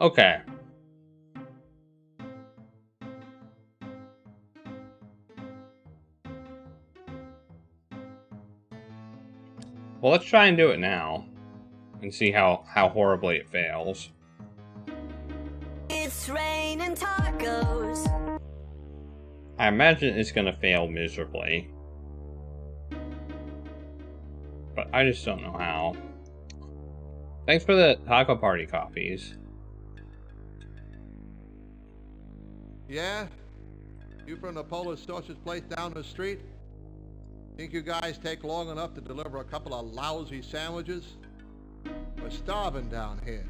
Okay. Well, let's try and do it now. And see how horribly it fails. It's raining tacos. I imagine it's gonna fail miserably. But I just don't know how. Thanks for the taco party coffees. Yeah? You from the Polish sausage place down the street? Think you guys take long enough to deliver a couple of lousy sandwiches? We're starving down here.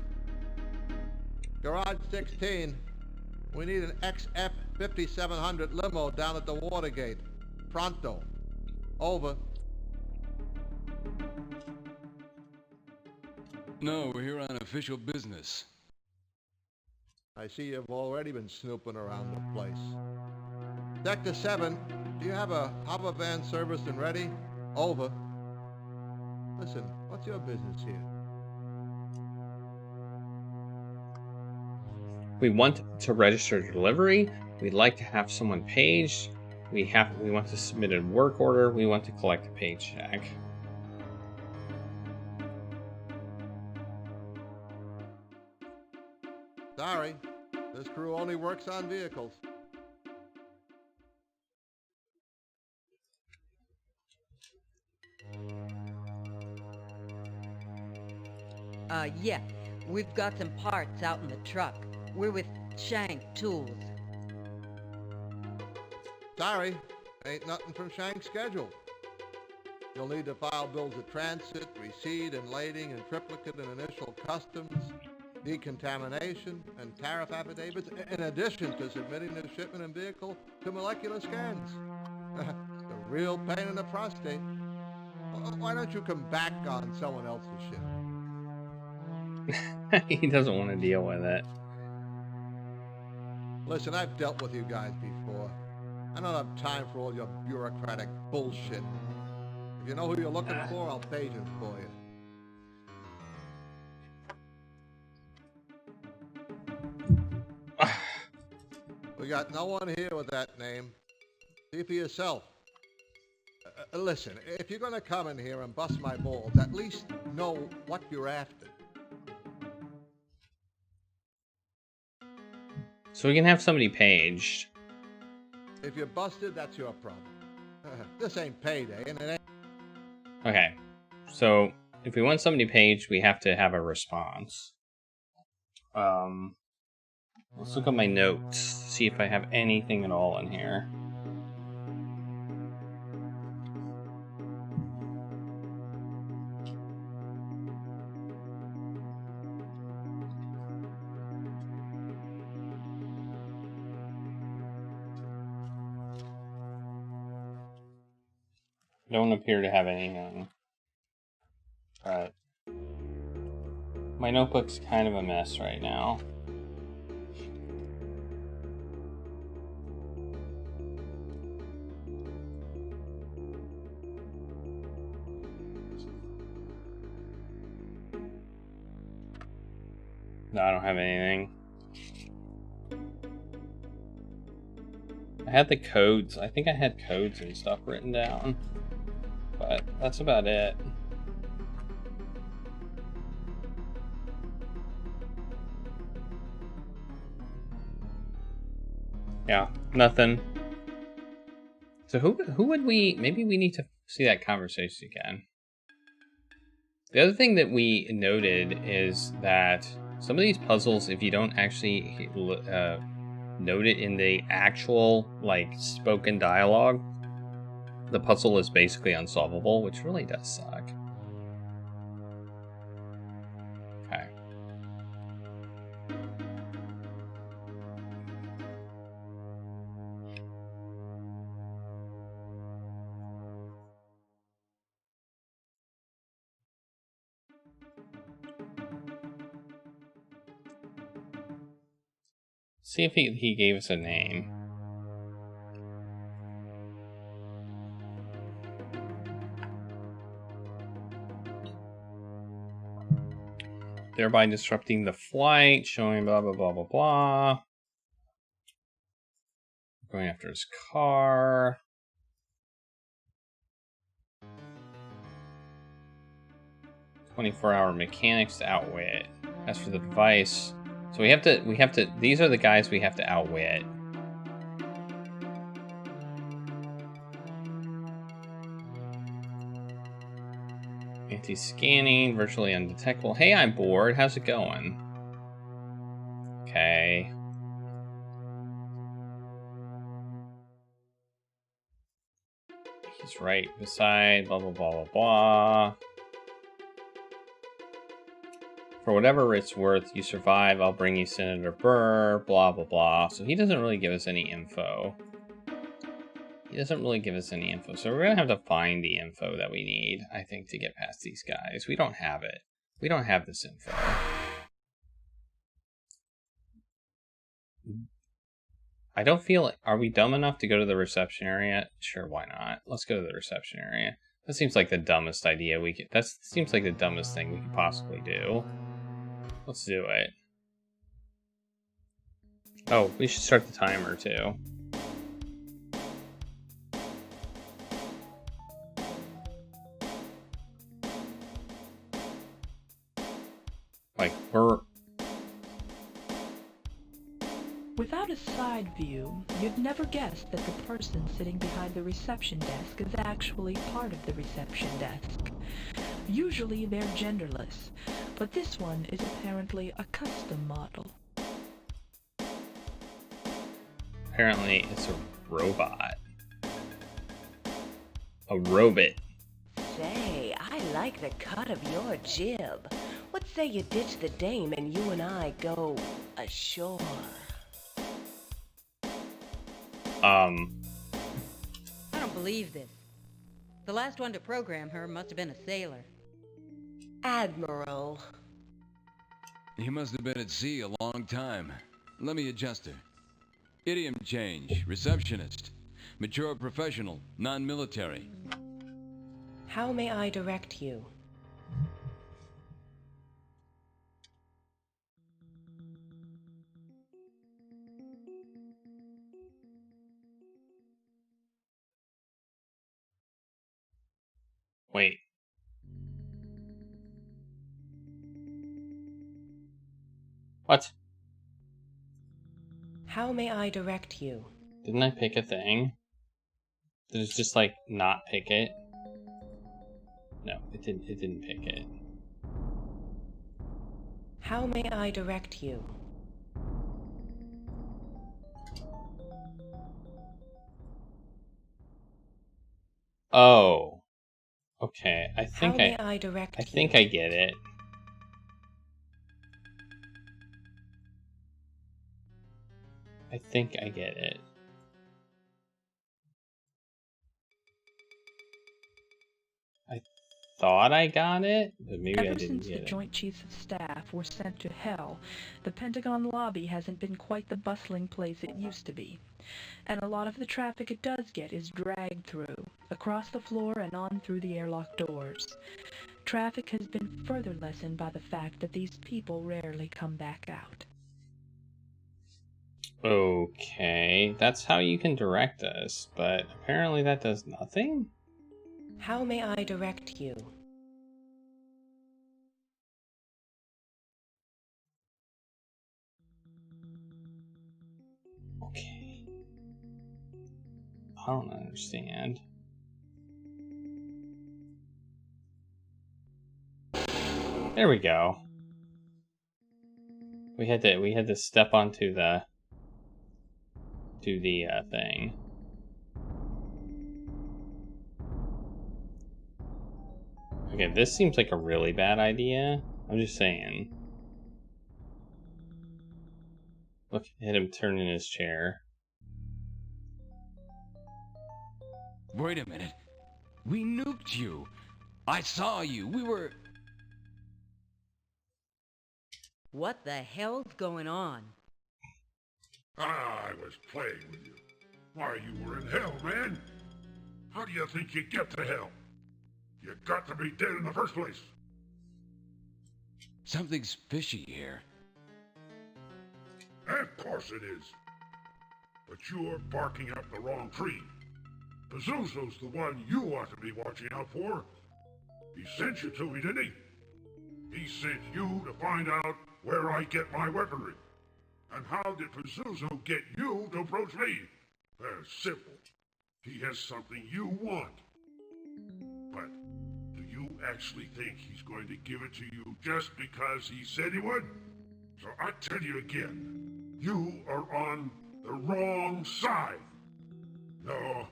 Garage 16. We need an XF 5700 limo down at the Watergate. Pronto. Over. No, we're here on official business. I see you've already been snooping around the place. Sector 7, do you have a hopper van serviced and ready? Over. Listen, what's your business here? We want to register delivery. We'd like to have someone paged. We want to submit a work order. We want to collect a paycheck. Sorry, this crew only works on vehicles. Yeah. We've got some parts out in the truck. We're with Shank Tools. Sorry, ain't nothing from Shank's schedule. You'll need to file bills of transit, receipt and lading and triplicate and initial customs, decontamination, and tariff affidavits, in addition to submitting the shipment and vehicle to molecular scans. It's a real pain in the prostate. Why don't you come back on someone else's ship? He doesn't want to deal with it. Listen, I've dealt with you guys before. I don't have time for all your bureaucratic bullshit. If you know who you're looking for, I'll page him for you. We got no one here with that name. See for yourself. Listen, if you're gonna come in here and bust my balls, at least know what you're after. So we can have somebody paged. If you're busted, that's your problem. This ain't payday, and it ain't... Okay. So if we want somebody paged, we have to have a response. Let's look at my notes, see if I have anything at all in here. Don't appear to have anything. But my notebook's kind of a mess right now. No, I don't have anything. I had the codes. I think I had codes and stuff written down. But that's about it. Yeah, nothing. So who would we... Maybe we need to see that conversation again. The other thing that we noted is that some of these puzzles, if you don't actually note it in the actual, like, spoken dialogue, the puzzle is basically unsolvable, which really does suck. Okay. See if he gave us a name. thereby disrupting the flight, showing blah, blah, blah, blah, blah. Going after his car. "24-hour mechanics to outwit." As for the device, so we have to, these are the guys we have to outwit. Anti-scanning, virtually undetectable. Hey, I'm bored. How's it going? Okay. He's right beside, blah, blah, blah, blah, blah. For whatever it's worth, you survive, I'll bring you Senator Burr, blah, blah, blah. So he doesn't really give us any info. So we're going to have to find the info that we need, I think, to get past these guys. We don't have it. We don't have this info. I don't feel like... Are we dumb enough to go to the reception area? Sure, why not? Let's go to the reception area. That seems like the dumbest idea we could... That seems like the dumbest thing we could possibly do. Let's do it. Oh, we should start the timer, too. Like, we're... Without a side view, you'd never guess that the person sitting behind the reception desk is actually part of the reception desk. Usually they're genderless, but this one is apparently a custom model. Apparently it's a robot. A robot. Say, I like the cut of your jib. What say you ditch the dame and you and I go ashore? I don't believe this. The last one to program her must have been a sailor. Admiral. He must have been at sea a long time. Let me adjust her. Idiom change. Receptionist. Mature professional. Non-military. How may I direct you? Wait. What? How may I direct you? Didn't I pick a thing? Did it just, like, not pick it? No, it didn't pick it. How may I direct you? Oh. Okay, I How think may I direct I you? think I get it. I think I get it. I thought I got it, but maybe I Ever didn't since the get it. Joint Chiefs of Staff were sent to hell, the Pentagon lobby hasn't been quite the bustling place it used to be. And a lot of the traffic it does get is dragged through, across the floor and on through the airlock doors. Traffic has been further lessened by the fact that these people rarely come back out. Okay, that's how you can direct us, but apparently that does nothing? How may I direct you? Okay. I don't understand. There we go. We had to step onto the thing. Okay, this seems like a really bad idea. I'm just saying. Look, hit him turn in his chair. Wait a minute. We nuked you. I saw you. We were... What the hell's going on? I was playing with you. Why, you were in hell, man. How do you think you get to hell? You got to be dead in the first place. Something's fishy here. Of course it is. But you're barking up the wrong tree. Pazuzu's the one you ought to be watching out for. He sent you to me, didn't he? He sent you to find out where I get my weaponry. And how did Pazuzu get you to approach me? Simple. He has something you want. But do you actually think he's going to give it to you just because he said he would? So I tell you again, you are on the wrong side. No,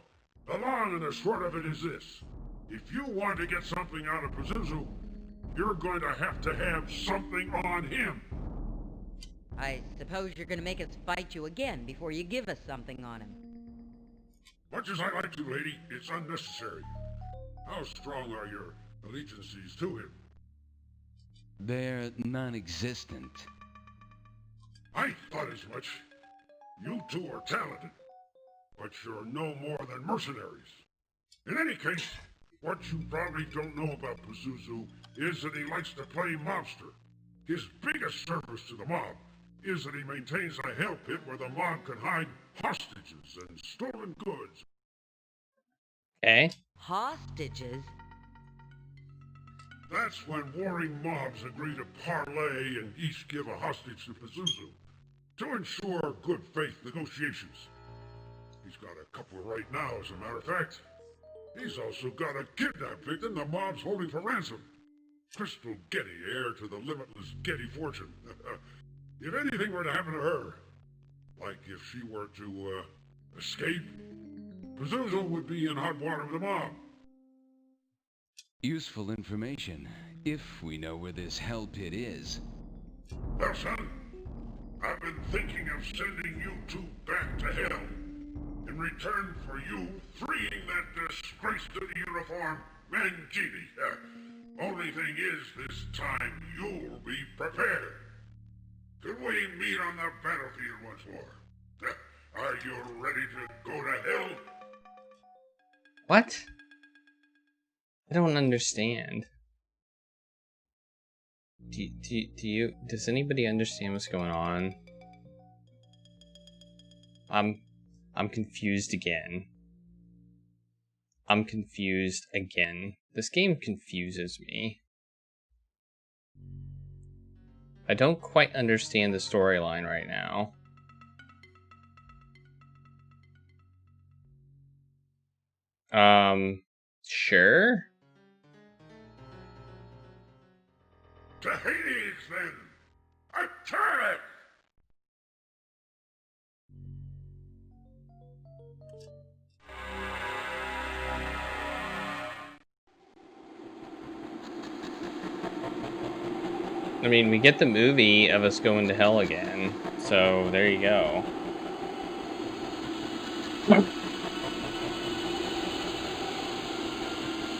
the long and the short of it is this. If you want to get something out of Pazuzu, you're going to have something on him. I suppose you're gonna make us fight you again before you give us something on him. Much as I like to, lady, it's unnecessary. How strong are your allegiances to him? They're non-existent. I thought as much. You two are talented, but you're no more than mercenaries. In any case, what you probably don't know about Pazuzu is that he likes to play mobster. His biggest service to the mob is that he maintains a hell pit where the mob can hide hostages and stolen goods. Okay. Hostages? That's when warring mobs agree to parlay and each give a hostage to Pazuzu to ensure good faith negotiations. He's got a couple right now, as a matter of fact. He's also got a kidnapped victim the mob's holding for ransom. Crystal Getty, heir to the limitless Getty fortune. If anything were to happen to her, like if she were to, escape, Pazuzu would be in hot water with the mob. Useful information, if we know where this hell pit is. Well, son, I've been thinking of sending you two back to hell in return for you freeing that disgrace to the uniform, Mangini. Only thing is, this time you'll be prepared. Could we meet on the battlefield once more? Are you ready to go to hell? What? I don't understand. Does anybody understand what's going on? I'm confused again. I'm confused again. This game confuses me. I don't quite understand the storyline right now. Sure? To Hades, then! Attack! I mean, we get the movie of us going to hell again, so there you go.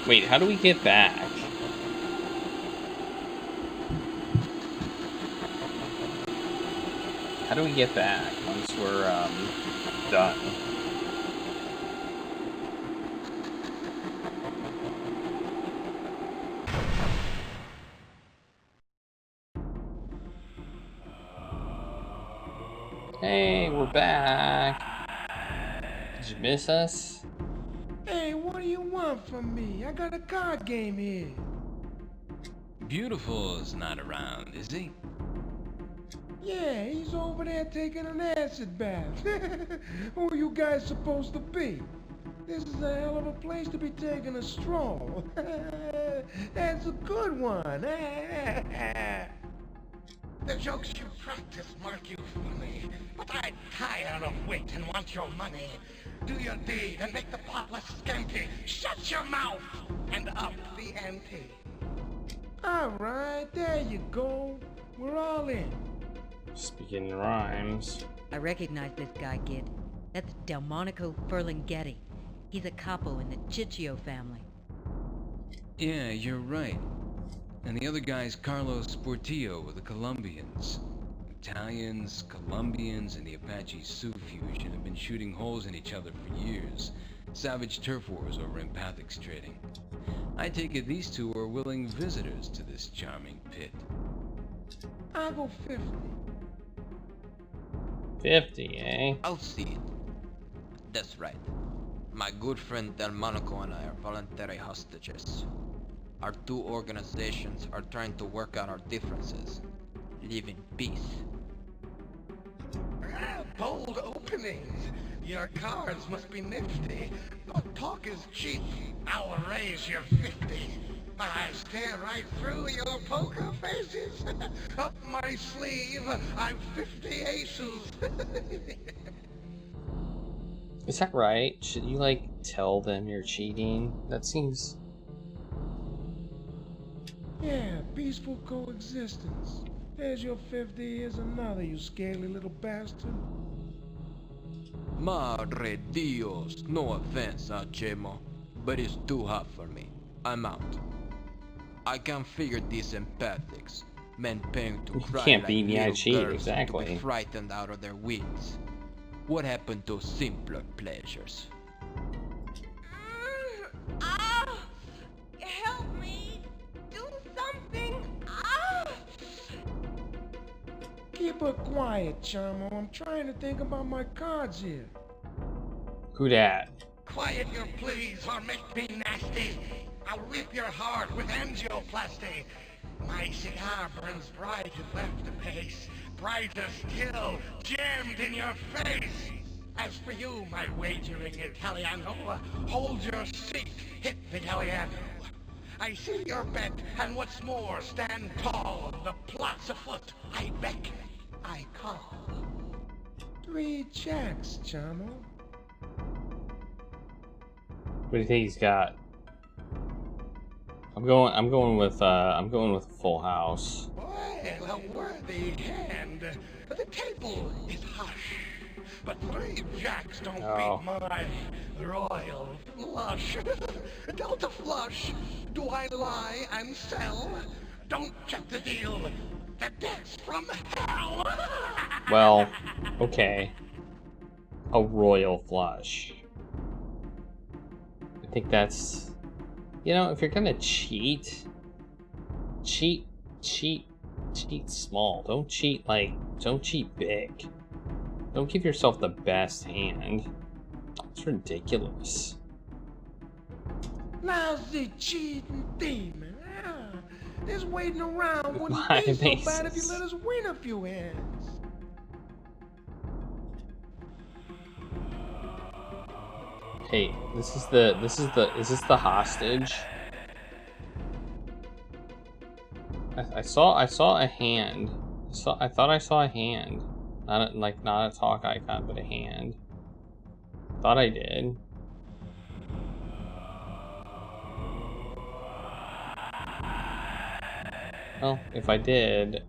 Wait, how do we get back? How do we get back once we're, done? Hey, we're back. Did you miss us? Hey, what do you want from me? I got a card game here. Beautiful's not around, is he? Yeah, he's over there taking an acid bath. Who are you guys supposed to be? This is a hell of a place to be taking a stroll. That's a good one. The jokes you practice mark you funny, but I'm tired of wait and want your money. Do your deed and make the pot less scanty. Shut your mouth and up the ante. All right, there you go. We're all in. Speaking rhymes. I recognize this guy, Gid. That's Delmonico Ferlinghetti. He's a capo in the Ciccio family. Yeah, you're right. And the other guy's Carlos Portillo with the Colombians. Italians, Colombians, and the Apache Sioux fusion have been shooting holes in each other for years. Savage turf wars over empathics trading. I take it these two are willing visitors to this charming pit. I'll go 50. 50, eh? I'll see it. That's right. My good friend Delmonico and I are voluntary hostages. Our two organizations are trying to work out our differences. Live in peace. Bold openings. Your cards must be nifty. But talk is cheap. I'll raise you 50. I stare right through your poker faces. Up my sleeve, I've 50 aces. Is that right? Should you, like, tell them you're cheating? That seems... Yeah, peaceful coexistence. There's your 50, here's another, you scaly little bastard. Madre Dios. No offense, Chemo, but it's too hot for me. I'm out. I can't figure these empathics. Men paying to You cry can't like beat me, I little cheat, girls exactly. to be frightened out of their wits. What happened to simpler pleasures? Help me! Do something! Keep her quiet, Chamo. I'm trying to think about my cards here. Who dat? Quiet your pleas or make me nasty. I'll rip your heart with angioplasty. My cigar burns bright at left the pace. Brighter still, jammed in your face. As for you, my wagering Italiano, hold your seat, hit the Galliano. I see your bet, and what's more, stand tall. The plot's afoot. I beck, I call. 3 jacks, Chamo. What do you think he's got? I'm going with full house. Well, a worthy hand. The table is hush. But 3 jacks don't beat my royal flush. Delta flush. Do I lie and sell? Don't check the deal. The deck's from hell. Well, okay. A royal flush. I think that's... You know, if you're gonna cheat small. Don't cheat big. Don't give yourself the best hand. It's ridiculous. Lousy cheating demon. This waiting around wouldn't My be so basis. bad if you let us win a few hands. Hey, is this the hostage? I saw a hand. I thought I saw a hand. Not a talk icon, but a hand. Thought I did. Well, if I did,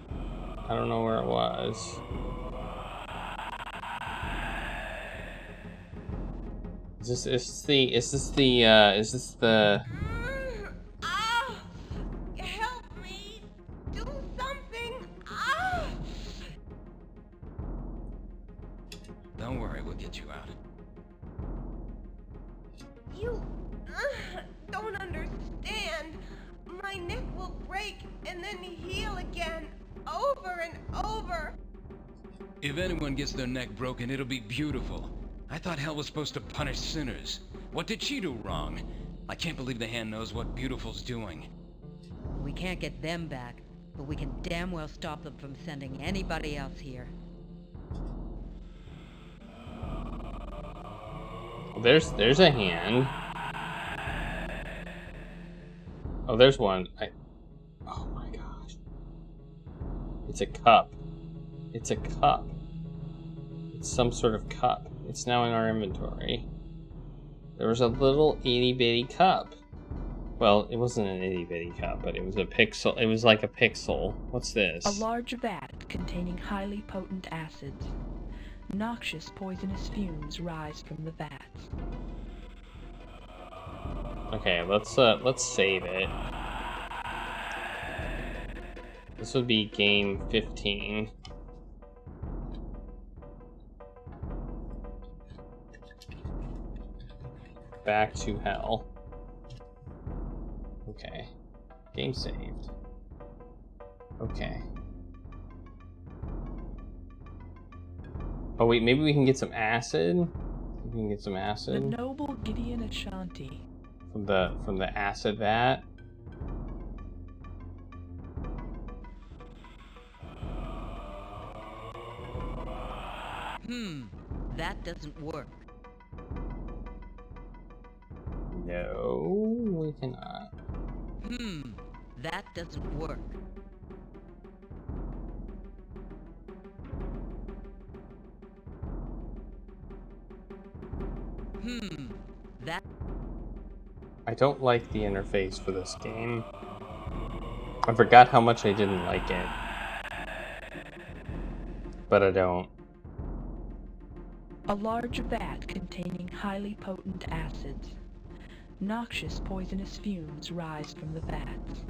I don't know where it was. Is this the Help me! Do something! Don't worry, we'll get you out. You don't understand. My neck will break and then heal again, over and over. If anyone gets their neck broken, it'll be beautiful. I thought hell was supposed to punish sinners. What did she do wrong? I can't believe the hand knows what Beautiful's doing. We can't get them back, but we can damn well stop them from sending anybody else here. There's a hand. Oh, there's one. Oh my gosh. It's a cup. It's a cup. It's some sort of cup. It's now in our inventory. There was a little itty bitty cup. Well, it wasn't an itty bitty cup, but it was a pixel. It was like a pixel. What's this? A large vat containing highly potent acids. Noxious poisonous fumes rise from the vat. Okay, let's save it. This would be game 15. Back to hell. Okay. Game saved. Okay. Oh wait, maybe we can get some acid. We can get some The acid noble Gideon Eshanti. from the acid vat. That doesn't work. No, we cannot. That doesn't work. That... I don't like the interface for this game. I forgot how much I didn't like it. But I don't. A large vat containing highly potent acids. Noxious poisonous fumes rise from the vats.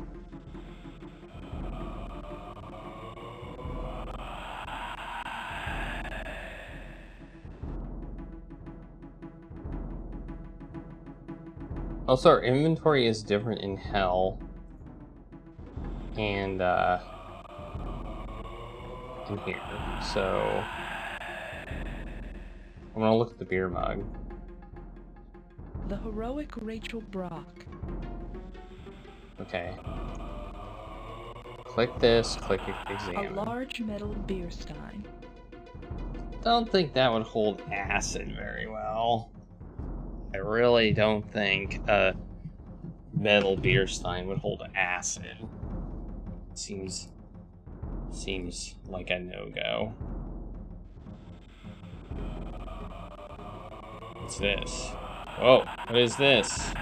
Also, our inventory is different in Hell. And, in here. So, I'm gonna look at the beer mug. The heroic Rachel Braque. Okay. Click this, click A examine. large metal beer stein. Don't think that would hold acid very well. I really don't think a metal beer stein would hold acid. Seems like a no-go. What's this? Whoa, what is this?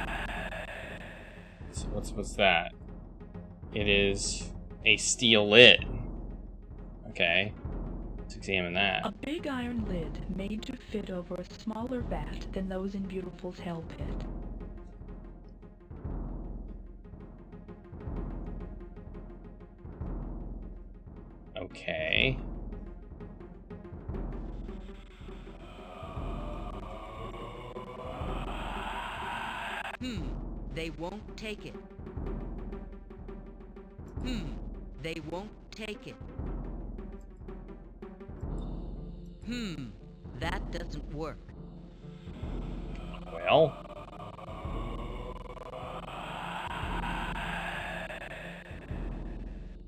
What's that? It is a steel lid. Okay, let's examine that. A big iron lid made to fit over a smaller vat than those in Beautiful's Hell Pit. Okay. They won't take it. They won't take it. That doesn't work. Well.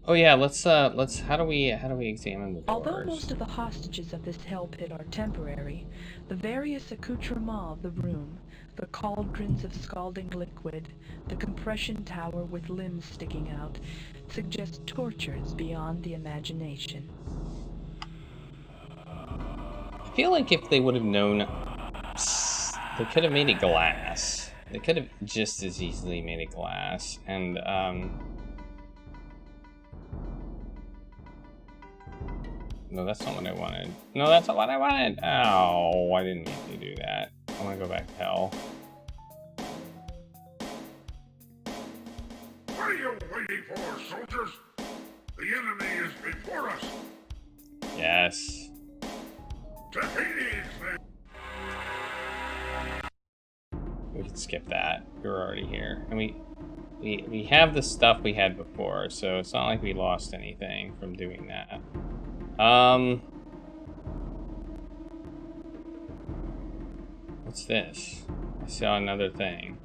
Oh yeah, let's how do we examine the doors? Although most of the hostages of this hell pit are temporary, the various accoutrements of the room, the cauldrons of scalding liquid, the compression tower with limbs sticking out, suggest tortures beyond the imagination. I feel like if they would have known, they could have made it glass. They could have just as easily made it glass, and no, that's not what I wanted. No, that's not what I wanted. Oh, I didn't mean to do that. I want to go back to hell. What are you waiting for, soldiers? The enemy is before us. Yes. To Hades, then. We can skip that. We're already here, and we have the stuff we had before, so it's not like we lost anything from doing that. What's this? I saw another thing.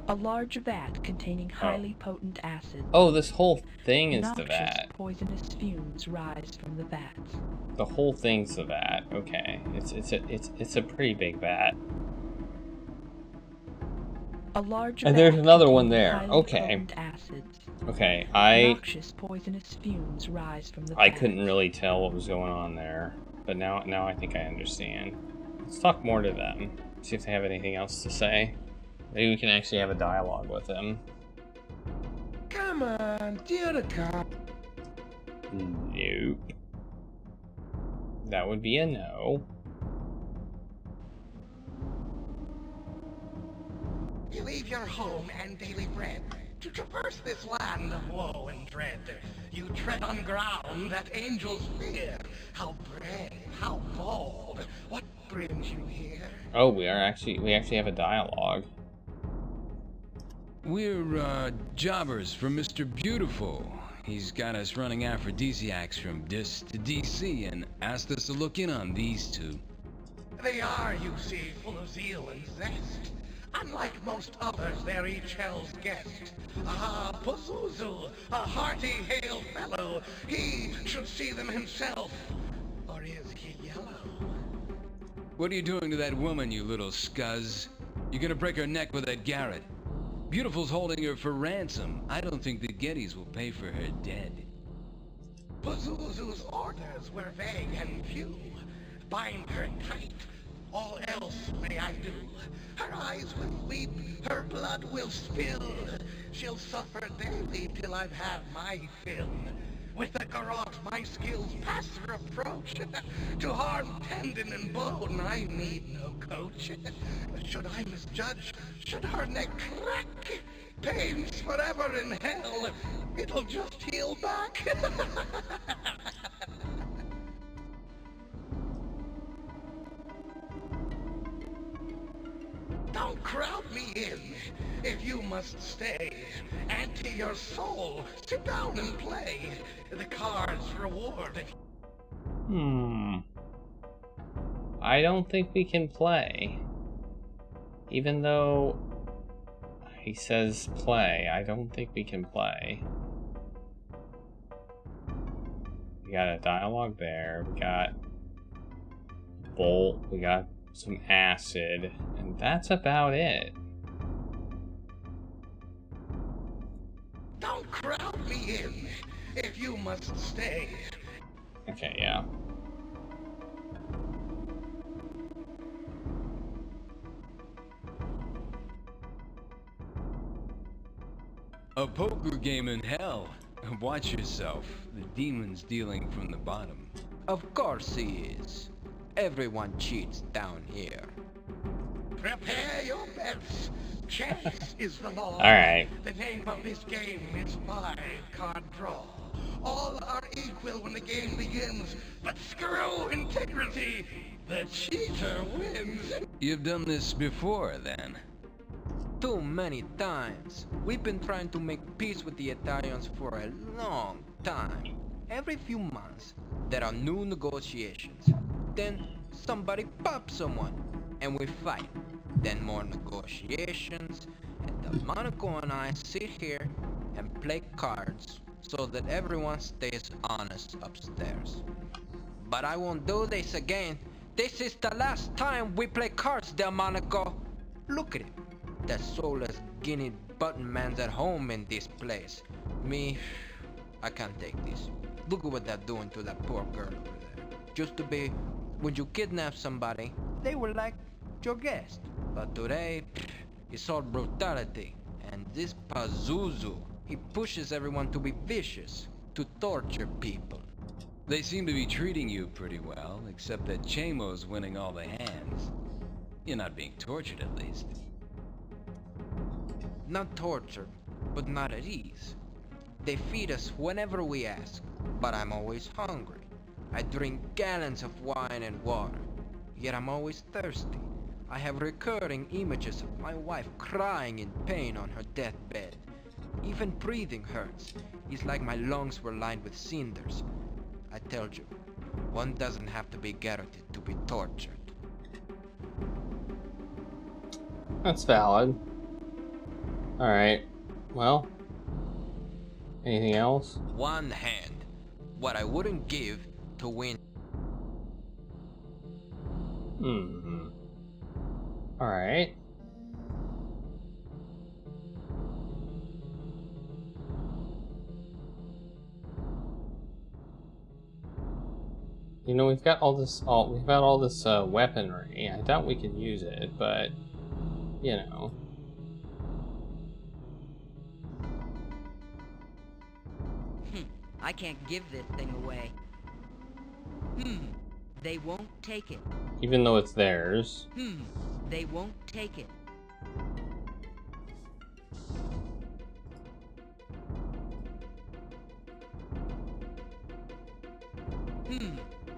A large vat containing highly potent acids. Oh, this whole thing is the Noxious vat. poisonous fumes rise from the vats. The whole thing's the vat. Okay, it's a pretty big vat. A large And vat there's another one containing there. highly Okay. potent acids. Okay, Noxious poisonous fumes rise from the I vats. couldn't really tell what was going on there, but now I think I understand. Let's talk more to them. See if they have anything else to say. Maybe we can actually have a dialogue with them. Come on, deal the cop. Nope. That would be a no. You leave your home and daily bread to traverse this land of woe and dread. You tread on ground that angels fear. How brave, how bold. What brings you here? Oh, we actually have a dialogue. We're, jobbers for Mr. Beautiful. He's got us running aphrodisiacs from Dis to DC and asked us to look in on these two. They are, you see, full of zeal and zest. Unlike most others, they're each hell's guest. Ah, Pazuzu, a hearty hail fellow. He should see them himself. Or is he yellow? What are you doing to that woman, you little scuzz? You're gonna break her neck with that Garrett. Beautiful's holding her for ransom. I don't think the Gettys will pay for her dead. Pazuzu's orders were vague and few. Bind her tight. All else may I do. Her eyes will weep, her blood will spill. She'll suffer daily till I've had my fill. With the garrote, my skills past reproach. To harm tendon and bone, I need no coach. Should I misjudge? Should her neck crack? Pains forever in hell. It'll just heal back. Don't crowd me in, if you must stay. Ante your soul, sit down and play. The cards reward. I don't think we can play. Even though he says play, I don't think we can play. We got a dialogue there, we got bolt, we got some acid, and that's about it. Don't crowd me in, if you must stay. Okay, yeah. A poker game in hell. Watch yourself. The demon's dealing from the bottom. Of course he is. Everyone cheats down here. Prepare your bets. Chance is the law. Alright. The name of this game is 5-card draw. All are equal when the game begins, but screw integrity. The cheater wins. You've done this before, then? Too many times. We've been trying to make peace with the Italians for a long time. Every few months, there are new negotiations. Then somebody pops someone, and we fight. Then more negotiations, and Delmonico and I sit here and play cards so that everyone stays honest upstairs. But I won't do this again. This is the last time we play cards, Delmonico. Look at it. That soulless guinea button man's at home in this place. Me, I can't take this. Look at what they're doing to that poor girl over there. Just to be, when you kidnap somebody, they were like your guest. But today, it's all brutality. And this Pazuzu, he pushes everyone to be vicious, to torture people. They seem to be treating you pretty well, except that Chamo's winning all the hands. You're not being tortured, at least. Not tortured, but not at ease. They feed us whenever we ask, but I'm always hungry. I drink gallons of wine and water, yet I'm always thirsty. I have recurring images of my wife crying in pain on her deathbed. Even breathing hurts. It's like my lungs were lined with cinders. I tell you, one doesn't have to be garroted to be tortured. That's valid. Alright. Well. Anything else? One hand. What I wouldn't give to win. Alright. You know, we've got all this weaponry. I doubt we can use it, but you know. I can't give this thing away. They won't take it. Even though it's theirs. They won't take it.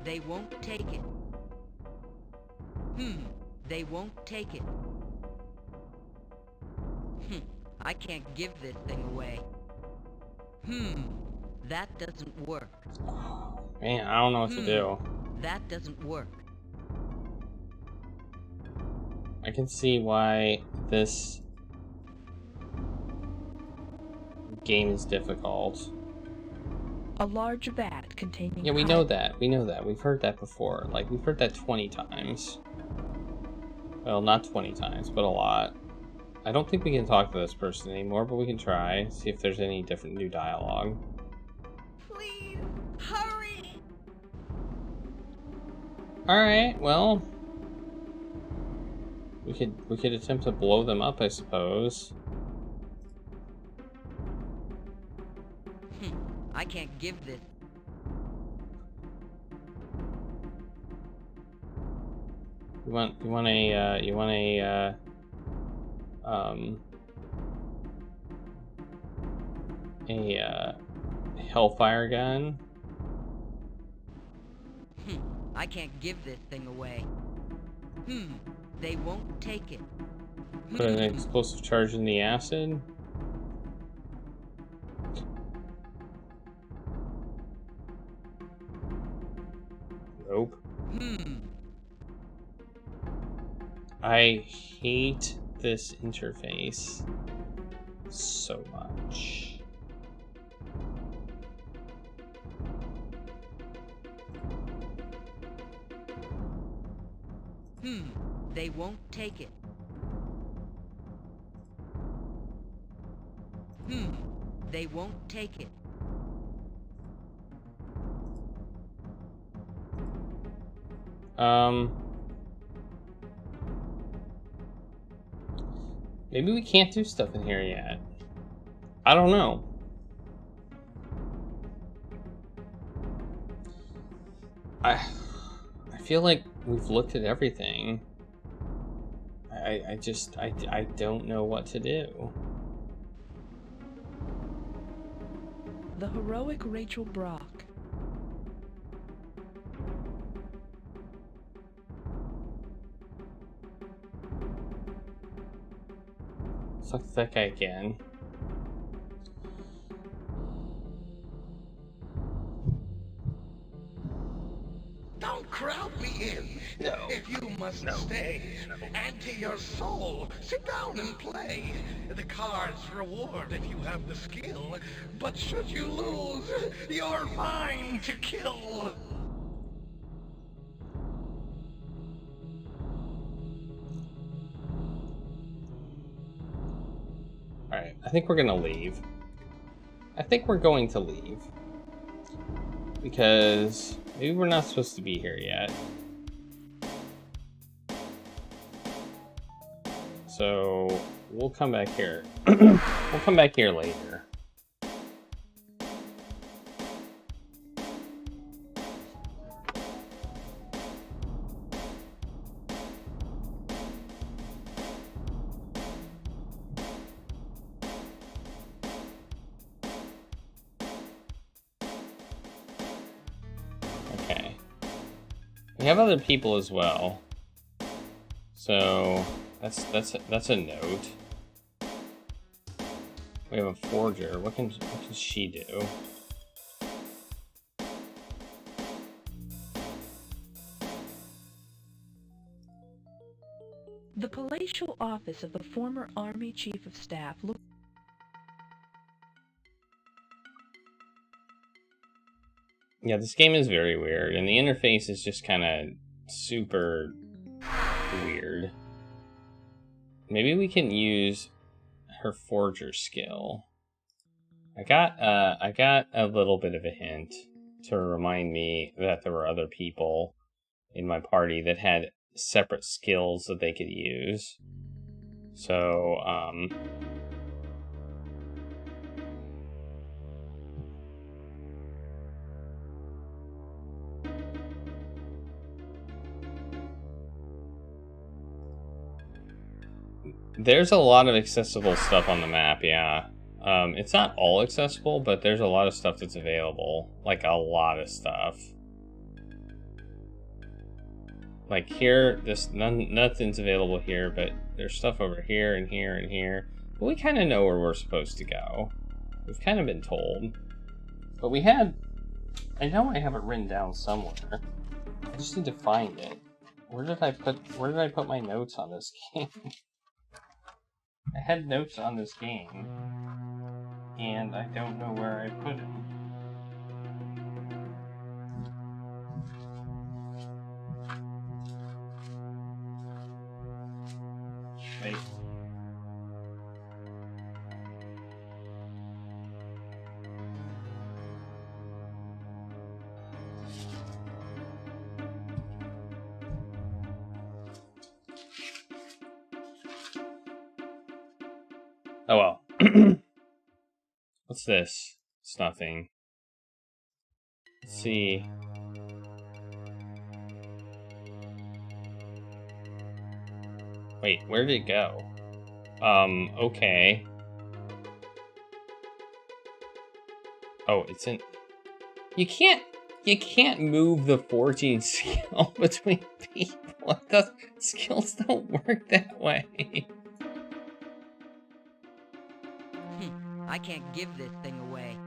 They won't take it. They won't take it. I can't give this thing away. That doesn't work. Man, I don't know what to do. That doesn't work. I can see why this game is difficult. A large vat containing... Yeah, we know that. We know that. We've heard that before. Like, we've heard that 20 times. Well, not 20 times, but a lot. I don't think we can talk to this person anymore, but we can try. See if there's any different new dialogue. Please, hurry! Alright, well... We could attempt to blow them up, I suppose. I can't give this. You want a hellfire gun? I can't give this thing away. They won't take it. Put an explosive charge in the acid? Nope. I hate this interface so much. They won't take it. They won't take it. Maybe we can't do stuff in here yet. I don't know. I feel like we've looked at everything. I don't know what to do. The heroic Rachel Braque. Fuck that guy again. Don't crowd me in. No. If you must stay, add to your soul. Sit down and play. The cards reward if you have the skill. But should you lose, you're mine to kill. Alright, I think we're gonna leave. I think we're going to leave. Because maybe we're not supposed to be here yet. So we'll come back here. We'll come back here later. Okay. We have other people as well. So that's a note. We have a forger. What can she do? The palatial office of the former Army Chief of Staff looked... Yeah, this game is very weird, and the interface is just kind of super weird. Maybe we can use her forger skill. I got a little bit of a hint to remind me that there were other people in my party that had separate skills that they could use. So, there's a lot of accessible stuff on the map, yeah. It's not all accessible, but there's a lot of stuff that's available. Like, a lot of stuff. Like, here, nothing's available here, but there's stuff over here and here and here. But we kind of know where we're supposed to go. We've kind of been told. But we had... I know I have it written down somewhere. I just need to find it. Where did I put my notes on this game? I had notes on this game, and I don't know where I put them. Wait. Oh well. What's this? It's nothing. Let's see. Wait, where did it go? Okay. Oh, it's in... You can't move the forging skill between people. The skills don't work that way. I can't give this thing away.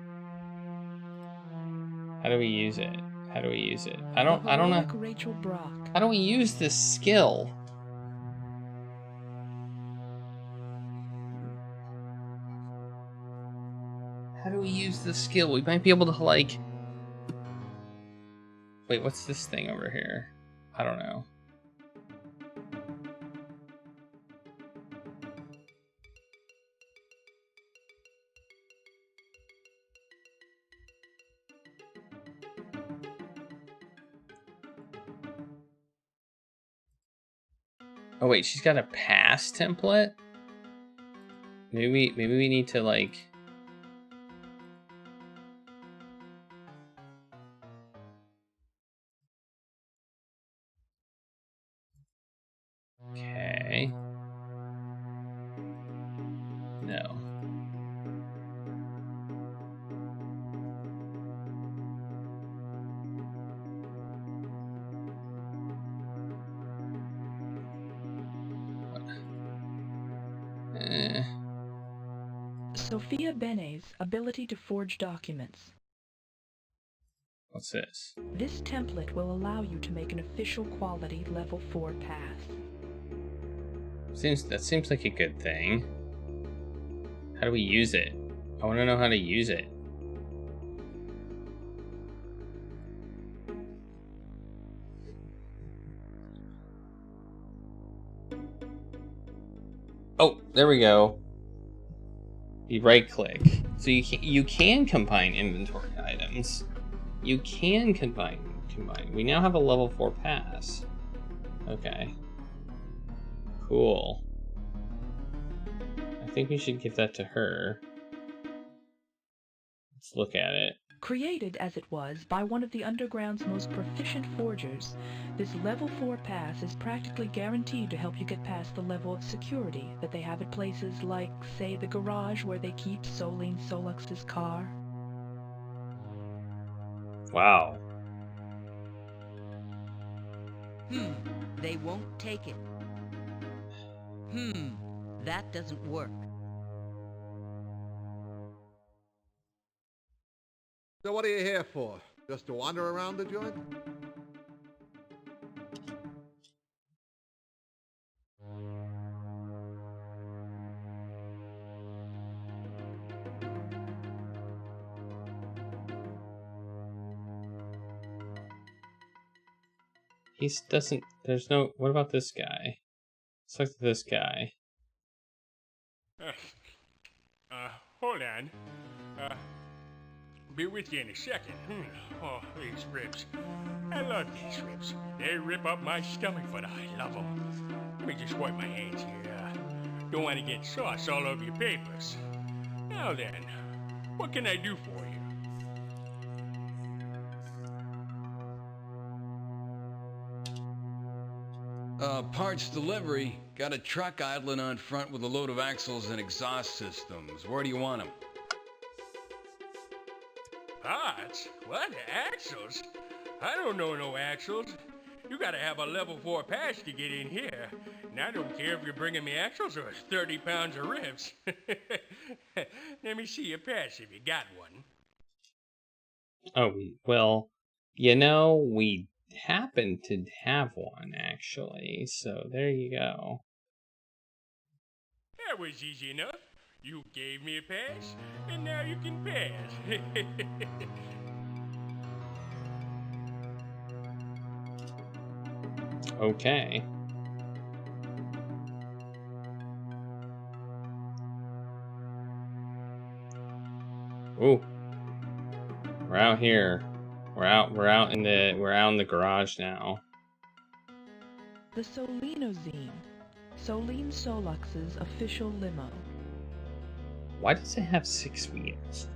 How do we use it? How do we use it? I don't know. Rachel Braque. How do we use this skill? How do we use the skill? We might be able to, like... Wait, what's this thing over here? I don't know. Oh wait, she's got a pass template? Maybe we need to, like... Okay. No. Sophia Bene's ability to forge documents. What's this? This template will allow you to make an official quality level 4 pass. That seems like a good thing. How do we use it? I want to know how to use it. Oh, there we go. You right click. So you can combine inventory items. You can combine. We now have a level 4 pass. Okay. Cool. I think we should give that to her. Let's look at it. Created as it was by one of the Underground's most proficient forgers, this level 4 pass is practically guaranteed to help you get past the level of security that they have at places like, say, the garage where they keep Solene Solux's car. Wow. They won't take it. That doesn't work. So what are you here for? Just to wander around the joint? There's no, what about this guy? Let's look at this guy. Hold on. Be with you in a second. Oh, these ribs. I love these ribs. They rip up my stomach, but I love them. Let me just wipe my hands here. Don't want to get sauce all over your papers. Now then, what can I do for you? Parts delivery. Got a truck idling on front with a load of axles and exhaust systems. Where do you want them? Parts? What? Axles? I don't know no axles. You gotta have a level 4 pass to get in here. And I don't care if you're bringing me axles or 30 pounds of ribs. Let me see your pass if you got one. Oh, well, you know, we happen to have one, actually. So there you go. That was easy enough. You gave me a pass, and now you can pass. Okay. Ooh. We're out here. We're out in the garage now. The Solinozine, Soline Solux's official limo. Why does it have 6 wheels?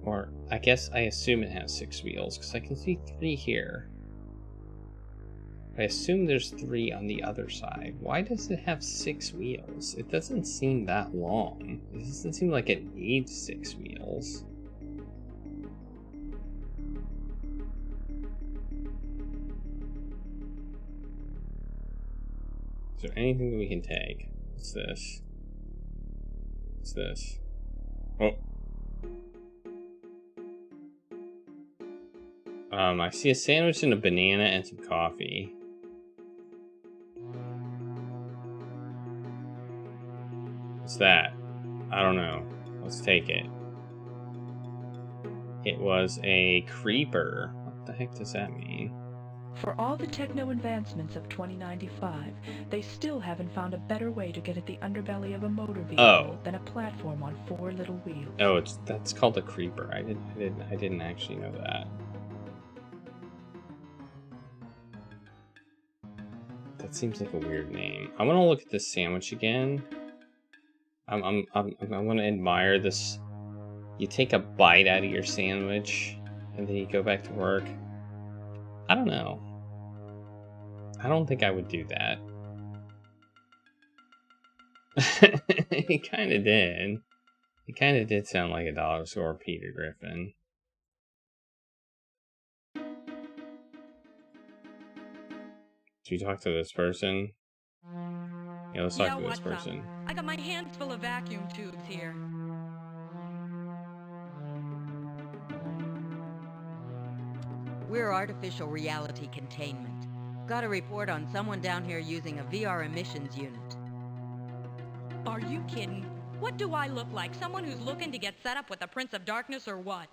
Or, I assume it has 6 wheels, because I can see 3 here. I assume there's 3 on the other side. Why does it have 6 wheels? It doesn't seem that long. It doesn't seem like it needs 6 wheels. Is there anything that we can take? What's this? What's this? Oh. I see a sandwich and a banana and some coffee. What's that? I don't know. Let's take it. It was a creeper. What the heck does that mean? For all the techno advancements of 2095, they still haven't found a better way to get at the underbelly of a motor vehicle than a platform on 4 little wheels. Oh, that's called a creeper. I didn't actually know that. That seems like a weird name. I want to look at this sandwich again. I want to admire this. You take a bite out of your sandwich and then you go back to work. I don't know. I don't think I would do that. He kind of did. He kind of did sound like a dollar store Peter Griffin. Should we talk to this person? Yeah, let's talk to this person. I got my hands full of vacuum tubes here. We're artificial reality containment. Got a report on someone down here using a VR emissions unit. Are you kidding? What do I look like? Someone who's looking to get set up with the Prince of Darkness or what?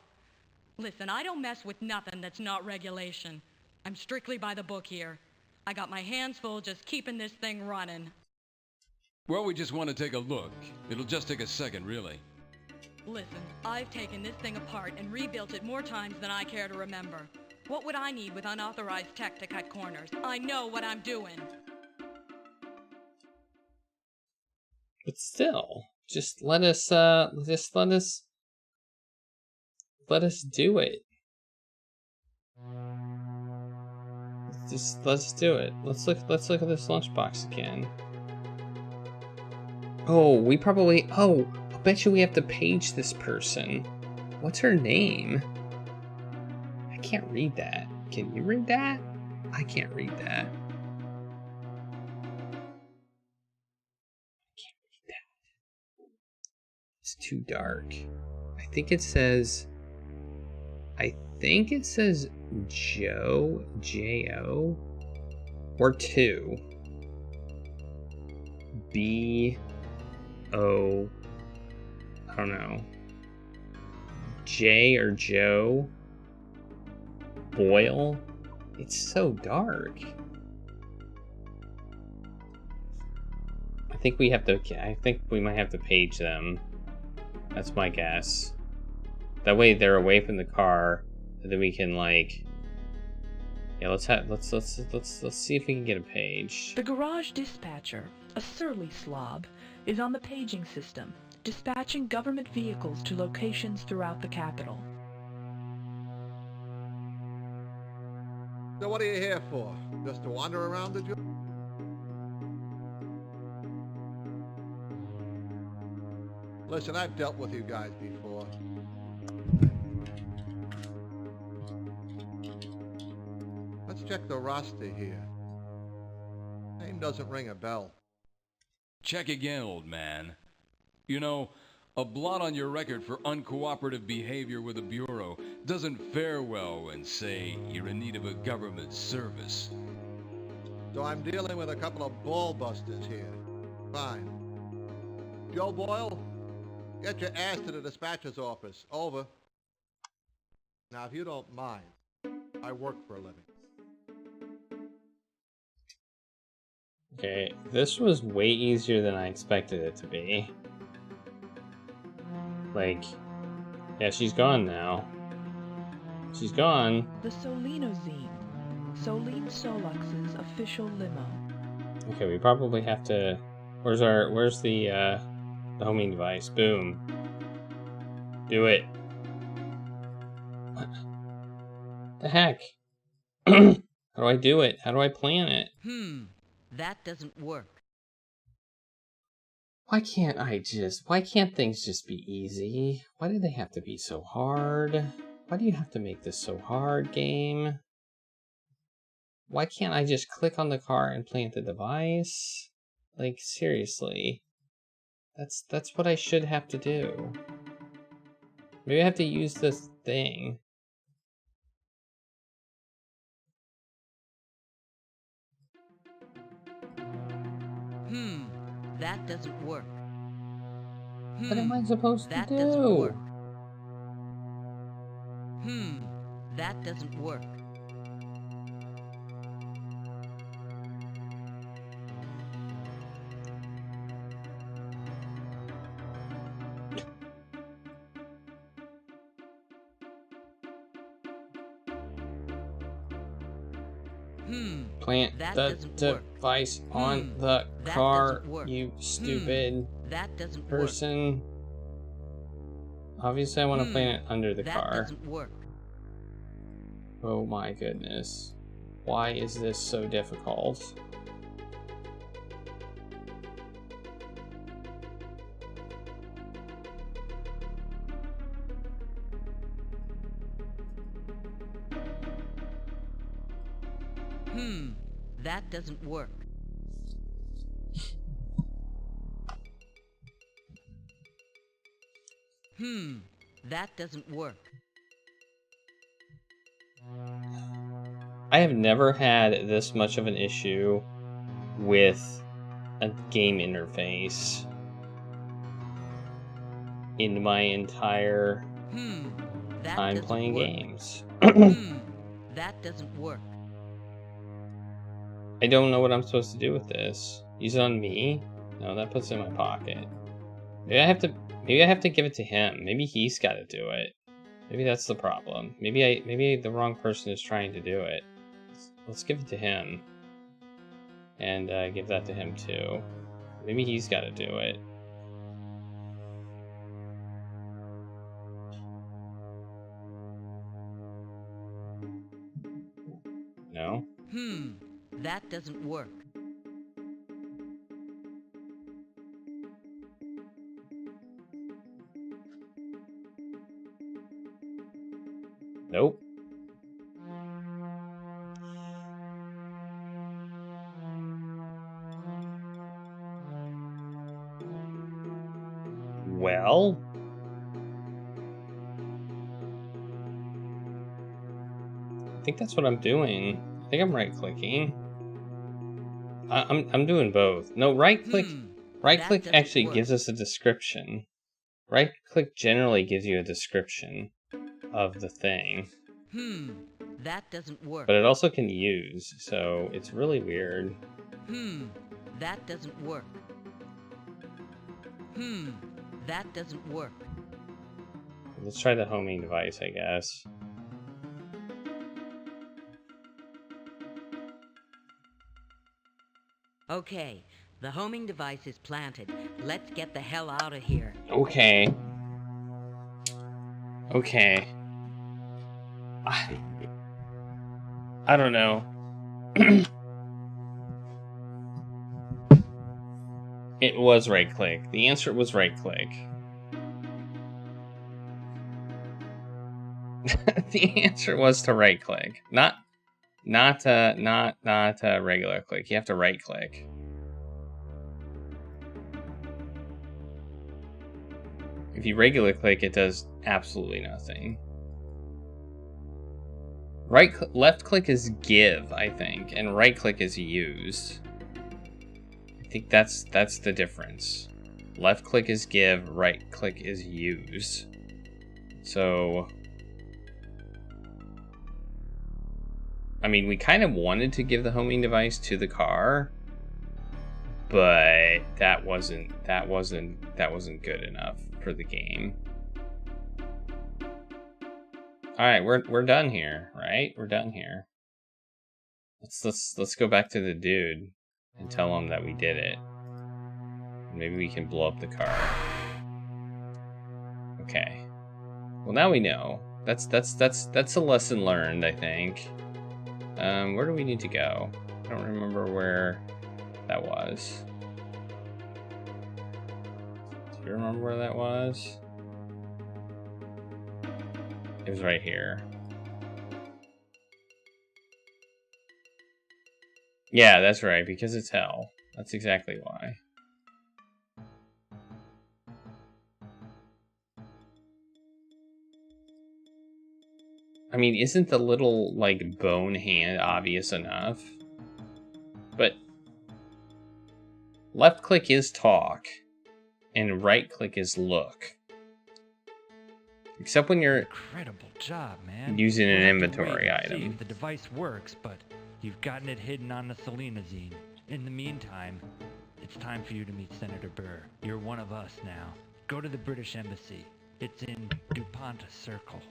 Listen, I don't mess with nothing that's not regulation. I'm strictly by the book here. I got my hands full just keeping this thing running. Well, we just want to take a look. It'll just take a second, really. Listen, I've taken this thing apart and rebuilt it more times than I care to remember. What would I need with unauthorized tech to cut corners? I know what I'm doing. But still, just let us do it. Let's do it. Let's look at this lunchbox again. Oh, I bet you we have to page this person. What's her name? I can't read that. Can you read that? I can't read that. It's too dark. I think it says Joe, J-O, or 2. B-O, I don't know. J or Joe Boyle. It's so dark. I think we might have to page them. That's my guess. That way they're away from the car, and then we can let's see if we can get a page. The garage dispatcher, a surly slob, is on the paging system, dispatching government vehicles to locations throughout the capital. So what are you here for? Just to wander around the joint? Listen, I've dealt with you guys before. Let's check the roster here. Name doesn't ring a bell. Check again, old man. You know, A blot on your record for uncooperative behavior with the Bureau doesn't fare well when, say, you're in need of a government service. So I'm dealing with a couple of ball busters here. Fine. Joe Boyle, get your ass to the dispatcher's office. Over. Now, if you don't mind, I work for a living. Okay, this was way easier than I expected it to be. Like, yeah, she's gone now. She's gone. The Solinozine. Solene Solux's official limo. Okay, we probably have to... Where's the homing device? Boom. Do it. What the heck? How do I do it? How do I plan it? That doesn't work. Why can't things just be easy? Why do they have to be so hard? Why do you have to make this so hard, game? Why can't I just click on the car and plant the device? Like, seriously. That's what I should have to do. Maybe I have to use this thing. That doesn't work. What am I supposed to That do? doesn't work. That doesn't work. Plant That the doesn't work. device on the That car, doesn't work. you stupid That doesn't person. Obviously, I want to plant it under the work. car. That doesn't work. Oh my goodness. Why is this so difficult? That doesn't work. That doesn't work. I have never had this much of an issue with a game interface in my entire That time doesn't playing work. games. That doesn't work. I don't know what I'm supposed to do with this. Use it on me? No, that puts it in my pocket. Maybe I have to give it to him. Maybe he's got to do it. Maybe that's the problem. Maybe the wrong person is trying to do it. Let's give it to him. And give that to him too. Maybe he's got to do it. No? That doesn't work. Nope. Well, I think that's what I'm doing. I think I'm right-clicking. I'm doing both. No, right-click. Right-click doesn't actually work. gives us a description. Right-click generally gives you a description of the thing, That doesn't work. but it also can use. So it's really weird. That doesn't work. That doesn't work. Let's try the homing device, I guess. Okay, the homing device is planted. Let's get the hell out of here. Okay. Okay. I don't know. It was right click. The answer was right click. The answer was to right click. Not regular click. You have to right click. If you regular click, it does absolutely nothing. Left click is give, I think, and right click is use. I think that's the difference. Left click is give, right click is use. So, I mean, we kind of wanted to give the homing device to the car, but that wasn't good enough for the game. All right, we're done here, right? We're done here. Let's go back to the dude and tell him that we did it. Maybe we can blow up the car. Okay. Well, now we know. That's a lesson learned, I think. Where do we need to go? I don't remember where that was. Do you remember where that was? It was right here. Yeah, that's right, because it's hell. That's exactly why. I mean, isn't the little, like, bone hand obvious enough? But left click is talk, and right click is look. Except when you're incredible job, man. using an We'll have to inventory wait and see item. if the device works, but you've gotten it hidden on the Selenazine. In the meantime, it's time for you to meet Senator Burr. You're one of us now. Go to the British Embassy. It's in DuPont Circle.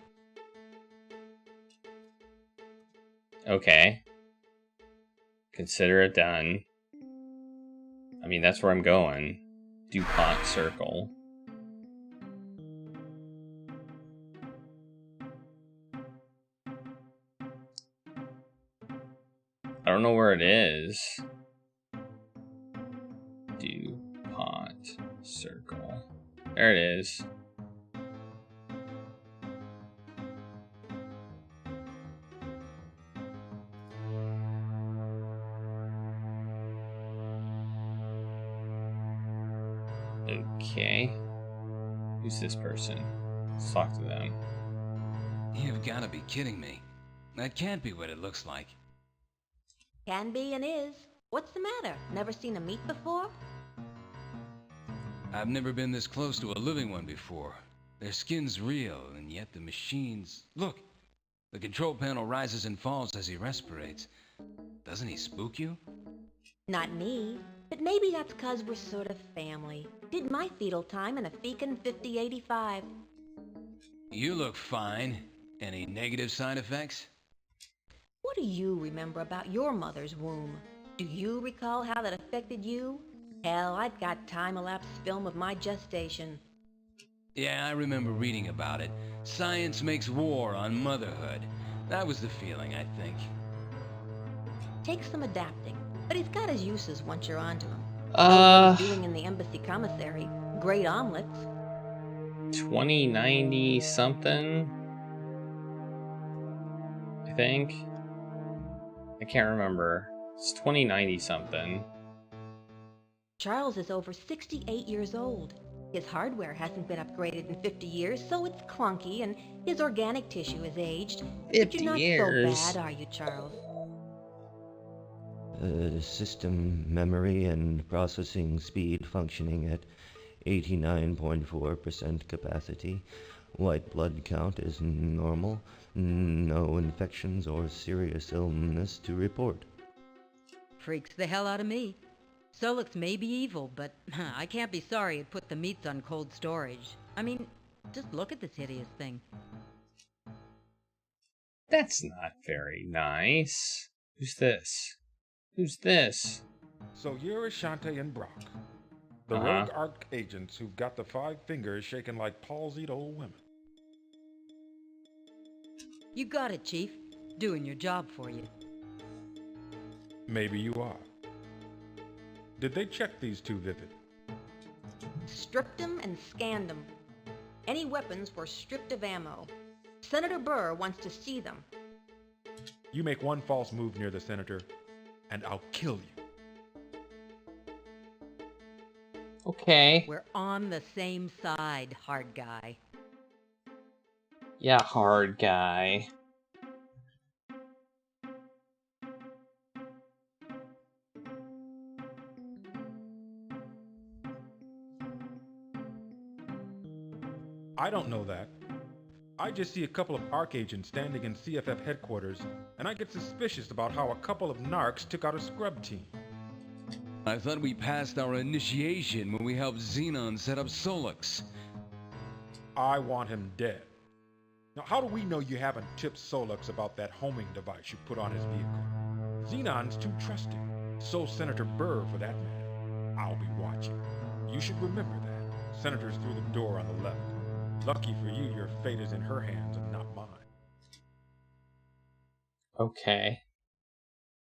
Okay. Consider it done. I mean, that's where I'm going. DuPont Circle. I don't know where it is. DuPont Circle. There it is. Okay. Who's this person? Let's talk to them. You've gotta be kidding me. That can't be what it looks like. Can be and is. What's the matter? Never seen a meat before? I've never been this close to a living one before. Their skin's real, and yet the machines... Look! The control panel rises and falls as he respirates. Doesn't he spook you? Not me. But maybe that's 'cause we're sort of family. Did my fetal time in a feckin' 5085. You look fine. Any negative side effects? What do you remember about your mother's womb? Do you recall how that affected you? Hell, I've got time-elapse film of my gestation. Yeah, I remember reading about it. Science makes war on motherhood. That was the feeling, I think. Takes some adapting, but he's got his uses once you're onto him. What he's doing in the embassy commissary. Great omelets. 2090 something, I think. I can't remember. It's 2090 something. Charles is over 68 years old. His hardware hasn't been upgraded in 50 years, so it's clunky, and his organic tissue is aged. But you're not years. so bad, are you, Charles? System memory and processing speed functioning at 89.4% capacity. White blood count is normal. No infections or serious illness to report. Freaks the hell out of me. Solix may be evil, but I can't be sorry it put the meats on cold storage. I mean, just look at this hideous thing. That's not very nice. Who's this? Who's this? So you're Eshanti and Braque, the rogue ARC agents who've got the 5 fingers shaking like palsied old women. You got it, Chief. Doing your job for you. Maybe you are. Did they check these 2 Vivid? Stripped them and scanned them. Any weapons were stripped of ammo. Senator Burr wants to see them. You make one false move near the senator, and I'll kill you. Okay. We're on the same side, hard guy. Yeah, hard guy. I don't know that. I just see a couple of ARC agents standing in CFF headquarters, and I get suspicious about how a couple of narcs took out a scrub team. I thought we passed our initiation when we helped Xenon set up Solix. I want him dead. Now, how do we know you haven't tipped Solix about that homing device you put on his vehicle? Xenon's too trusting. So Senator Burr, for that matter. I'll be watching. You should remember that. Senator's through the door on the left. Lucky for you, your fate is in her hands and not mine. Okay.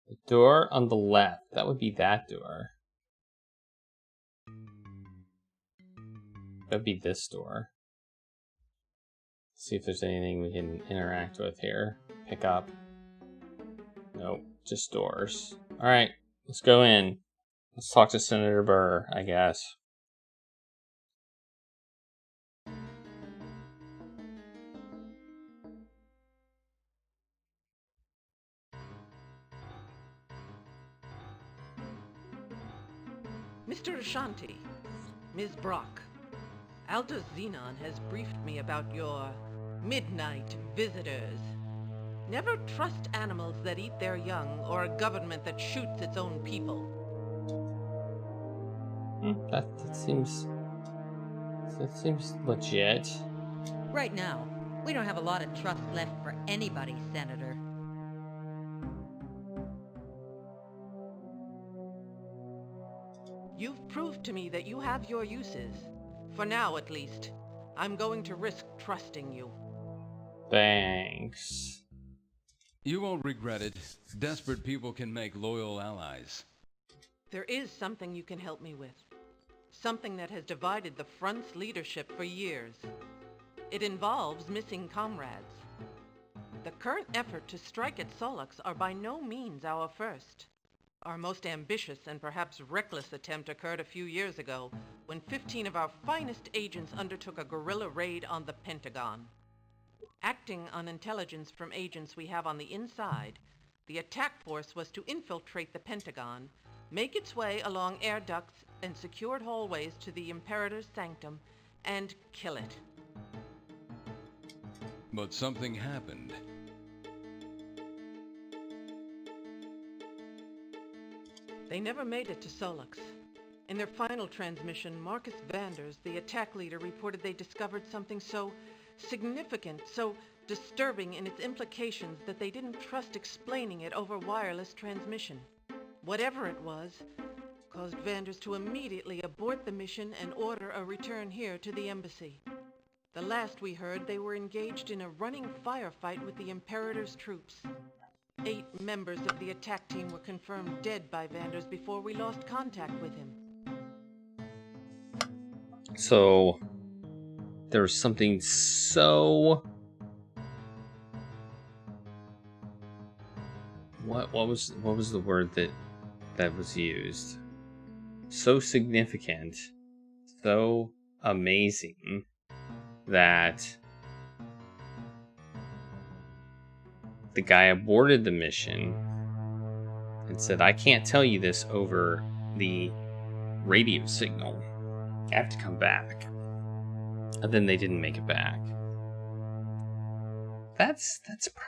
The door on the left. That would be that door. That'd be this door. See if there's anything we can interact with here. Pick up. Nope, just doors. Alright, let's go in. Let's talk to Senator Burr, I guess. Mr. Eshanti, Ms. Braque, Aldous Xenon has briefed me about your midnight visitors. Never trust animals that eat their young or a government that shoots its own people. That seems legit. Right now, we don't have a lot of trust left for anybody, Senator. You've proved to me that you have your uses. For now, at least. I'm going to risk trusting you. Thanks. You won't regret it. Desperate people can make loyal allies. There is something you can help me with. Something that has divided the front's leadership for years. It involves missing comrades. The current effort to strike at Solix are by no means our first. Our most ambitious and perhaps reckless attempt occurred a few years ago, when 15 of our finest agents undertook a guerrilla raid on the Pentagon. Acting on intelligence from agents we have on the inside, the attack force was to infiltrate the Pentagon, make its way along air ducts and secured hallways to the Imperator's sanctum, and kill it. But something happened. They never made it to Solix. In their final transmission, Marcus Vanders, the attack leader, reported they discovered something so significant, so disturbing in its implications that they didn't trust explaining it over wireless transmission. Whatever it was, caused Vanders to immediately abort the mission and order a return here to the embassy. The last we heard, they were engaged in a running firefight with the Imperator's troops. 8 members of the attack team were confirmed dead by Vanders before we lost contact with him. So there was something so... What was the word that was used? So significant, so amazing that the guy aborted the mission and said, I can't tell you this over the radio signal. I have to come back. And then they didn't make it back. That's probably...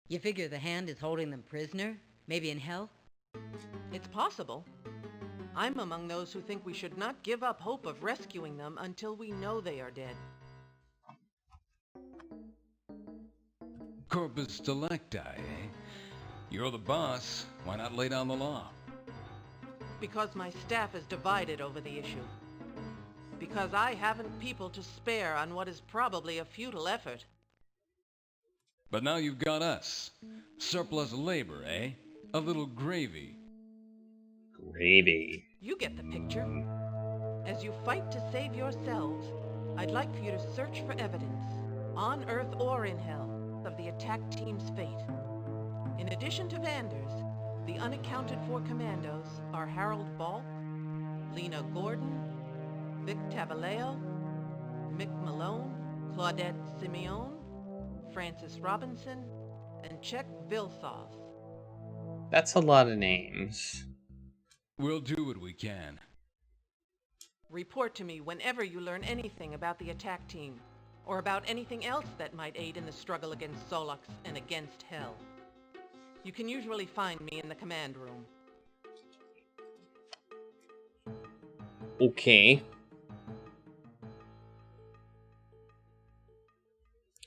You figure the Hand is holding them prisoner? Maybe in hell? It's possible. I'm among those who think we should not give up hope of rescuing them until we know they are dead. Corpus Delicti, eh? You're the boss. Why not lay down the law? Because my staff is divided over the issue. Because I haven't people to spare on what is probably a futile effort. But now you've got us. Surplus labor, eh? A little gravy. Gravy. You get the picture. As you fight to save yourselves, I'd like for you to search for evidence, on Earth or in Hell, of the attack team's fate. In addition to Vanders, The unaccounted for commandos are Harold Ball, Lena Gordon, Vic Tavaleo, Mick Malone, Claudette Simeone, Francis Robinson, and Czech Vilsov. That's a lot of names. We'll do what we can. Report to me whenever you learn anything about the attack team, or about anything else that might aid in the struggle against Solux and against Hell. You can usually find me in the command room. Okay.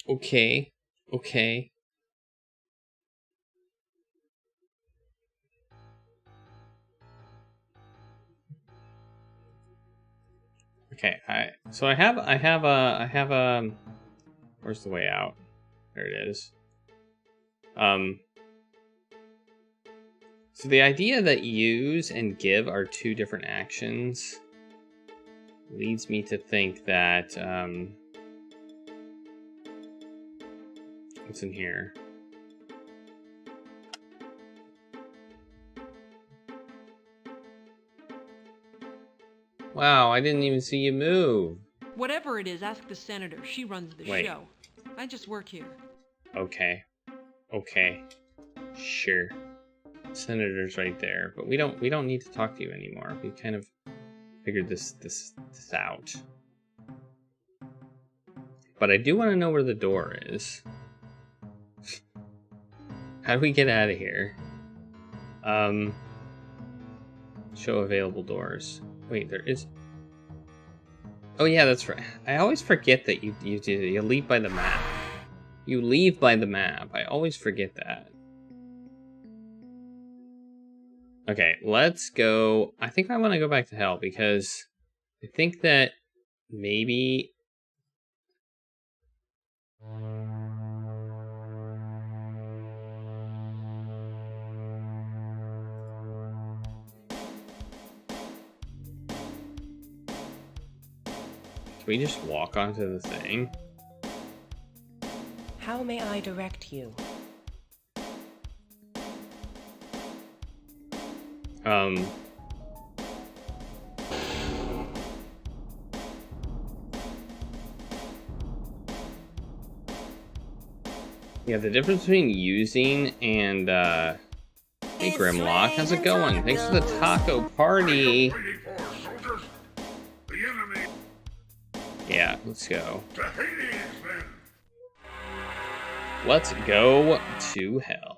Okay. Okay. Okay, I have a where's the way out? There it is. So the idea that use and give are two different actions leads me to think that what's in here? Wow, I didn't even see you move. Whatever it is, ask the senator. She runs the Wait. show. I just work here. Okay. Okay. Sure. Senator's right there, but we don't need to talk to you anymore. We kind of figured this out. But I do want to know where the door is. How do we get out of here? Show available doors. Wait, there is. Oh yeah, that's right. I always forget that you leave by the map. You leave by the map. I always forget that. Okay, let's go. I think I want to go back to Hell because I think that maybe. Can we just walk onto the thing? How may I direct you? Yeah, the difference between using and, hey Grimlock, how's it going? Thanks for the taco party. Yeah, let's go. Let's go to Hell.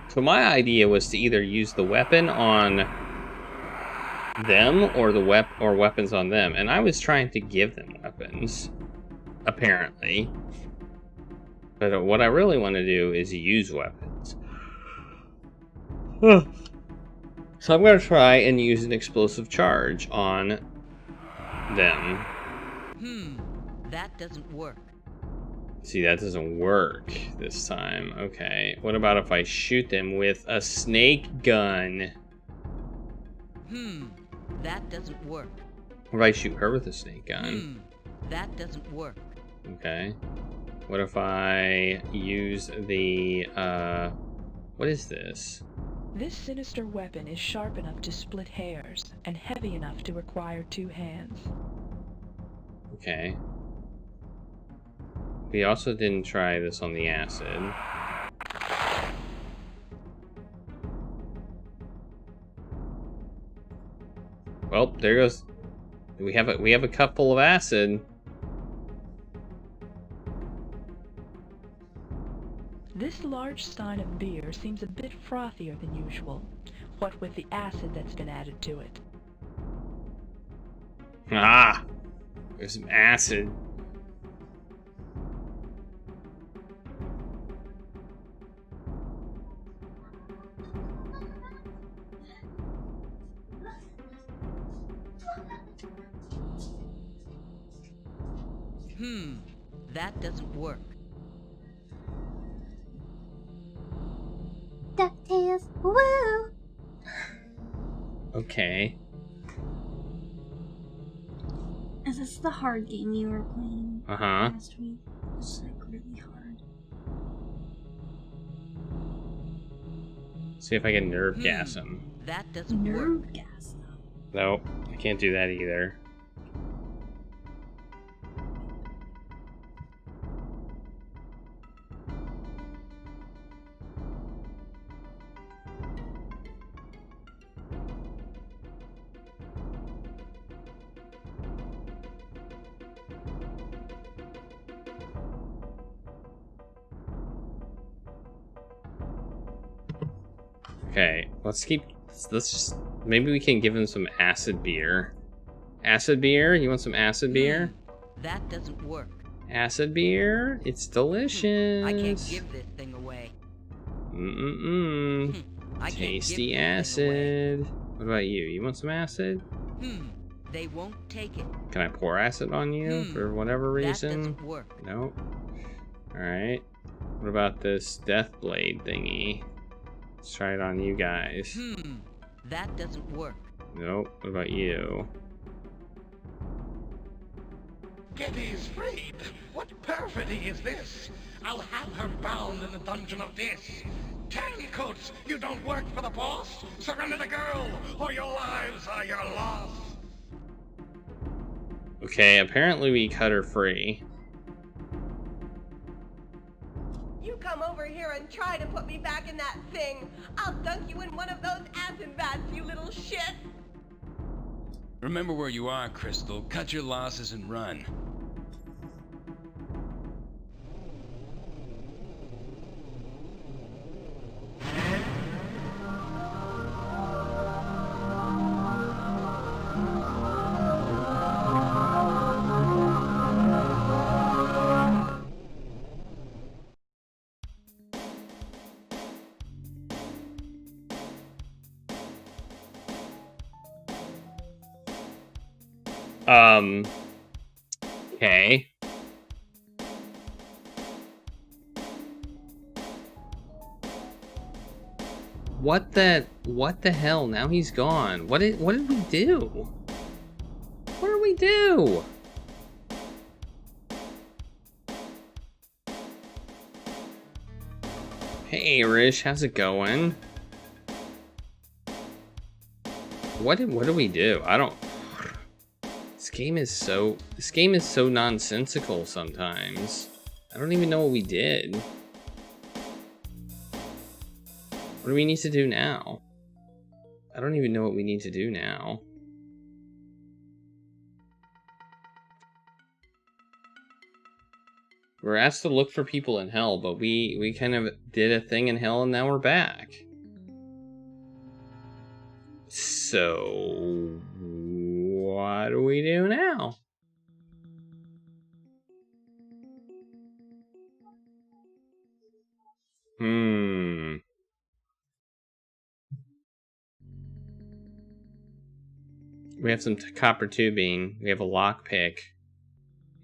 So my idea was to either use the weapon on them or weapons on them, and I was trying to give them weapons, apparently. But what I really want to do is use weapons. So I'm going to try and use an explosive charge on them. That doesn't work. See, that doesn't work this time. Okay, what about if I shoot them with a snake gun? That doesn't work. What if I shoot her with a snake gun? That doesn't work. Okay. What if I use the, what is this? This sinister weapon is sharp enough to split hairs, and heavy enough to require 2 hands. Okay. We also didn't try this on the acid. Well, there goes. We have a cup full of acid. This large stein of beer seems a bit frothier than usual, what with the acid that's been added to it. Ah! There's some acid. That doesn't work. DuckTales, woo! Okay. Is this the hard game you were playing Uh-huh. last week? It's like really hard. See if I can nerve gas him. That doesn't work. Nerve gas. Nope, I can't do that either. Okay, let's just, maybe we can give him some acid beer. Acid beer? You want some acid beer? That doesn't work. Acid beer? It's delicious. I can't give this thing away. Tasty acid. What about you? You want some acid? They won't take it. Can I pour acid on you for whatever reason? That doesn't work. Nope. Alright. What about this death blade thingy? Let's try it on you guys. That doesn't work. Nope. What about you? Getty's freed. What perfidy is this? I'll have her bound in the dungeon of this. Tailcoats, you don't work for the boss? Surrender the girl, or your lives are your loss. Okay, apparently we cut her free. You come over here and try to put me back in that thing. I'll dunk you in one of those acid baths, you little shit. Remember where you are, Crystal. Cut your losses and run. Okay. What the hell? Now he's gone. What did we do? What did we do? Hey Irish, how's it going? What did we do? I don't. This game is so nonsensical sometimes. I don't even know what we did. What do we need to do now? I don't even know what we need to do now. We're asked to look for people in hell, but we kind of did a thing in hell and now we're back. So, what do we do now? We have some copper tubing. We have a lockpick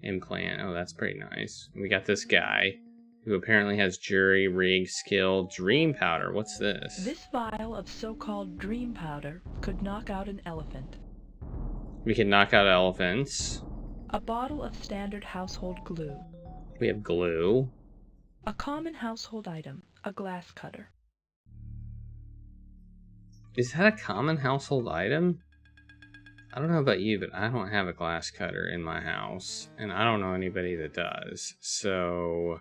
implant. Oh, that's pretty nice. We got this guy who apparently has jury rig skill dream powder. What's this? This vial of so-called dream powder could knock out an elephant. We can knock out elephants. A bottle of standard household glue. We have glue. A common household item, a glass cutter. Is that a common household item? I don't know about you, but I don't have a glass cutter in my house, and I don't know anybody that does. So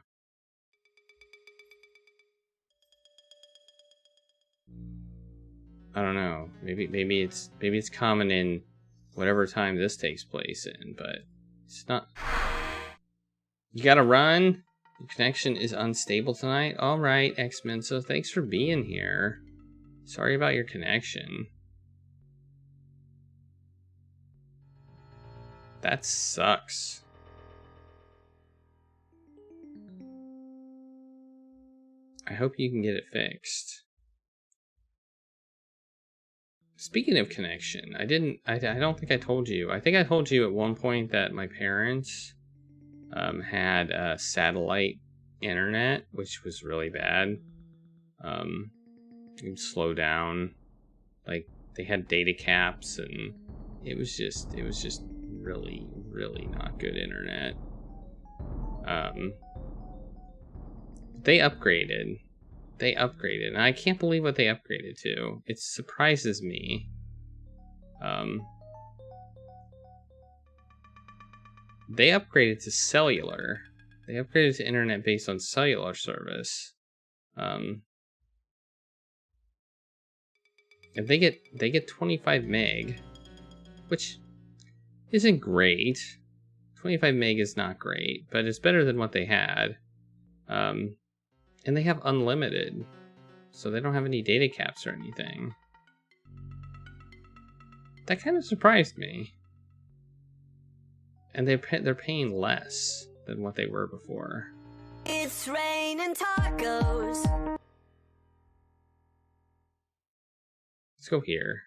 I don't know. Maybe it's common in whatever time this takes place in, but it's not. You gotta run. Your connection is unstable tonight. All right, X-Men. So thanks for being here. Sorry about your connection. That sucks. I hope you can get it fixed. Speaking of connection, I don't think I told you. I think I told you at one point that my parents had satellite internet, which was really bad. It would slow down. Like, they had data caps, and it was just really, really not good internet. They upgraded. they upgraded, and I can't believe what they upgraded to. It surprises me. They upgraded to cellular. They upgraded to internet based on cellular service. And they get 25 meg, which isn't great. 25 meg is not great, but it's better than what they had. And they have unlimited, so they don't have any data caps or anything. That kind of surprised me. And they're paying less than what they were before. It's raining tacos. Let's go here.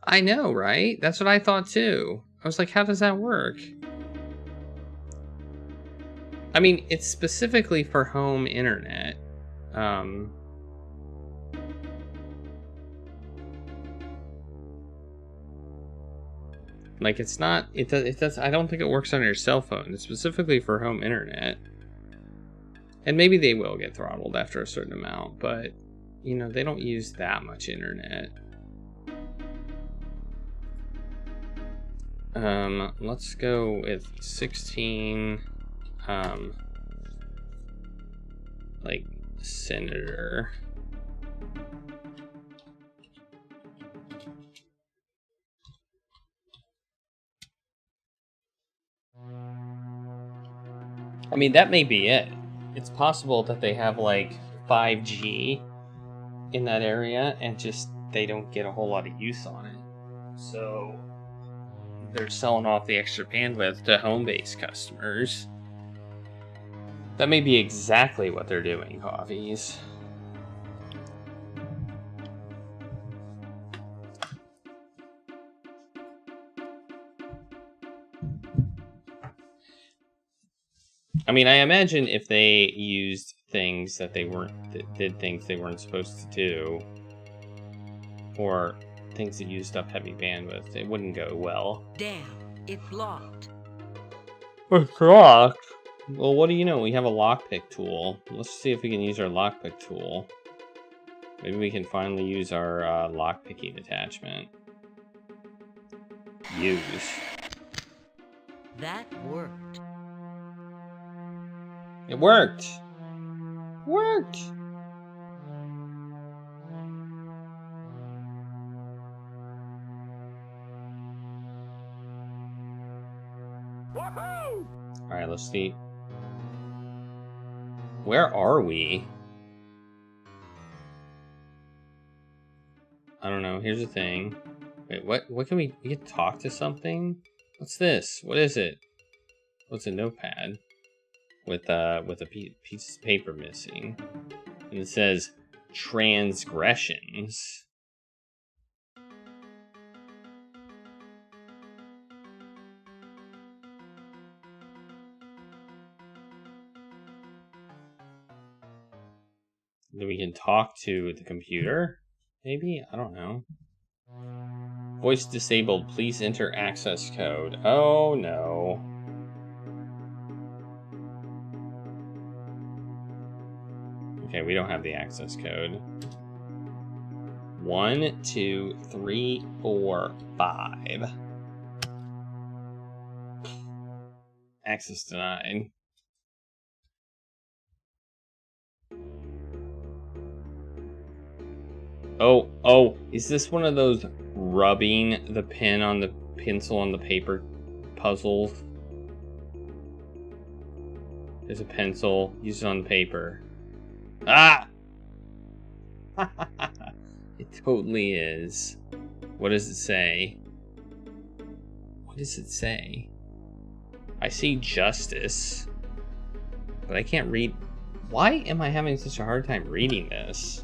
I know, right? That's what I thought too. I was like, how does that work? I mean, it's specifically for home internet. Like, it's not, it does, I don't think it works on your cell phone. It's specifically for home internet. And maybe they will get throttled after a certain amount, but, you know, they don't use that much internet. Let's go with 16, like, senator. I mean, that may be it. It's possible that they have, like, 5G in that area, and just, they don't get a whole lot of use on it. So they're selling off the extra bandwidth to home-based customers. That may be exactly what they're doing, Coffees. I mean, I imagine if they used things that did things they weren't supposed to do, or things that used up heavy bandwidth, it wouldn't go well. Damn, it's locked. It's locked? Well, what do you know? We have a lockpick tool. Let's see if we can use our lockpick tool. Maybe we can finally use our lockpicking attachment. Use. That worked. It worked! Worked! Alright, let's see. Where are we? I don't know. Here's the thing. Wait, what can we can talk to something? What's this? What is it? What's a notepad? With a piece of paper missing. And it says transgressions. Then we can talk to the computer? Maybe? I don't know. Voice disabled. Please enter access code. Oh no. Okay, we don't have the access code. 1, 2, 3, 4, 5. Access denied. Oh, is this one of those rubbing the pen on the pencil on the paper puzzles? There's a pencil, use it on the paper. Ah! It totally is. What does it say? What does it say? I see justice, but I can't read. Why am I having such a hard time reading this?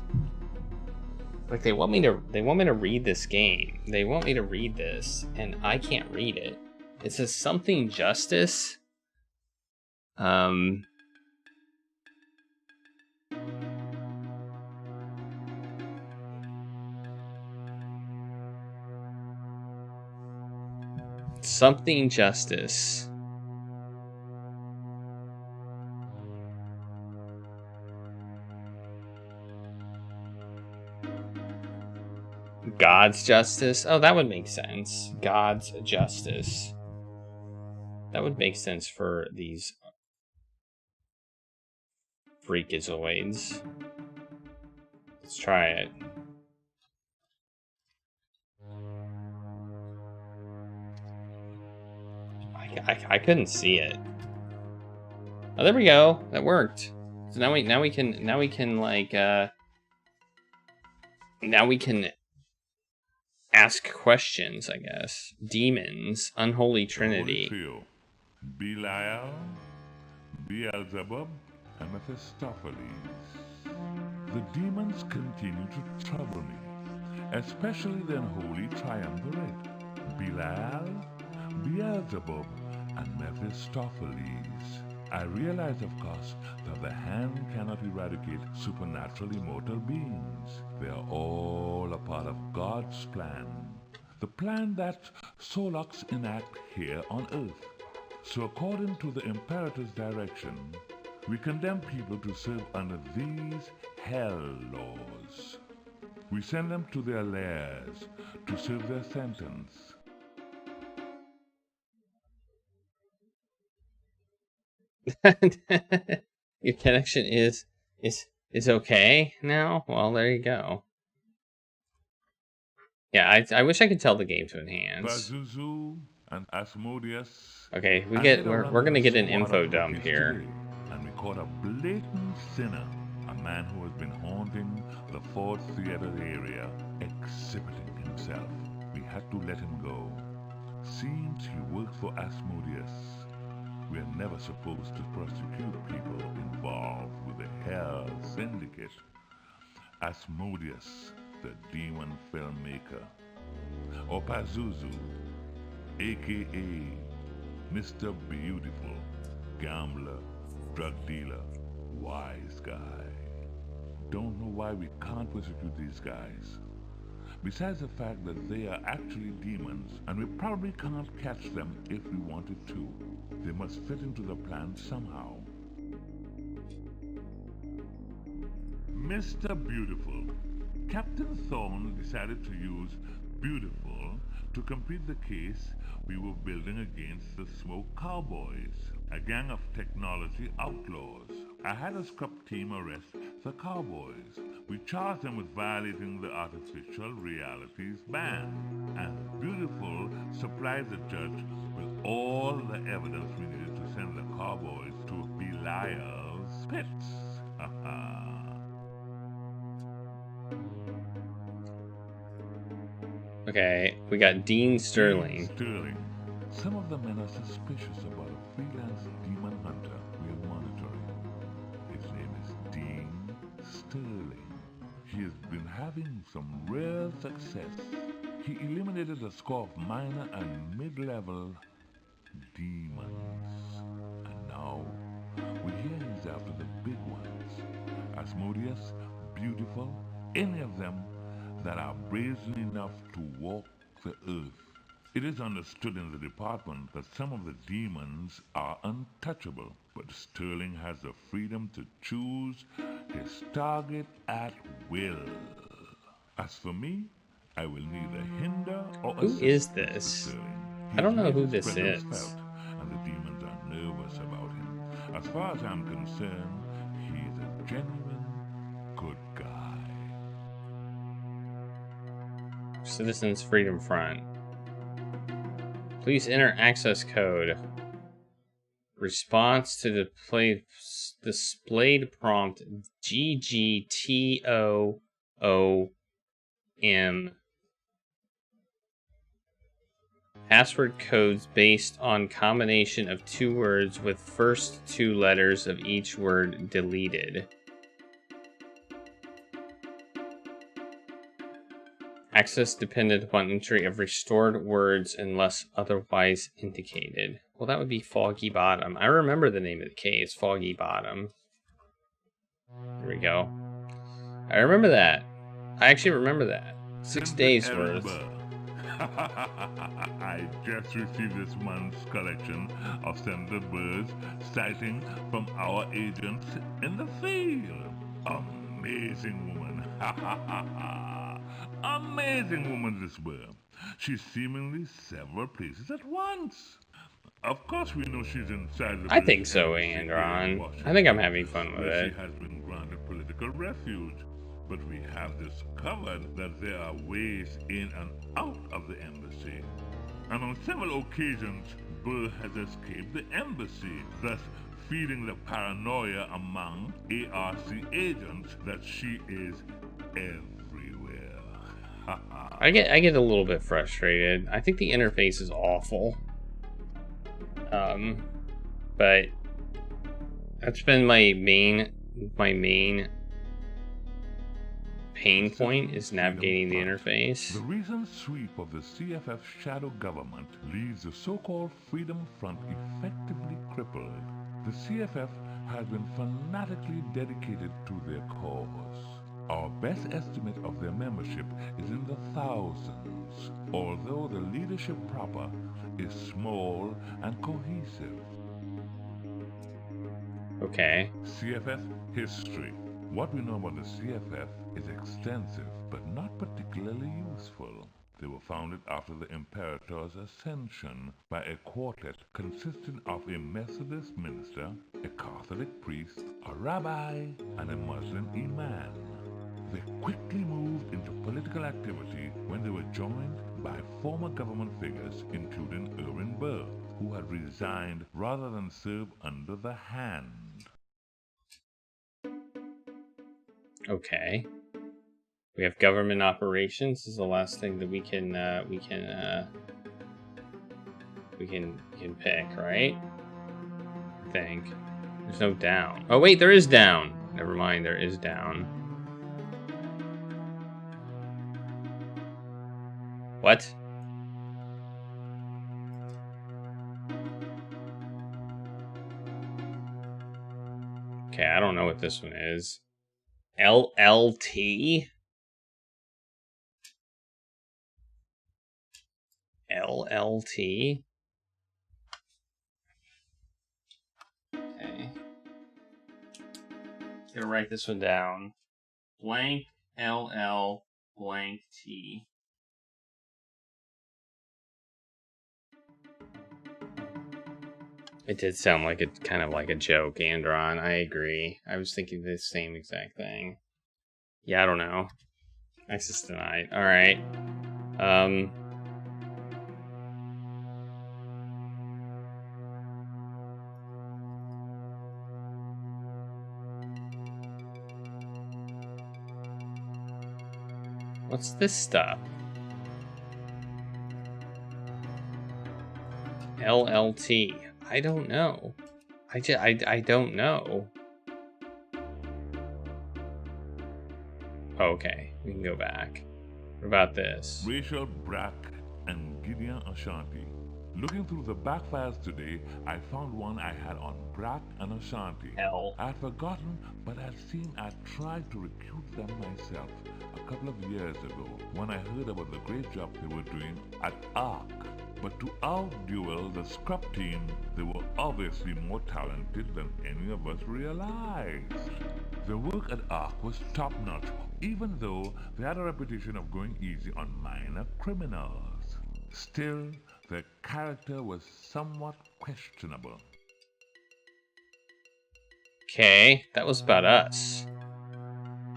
Like, they want me to read this game. They want me to read this, and I can't read it. It says something justice. Something justice. God's justice? Oh, that would make sense. God's justice. That would make sense for these freakazoids. Let's try it. I couldn't see it. Oh, there we go. That worked. So now we can ask questions, I guess. Demons, unholy trinity. Belial, Beelzebub, and Mephistopheles. The demons continue to trouble me, especially the unholy triumvirate. Belial, Beelzebub, and Mephistopheles. I realize, of course, that the hand cannot eradicate supernatural immortal beings. They are all a part of God's plan. The plan that Solux enact here on Earth. So according to the Imperator's direction, we condemn people to serve under these hell laws. We send them to their lairs to serve their sentence. Your connection is okay now? Well, there you go. Yeah, I wish I could tell the game to enhance. Pazuzu and Asmodeus. Okay, we're gonna get an info dump here. And we caught a blatant sinner, a man who has been haunting the Ford Theater area, exhibiting himself. We had to let him go. Seems he works for Asmodeus. We are never supposed to prosecute people involved with the Hell Syndicate. Asmodeus, the demon filmmaker. Or Pazuzu, aka Mr. Beautiful, gambler, drug dealer, wise guy. Don't know why we can't persecute these guys. Besides the fact that they are actually demons, and we probably can't catch them if we wanted to. They must fit into the plan somehow. Mr. Beautiful. Captain Thorne decided to use Beautiful to complete the case we were building against the Smoke Cowboys, a gang of technology outlaws. I had a scrub team arrest the Cowboys. We charged them with violating the artificial realities ban, and Beautiful supplied the judge with all the evidence we needed to send the Cowboys to Belial's pits. Okay, we got Dean Sterling. Dean Sterling. Some of the men are suspicious about a freelance demon hunter we are monitoring. His name is Dean Sterling. He has been having some real success. He eliminated a score of minor and mid-level demons. And now, we hear he's after the big ones. Asmodeus, Beautiful, any of them that are brazen enough to walk the earth. It is understood in the department that some of the demons are untouchable, but Sterling has the freedom to choose his target at will. As for me, I will neither hinder or assist. Who is this? I don't know who this is. Felt, and the demons are nervous about him. As far as I'm concerned, he is a genuine good guy. Citizens Freedom Front. Please enter access code. Response to displayed prompt GGTOOM. Password codes based on combination of two words with first two letters of each word deleted. Access dependent upon entry of restored words unless otherwise indicated. Well, that would be Foggy Bottom. I remember the name of the case, Foggy Bottom. There we go. I remember that. I actually remember that. 6 days worth. I just received this month's collection of Senator Burr's sighting from our agents in the field. Amazing woman. Amazing woman, this Burr. She's seemingly several places at once. Of course we know she's inside the I think British so, Embassy here in Andron. Washington, I think I'm having fun with where it. she has been granted political refuge. But we have discovered that there are ways in and out of the embassy. And on several occasions, Burr has escaped the embassy, thus feeding the paranoia among ARC agents that she is everywhere. I get a little bit frustrated. I think the interface is awful. But that's been my main pain point is navigating the interface. The recent sweep of the CFF shadow government leaves the so-called Freedom Front effectively crippled. The CFF has been fanatically dedicated to their cause. Our best estimate of their membership is in the thousands, although the leadership proper is small and cohesive. Okay. CFF history. What we know about the CFF is extensive, but not particularly useful. They were founded after the Imperator's ascension by a quartet consisting of a Methodist minister, a Catholic priest, a rabbi, and a Muslim imam. They quickly moved into political activity when they were joined by former government figures, including Irwin Burr, who had resigned rather than serve under the hand. Okay. We have government operations. This is the last thing that we can pick, right? I think. There's no down. Oh wait, there is down. Never mind, there is down. What? Okay, I don't know what this one is. LLT? LLT? Okay. Gonna write this one down. Blank LL blank T. It did sound like it, kind of like a joke, Andron. I agree. I was thinking the same exact thing. Yeah, I don't know. Access denied. Alright. What's this stuff? LLT. I don't know. I don't know. Okay, we can go back. What about this? Rachel Braque and Gideon Eshanti. Looking through the backfiles today, I found one I had on Braque and Eshanti. I'd forgotten, but I'd seen I tried to recruit them myself a couple of years ago when I heard about the great job they were doing at ARC. But to outduel the scrub team, they were obviously more talented than any of us realized. Their work at ARC was top-notch, even though they had a reputation of going easy on minor criminals. Still, their character was somewhat questionable. Okay, that was about us.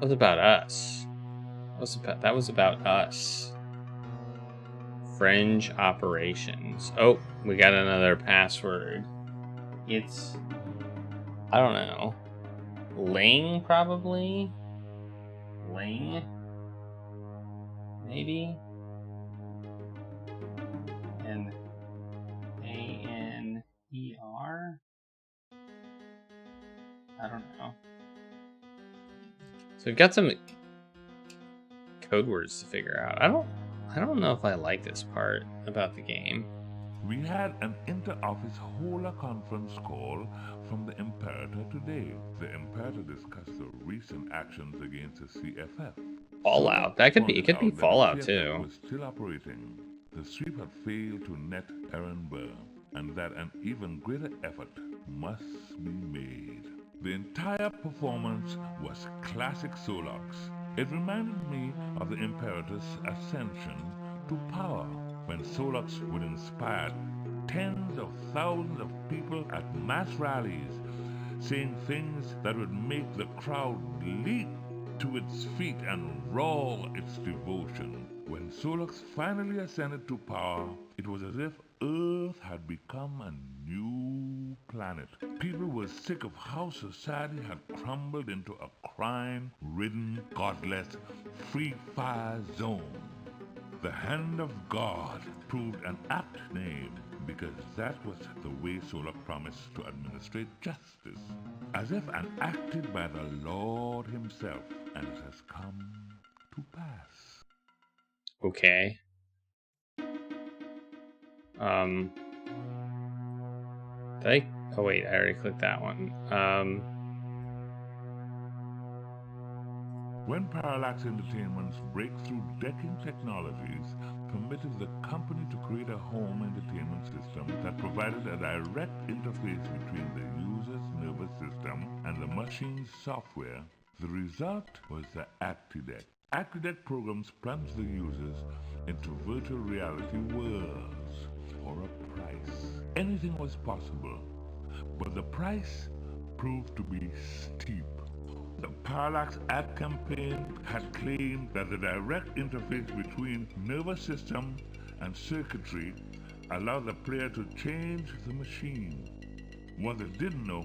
That was about us. That was about us. Fringe operations. Oh, we got another password. It's, I don't know. Ling, probably? Ling? Maybe? And A-N-E-R? I don't know. So we've got some code words to figure out. I don't know if I like this part about the game. We had an inter-office Hola conference call from the Imperator today. The Imperator discussed the recent actions against the CFF. Fallout. That could be. It could be Fallout CFF too. was still operating. the sweep had failed to net Aaron Burr, and that an even greater effort must be made. The entire performance was classic Solux. It reminded me of the Imperator's ascension to power, when Solux would inspire tens of thousands of people at mass rallies, saying things that would make the crowd leap to its feet and roar its devotion. When Solux finally ascended to power, it was as if Earth had become a new planet. People were sick of how society had crumbled into a crime-ridden, godless, free-fire zone. The Hand of God proved an apt name because that was the way Solux promised to administrate justice, as if enacted by the Lord himself, and it has come to pass. Okay. Oh wait, I already clicked that one. When Parallax Entertainment's breakthrough decking technologies permitted the company to create a home entertainment system that provided a direct interface between the user's nervous system and the machine's software, the result was the ActiDeck. ActiDeck programs plunge the users into virtual reality worlds for a price. Anything was possible, but the price proved to be steep. The Parallax ad campaign had claimed that the direct interface between nervous system and circuitry allowed the player to change the machine. What they didn't know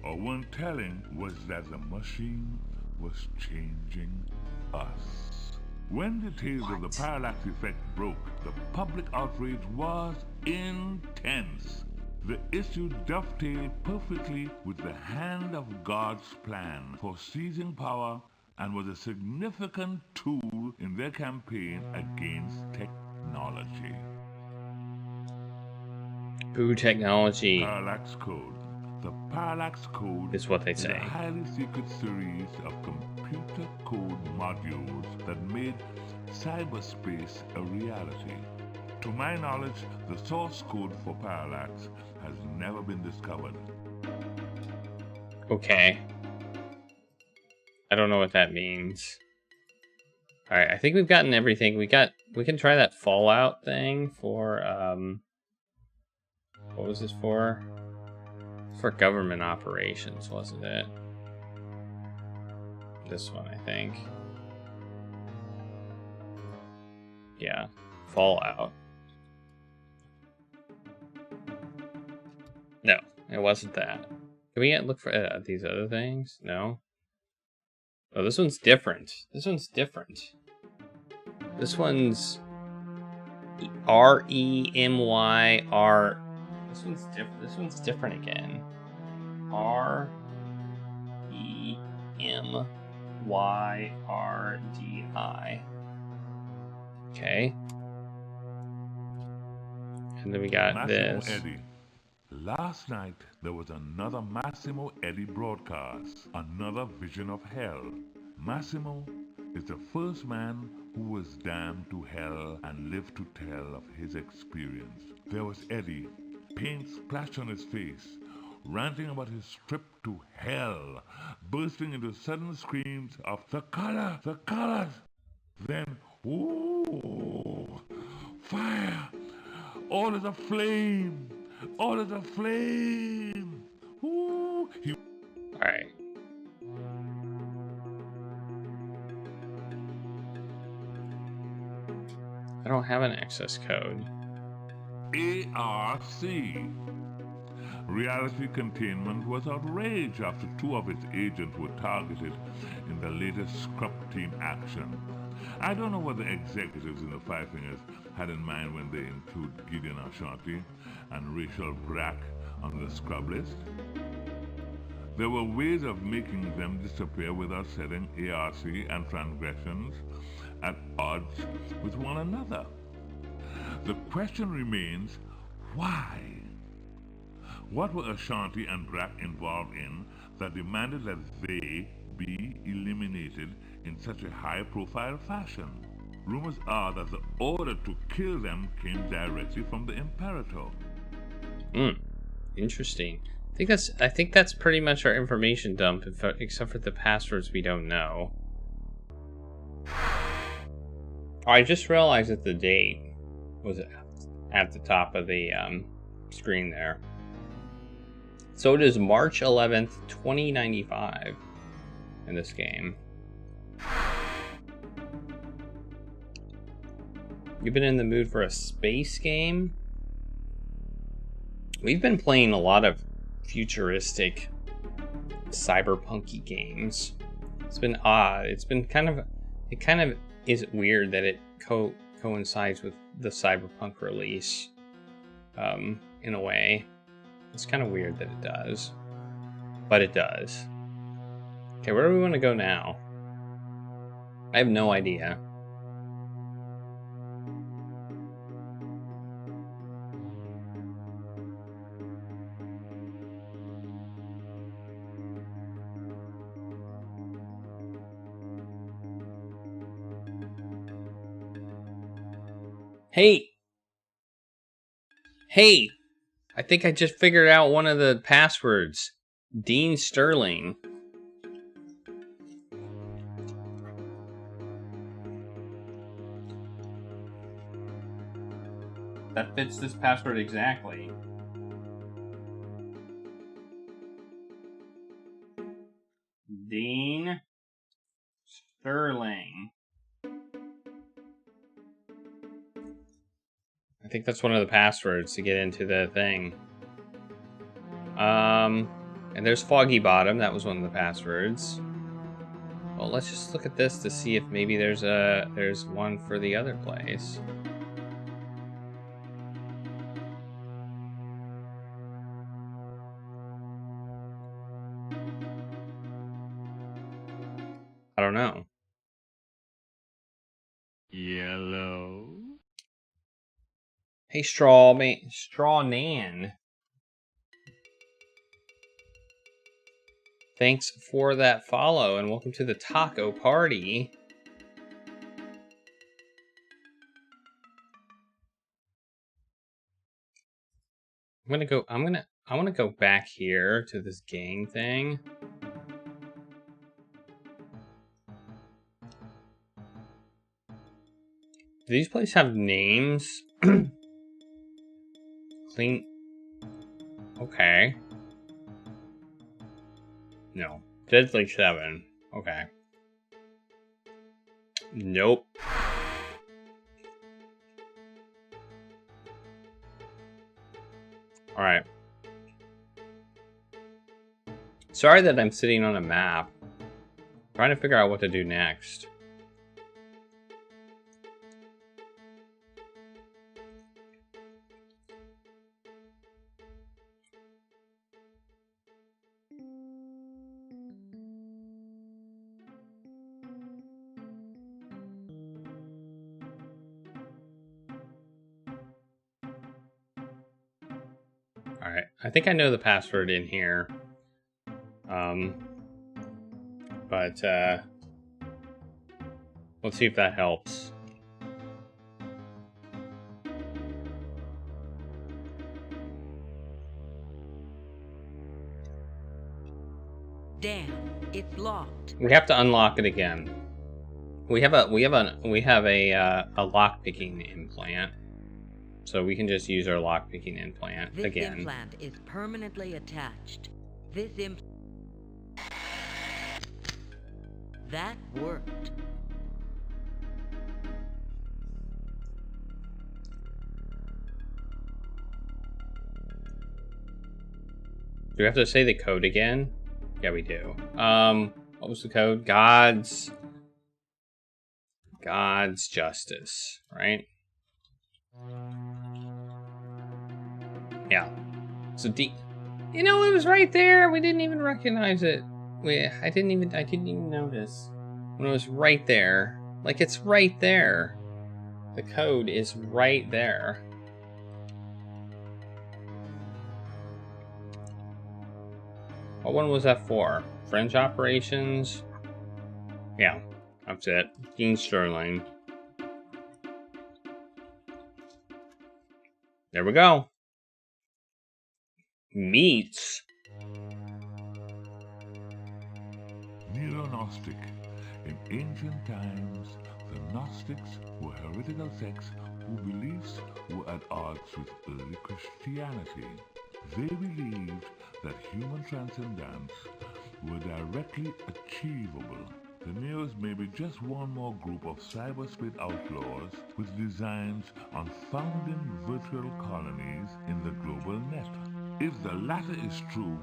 or weren't telling was that the machine was changing us. When details of the parallax effect broke, the public outrage was intense. The issue dovetailed perfectly with the Hand of God's plan for seizing power and was a significant tool in their campaign against technology. Boo technology. Parallax Code. The Parallax Code is what they is say. A highly secret series of computer code modules that made cyberspace a reality. To my knowledge, the source code for Parallax has never been discovered. Okay. I don't know what that means. Alright, I think we've gotten everything. We can try that Fallout thing for what was this for? For government operations, wasn't it? This one, I think. Yeah, Fallout. No, it wasn't that. Can we look for these other things? No. Oh, this one's different. This one's different. This one's REMYR. This one's different. This one's different again. REMYRDI. Okay. And then we got Massimo this. Eddy. Last night, there was another Massimo Eddy broadcast, another vision of hell. Massimo is the first man who was damned to hell and lived to tell of his experience. There was Eddy, paint splashed on his face, ranting about his trip to hell, bursting into sudden screams of the colors. Then, ooh, fire, all is aflame. All is aflame! Ooh! Alright. I don't have an access code. ARC. Reality Containment was outraged after 2 of its agents were targeted in the latest Scrub Team action. I don't know what the executives in the Five Fingers had in mind when they include Gideon Eshanti and Rachel Braque on the scrub list. There were ways of making them disappear without setting ARC and transgressions at odds with one another. The question remains, why? What were Eshanti and Braque involved in that demanded that they be eliminated in such a high-profile fashion? Rumors are that the order to kill them came directly from the Imperator. Interesting. I think that's pretty much our information dump, except for the passwords we don't know. Oh, I just realized that the date was at the top of the screen there. So it is March 11th, 2095 in this game. You've been in the mood for a space game? We've been playing a lot of futuristic cyberpunky games. It's been odd. It's been kind of is weird that it coincides with the Cyberpunk release in a way. It's kind of weird that it does, but it does. Okay, where do we want to go now? I have no idea. Hey, I think I just figured out one of the passwords. Dean Sterling. That fits this password exactly. Dean Sterling. I think that's one of the passwords to get into the thing. And there's Foggy Bottom. That was one of the passwords. Well, let's just look at this to see if maybe there's one for the other place. I don't know. Yellow. Hey, Straw Nan. Thanks for that follow and welcome to the taco party. I want to go back here to this gang thing. Do these places have names? Clean. Okay. No. Deadly 7. Okay. Nope. Alright. Sorry that I'm sitting on a map. Trying to figure out what to do next. Alright, I think I know the password in here. But let's see if that helps. Damn, it's locked. We have to unlock it again. We have a lock-picking implant. So we can just use our lock-picking implant again. This implant is permanently attached. This implant... That worked. Do we have to say the code again? Yeah, we do. What was the code? God's justice, right? Yeah. So you know, it was right there. We didn't even recognize it. I didn't even notice when it was right there. Like, it's right there. The code is right there. What one was that for? French operations? Yeah, that's it. Dean Sterling. There we go. Meats. Neo-Gnostic. In ancient times, the Gnostics were heretical sects whose beliefs were at odds with early Christianity. They believed that human transcendence were directly achievable. The Neos may be just one more group of cyberspace outlaws with designs on founding virtual colonies in the global net. If the latter is true,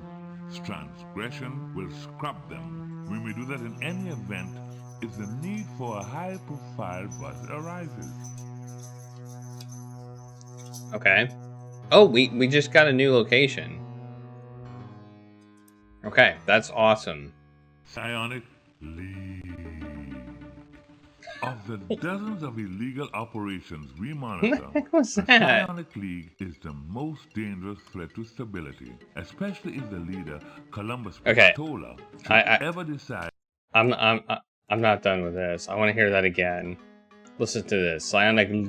transgression will scrub them. We may do that in any event if the need for a high-profile bust arises. Okay. Oh, we just got a new location. Okay, that's awesome. Psionic League. Of the dozens of illegal operations we monitor, the Psionic League is the most dangerous threat to stability, especially if the leader, Columbus Pistola, should ever decide. I'm not done with this. I want to hear that again. Listen to this. Psionic League.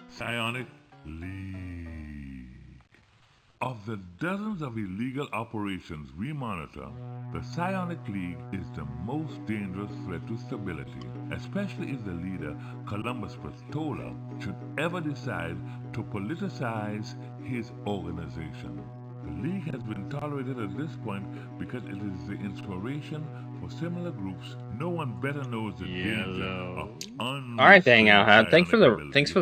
Psionic League. Of the dozens of illegal operations we monitor, the Psionic League is the most dangerous threat to stability, especially if the leader, Columbus Pistola, should ever decide to politicize his organization. The League has been tolerated at this point because it is the inspiration for similar groups. No one better knows the danger of Alright, dang out. Thanks for the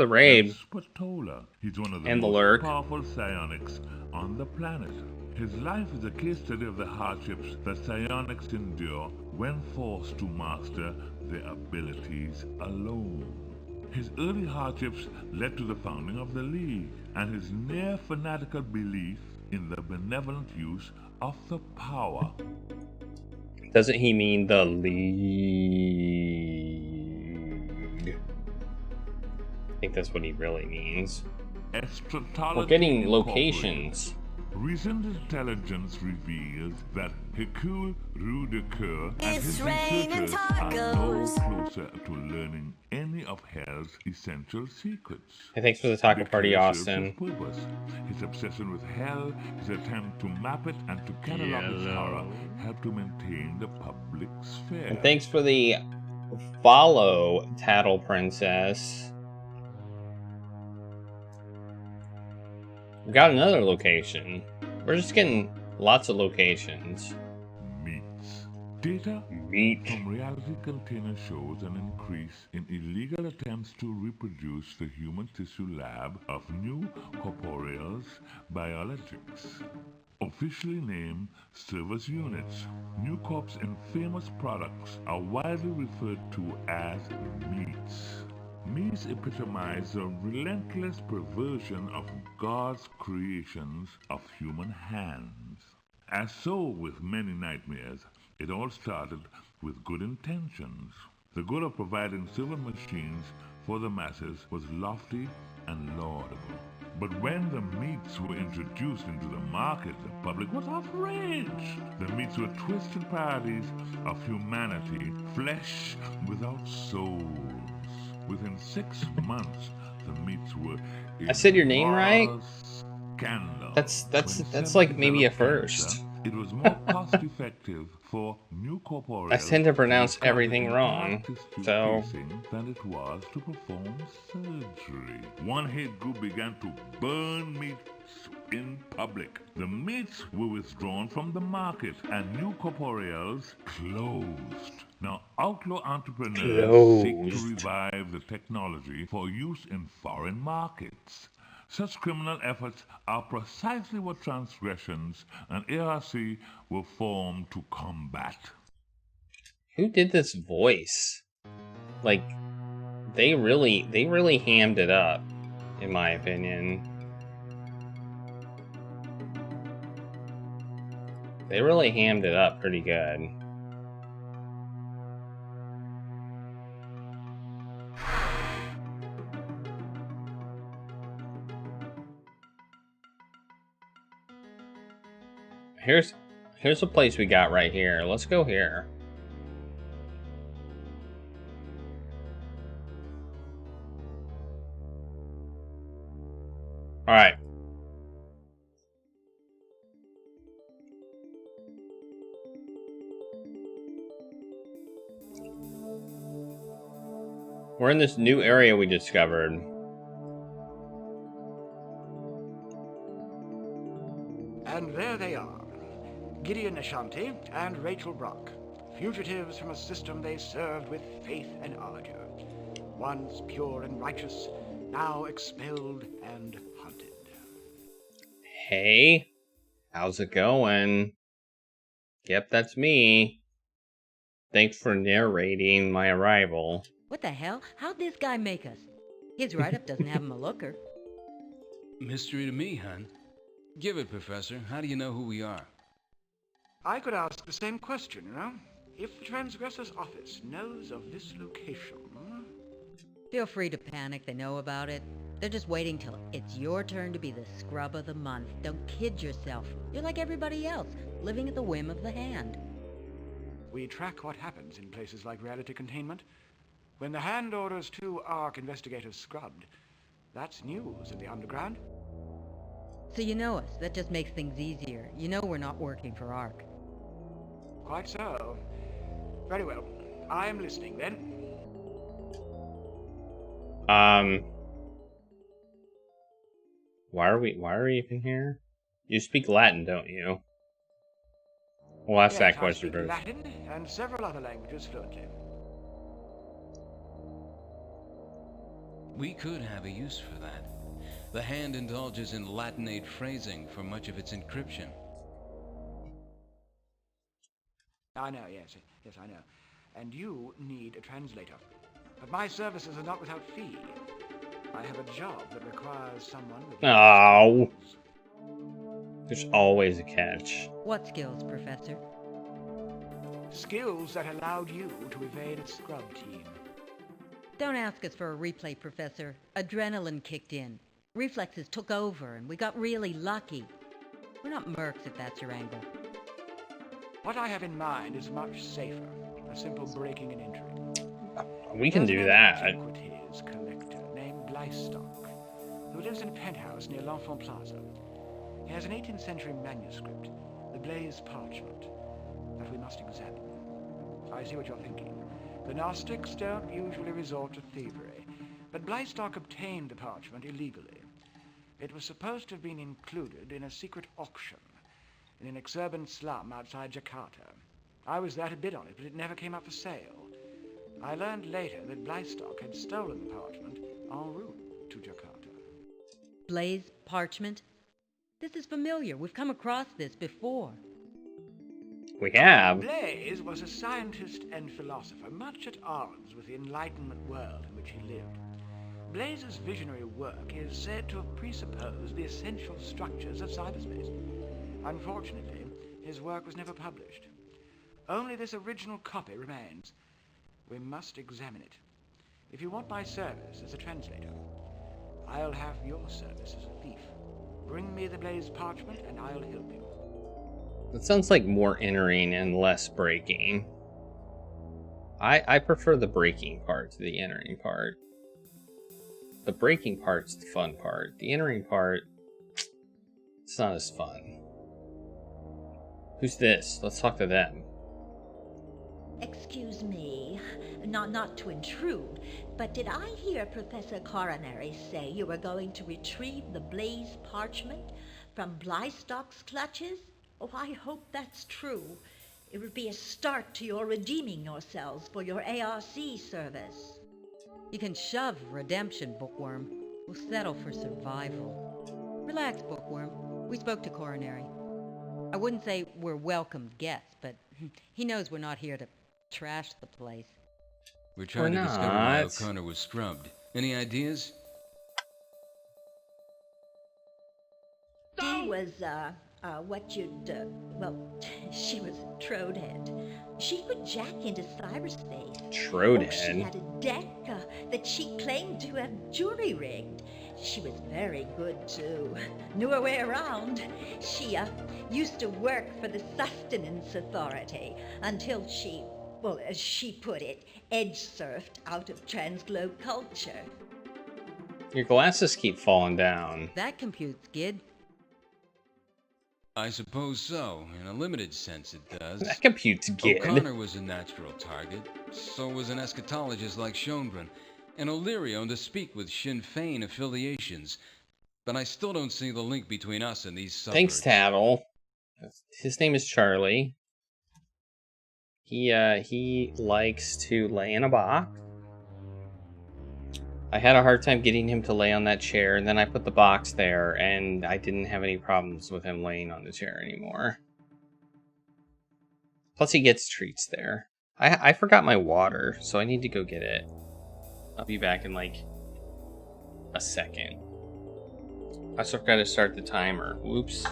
raid. Pistola. He's one of the And the most lurk. powerful psionics on the planet. His life is a case study of the hardships that psionics endure when forced to master their abilities alone. His early hardships led to the founding of the League, and his near fanatical belief in the benevolent use of the power. Doesn't he mean the League? I think that's what he really means. We're getting locations. Recent intelligence reveals that Hikul Rudeker and his researchers are no closer to learning any of Hell's essential secrets. Hey, thanks for the taco party, Austin. His purpose. His obsession with Hell, his attempt to map it and to catalog its horror help to maintain the public sphere. And thanks for the follow, Tattle Princess. We got another location. We're just getting lots of locations. Meats. Data from reality container shows an increase in illegal attempts to reproduce the human tissue lab of new corporeals biologics. Officially named service units, New Corp's infamous products are widely referred to as meats. Meats epitomize the relentless perversion of God's creations of human hands. As so with many nightmares, it all started with good intentions. The goal of providing silver machines for the masses was lofty and laudable. But when the meats were introduced into the market, the public was outraged. The meats were twisted parodies of humanity, flesh without soul. Within 6 months, the meats were. I said your name right? Scandal. That's like maybe a first. It was more cost effective for new corporeals I tend to pronounce everything wrong, so than it was to perform surgery. One hate group began to burn meats in public. The meats were withdrawn from the market and new corporeals closed. Now, outlaw entrepreneurs seek to revive the technology for use in foreign markets. Such criminal efforts are precisely what transgressions and ARC were formed to combat. Who did this voice? Like, they really hammed it up, in my opinion. They really hammed it up pretty good. Here's a place we got right here. Let's go here. Alright. We're in this new area we discovered. And there they are. Gideon Eshanti and Rachel Braque, fugitives from a system they served with faith and ardor. Once pure and righteous, now expelled and hunted. Hey, how's it going? Yep, that's me. Thanks for narrating my arrival. What the hell? How'd this guy make us? His write-up doesn't have him a looker. Mystery to me, hun. Give it, Professor. How do you know who we are? I could ask the same question, you know? If the transgressor's office knows of this location... Feel free to panic, they know about it. They're just waiting till it's your turn to be the scrub of the month. Don't kid yourself. You're like everybody else, living at the whim of the hand. We track what happens in places like reality containment. When the hand orders 2 ARC investigators scrubbed, that's news in the underground. So you know us. That just makes things easier. You know we're not working for ARC. Quite so. Very well. I am listening, then. Why are we even here? You speak Latin, don't you? We'll ask that question first. Latin and several other languages fluently. We could have a use for that. The hand indulges in Latinate phrasing for much of its encryption. I know, yes, I know. And you need a translator. But my services are not without fee. I have a job that requires someone with... Oh. There's always a catch. What skills, Professor? Skills that allowed you to evade a scrub team. Don't ask us for a replay, Professor. Adrenaline kicked in. Reflexes took over, and we got really lucky. We're not mercs, if that's your angle. What I have in mind is much safer. A simple breaking and entry. We can do that. There's an antiquities collector named Blystock, who lives in a penthouse near L'Enfant Plaza. He has an 18th century manuscript, the Blaze Parchment, that we must examine. I see what you're thinking. The Gnostics don't usually resort to thievery, but Blystock obtained the parchment illegally. It was supposed to have been included in a secret auction in an exurban slum outside Jakarta. I was there to bid on it, but it never came up for sale. I learned later that Blystock had stolen the parchment en route to Jakarta. Blaze Parchment? This is familiar. We've come across this before. We have. Blaze was a scientist and philosopher, much at odds with the Enlightenment world in which he lived. Blaze's visionary work is said to have presupposed the essential structures of cyberspace. Unfortunately, his work was never published. Only this original copy remains. We must examine it. If you want my service as a translator, I'll have your service as a thief. Bring me the Blaze Parchment and I'll help you. That sounds like more entering and less breaking. I prefer the breaking part to the entering part. The breaking part's the fun part. The entering part, it's not as fun. Who's this? Let's talk to them. Excuse me, not to intrude, but did I hear Professor Coronary say you were going to retrieve the Blaze Parchment from Blystock's clutches? Oh, I hope that's true. It would be a start to your redeeming yourselves for your ARC service. You can shove redemption, Bookworm. We'll settle for survival. Relax, Bookworm. We spoke to Coronary. I wouldn't say we're welcomed guests, but he knows we're not here to trash the place. We're trying to discover why O'Connor was scrubbed. Any ideas? She was, she was a Troadhead. She could jack into cyberspace. Troadhead? Oh, she had a deck that she claimed to have jury-rigged. She was very good, too. Knew her way around. She, used to work for the Sustenance Authority until she, well, as she put it, edge-surfed out of transglobe culture. Your glasses keep falling down. That computes, Gid. I suppose so. In a limited sense, it does. That computes, Gid. O'Connor was a natural target. So was an eschatologist like Schongren. And Illyrio to speak with Sinn Féin affiliations. But I still don't see the link between us and these suburbs. Thanks, Tattle. His name is Charlie. He likes to lay in a box. I had a hard time getting him to lay on that chair, and then I put the box there, and I didn't have any problems with him laying on the chair anymore. Plus, he gets treats there. I forgot my water, so I need to go get it. I'll be back in like a second. I also forgot to start the timer. Whoops.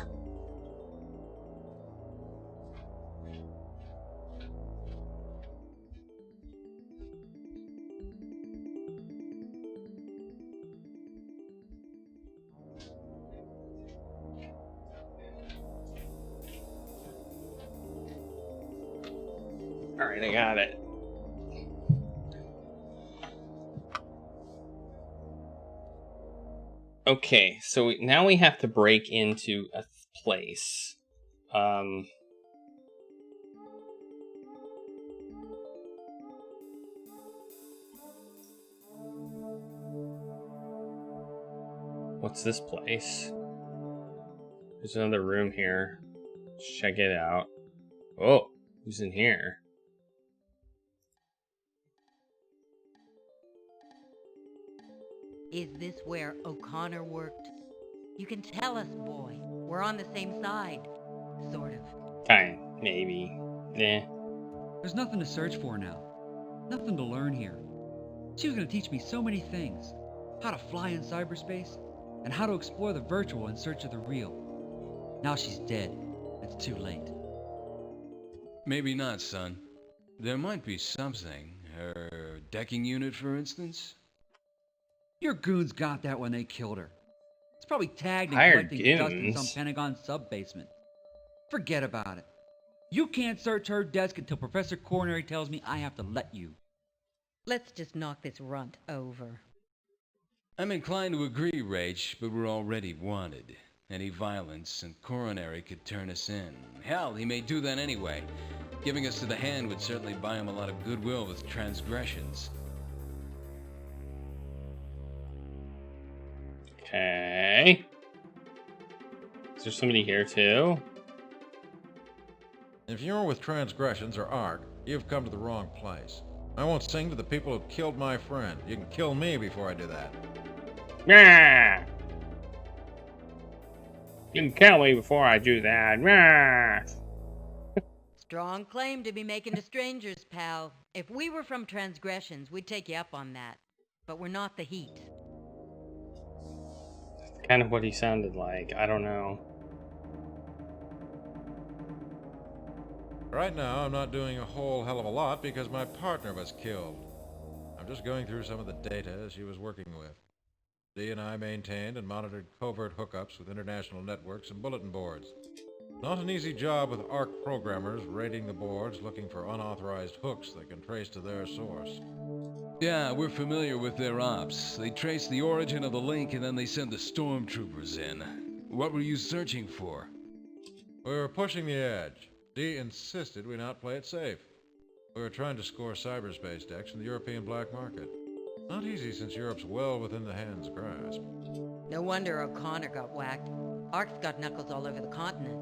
Alright, I got it. Okay, so now we have to break into a place. What's this place? There's another room here. Let's check it out. Oh, who's in here? Is this where O'Connor worked? You can tell us, boy. We're on the same side. Sort of. Fine, maybe. Eh. There's nothing to search for now. Nothing to learn here. She was going to teach me so many things. How to fly in cyberspace, and how to explore the virtual in search of the real. Now she's dead. It's too late. Maybe not, son. There might be something. Her decking unit, for instance? Your goons got that when they killed her. It's probably tagged and Hired collecting dust in goons? some Pentagon sub-basement. Forget about it. You can't search her desk until Professor Coronary tells me I have to let you. Let's just knock this runt over. I'm inclined to agree, Rach, but we're already wanted. Any violence, and Coronary could turn us in. Hell, he may do that anyway. Giving us to the hand would certainly buy him a lot of goodwill with transgressions. Okay. Is there somebody here too? If you're with transgressions or ARC, you've come to the wrong place. I won't sing to the people who killed my friend. You can kill me before I do that. Yeah. You can kill me before I do that. Yeah. Strong claim to be making to strangers, pal. If we were from transgressions, we'd take you up on that. But we're not the Heat. Kind of what he sounded like. I don't know. Right now, I'm not doing a whole hell of a lot because my partner was killed. I'm just going through some of the data she was working with. Dee and I maintained and monitored covert hookups with international networks and bulletin boards. Not an easy job with ARC programmers raiding the boards looking for unauthorized hooks they can trace to their source. Yeah, we're familiar with their ops. They trace the origin of the link and then they send the stormtroopers in. What were you searching for? We were pushing the edge. Dee insisted we not play it safe. We were trying to score cyberspace decks in the European black market. Not easy since Europe's well within the hand's grasp. No wonder O'Connor got whacked. ARC's got knuckles all over the continent.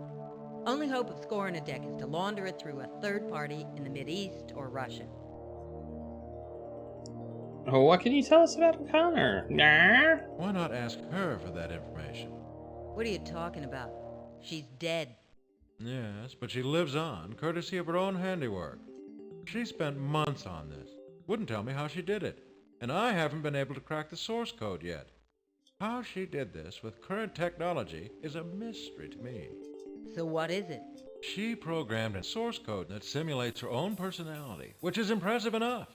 Only hope of scoring a deck is to launder it through a third party in the Mideast or Russia. Oh, what can you tell us about O'Connor? Nah. Why not ask her for that information? What are you talking about? She's dead. Yes, but she lives on, courtesy of her own handiwork. She spent months on this. Wouldn't tell me how she did it. And I haven't been able to crack the source code yet. How she did this with current technology is a mystery to me. So what is it? She programmed a source code that simulates her own personality, which is impressive enough.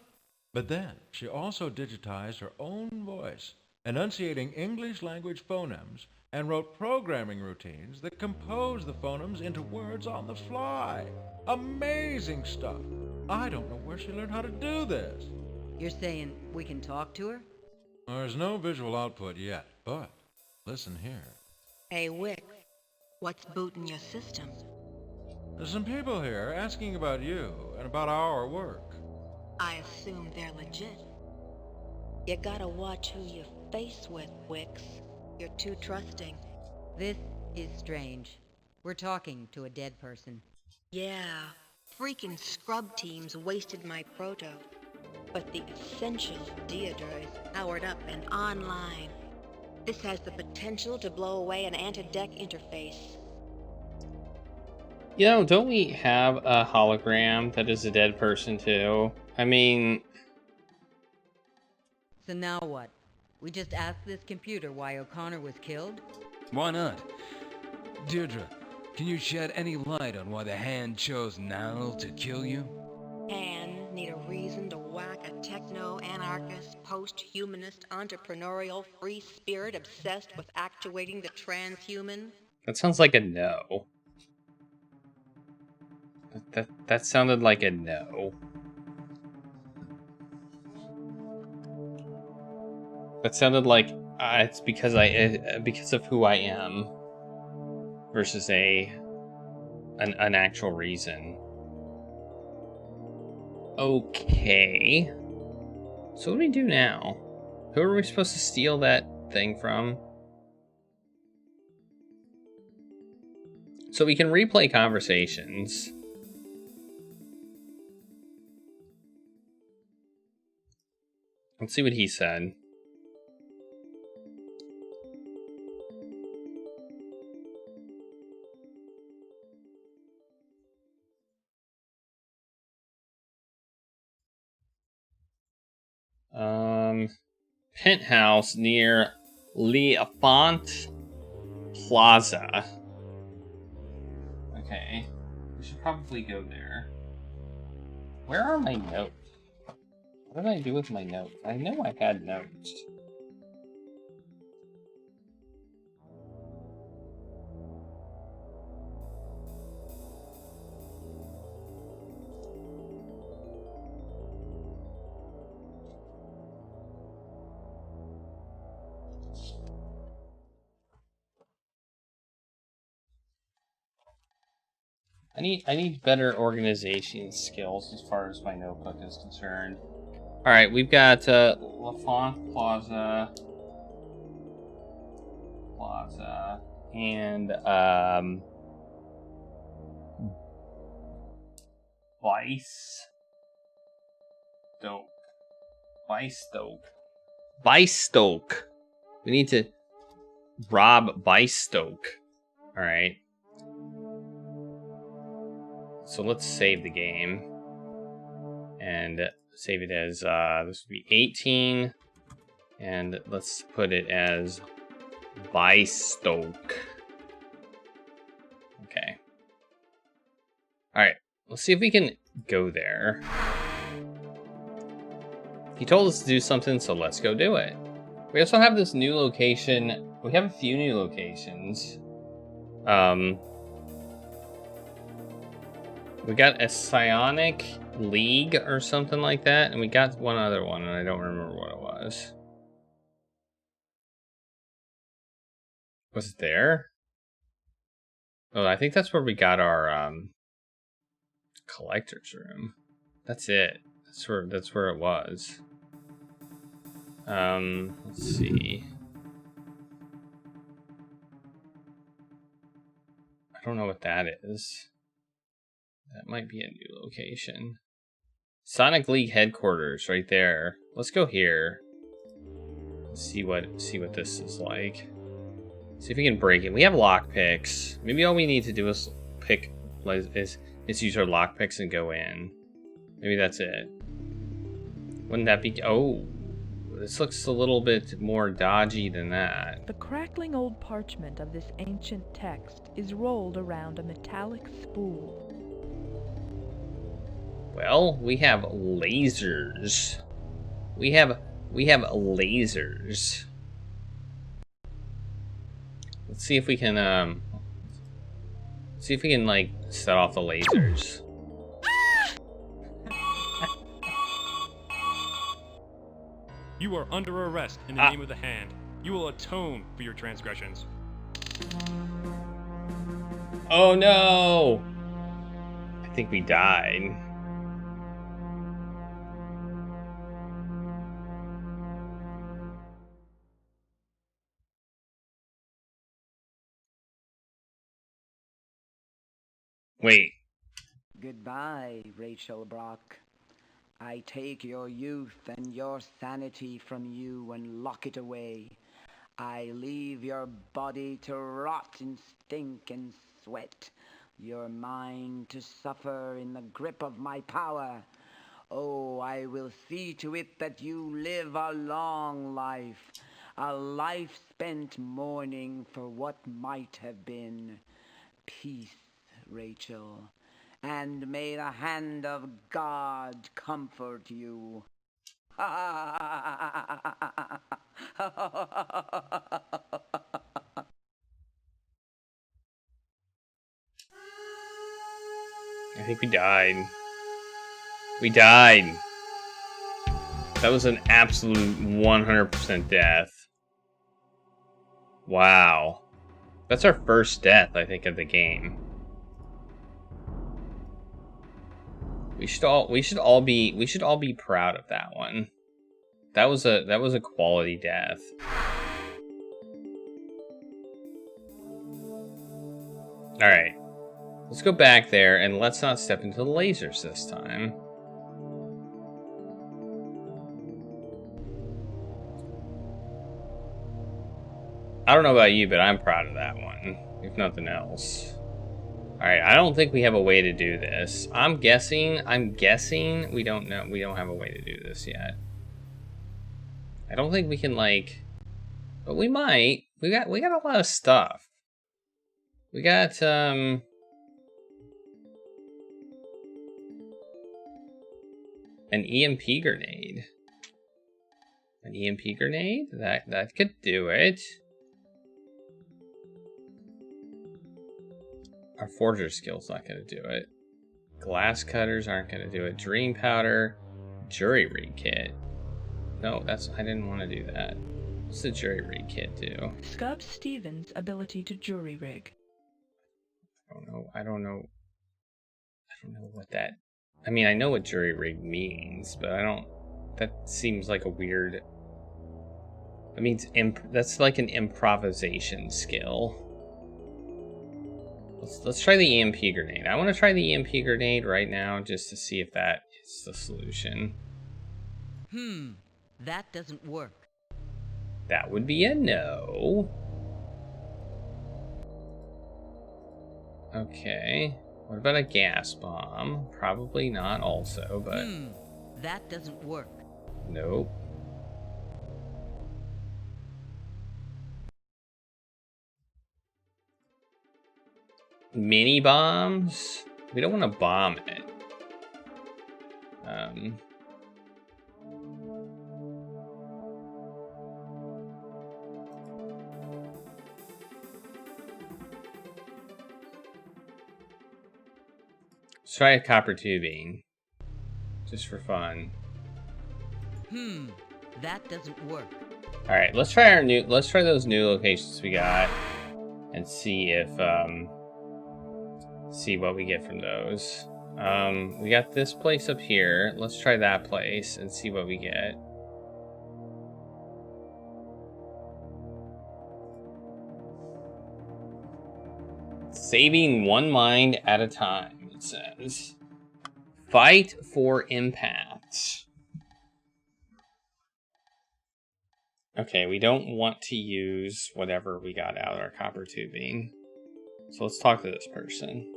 But then she also digitized her own voice, enunciating English language phonemes, and wrote programming routines that compose the phonemes into words on the fly. Amazing stuff. I don't know where she learned how to do this. You're saying we can talk to her? There's no visual output yet, but listen here. Hey, Wick, what's booting your system? There's some people here asking about you and about our work. I assume they're legit. You gotta watch who you face with, Wicks. You're too trusting. This is strange. We're talking to a dead person. Yeah, freaking scrub teams wasted my proto. But the essential Deodar is powered up and online. This has the potential to blow away an anti-deck interface. You know, don't we have a hologram that is a dead person too? I mean... So now what? We just asked this computer why O'Connor was killed? Why not? Deirdre, can you shed any light on why the Hand chose now to kill you? And need a reason to whack a techno-anarchist, post-humanist, entrepreneurial, free spirit obsessed with actuating the transhuman? That sounds like a no. That sounded like a no. That sounded like it's because because of who I am versus an actual reason. Okay. So what do we do now? Who are we supposed to steal that thing from? So we can replay conversations. Let's see what he said. Penthouse near Eshanti Plaza. Okay, we should probably go there. Where are my notes? What did I do with my notes? I know I had notes. I need better organization skills as far as my notebook is concerned. All right, we've got Eshanti Plaza, and Stoke. We need to rob Stoke. All right. So let's save the game and save it as this would be 18, and let's put it as Stoke. Okay. All right. Let's see if we can go there. He told us to do something, so let's go do it. We also have this new location. We have a few new locations. We got a psionic league or something like that, and we got one other one, and I don't remember what it was. Was it there? Oh, I think that's where we got our collector's room. That's it. That's where it was. Let's see. I don't know what that is. That might be a new location. Sonic League headquarters right there. Let's go here. See what this is like. See if we can break it. We have lockpicks. Maybe all we need to do is use our lockpicks and go in. Maybe that's it. Wouldn't that be? Oh, this looks a little bit more dodgy than that. The crackling old parchment of this ancient text is rolled around a metallic spool. Well, we have lasers. We have lasers. Let's see if we can like set off the lasers. You are under arrest in the name of the Hand. You will atone for your transgressions. Oh no! I think we died. Wait. Goodbye, Rachel Braque. I take your youth and your sanity from you and lock it away. I leave your body to rot and stink and sweat, your mind to suffer in the grip of my power. Oh, I will see to it that you live a long life, a life spent mourning for what might have been. Peace, Rachel, and may the hand of God comfort you. I think we died. We died. That was an absolute 100% death. Wow. That's our first death, I think, of the game. We should all be proud of that one. That was a quality death. All right. Let's go back there and let's not step into the lasers this time. I don't know about you, but I'm proud of that one, if nothing else. Alright, I don't think we have a way to do this. I'm guessing we don't know. We don't have a way to do this yet. I don't think we can, like, but we might. We got a lot of stuff. We got an EMP grenade. An EMP grenade? That could do it. Our forger skill's not gonna do it. Glass cutters aren't gonna do it. Dream powder, jury rig kit. No, I didn't want to do that. What's the jury rig kit do? Scub Stevens' ability to jury rig. I don't know what that. I mean, I know what jury rig means, but I don't. That seems like a weird. I mean, that's like an improvisation skill. Let's try the EMP grenade. I want to try the EMP grenade right now just to see if that is the solution. That doesn't work. That would be a no. Okay. What about a gas bomb? Probably not also, but... That doesn't work. Nope. Mini bombs? We don't want to bomb it. Let's try a copper tubing. Just for fun. That doesn't work. Alright, let's try those new locations we got and see if see what we get from those. We got this place up here. Let's try that place and see what we get. Saving one mind at a time, it says. Fight for impact. Okay, we don't want to use whatever we got out of our copper tubing. So let's talk to this person.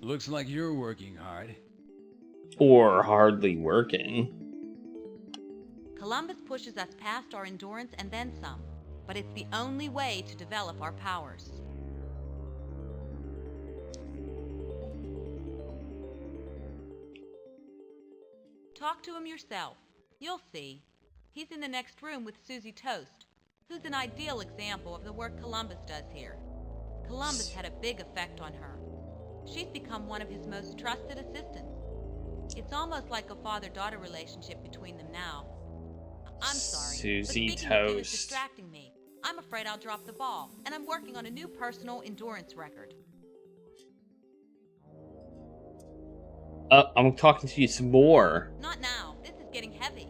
Looks like you're working hard. Or hardly working. Columbus pushes us past our endurance and then some, but it's the only way to develop our powers. Talk to him yourself. You'll see. He's in the next room with Susie Toast, who's an ideal example of the work Columbus does here. Columbus had a big effect on her. She's become one of his most trusted assistants. It's almost like a father-daughter relationship between them now. I'm sorry, Susie but speaking to Finn is Toast. distracting me. I'm afraid I'll drop the ball, and I'm working on a new personal endurance record. I'm talking to you some more. Not now. This is getting heavy.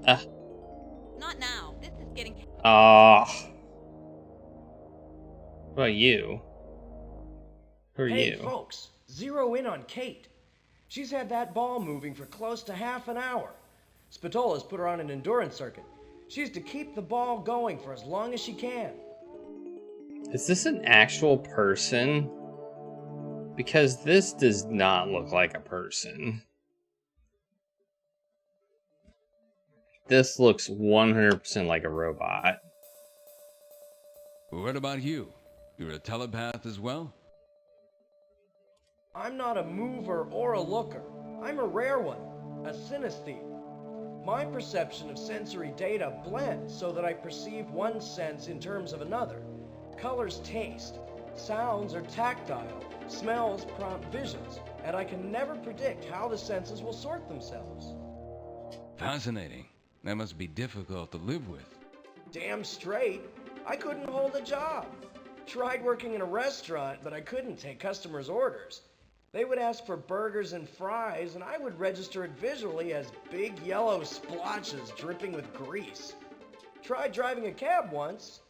Not now. This is getting heavy. What about you? Who are Hey, you? folks, zero in on Kate. She's had that ball moving for close to half an hour. Spatola's put her on an endurance circuit. She's to keep the ball going for as long as she can. Is this an actual person? Because this does not look like a person. This looks 100% like a robot. What about you? You're a telepath as well? I'm not a mover or a looker. I'm a rare one, a synesthete. My perception of sensory data blends so that I perceive one sense in terms of another. Colors taste, sounds are tactile, smells prompt visions, and I can never predict how the senses will sort themselves. Fascinating. That must be difficult to live with. Damn straight. I couldn't hold a job. Tried working in a restaurant, but I couldn't take customers' orders. They would ask for burgers and fries, and I would register it visually as big yellow splotches dripping with grease. Tried driving a cab once,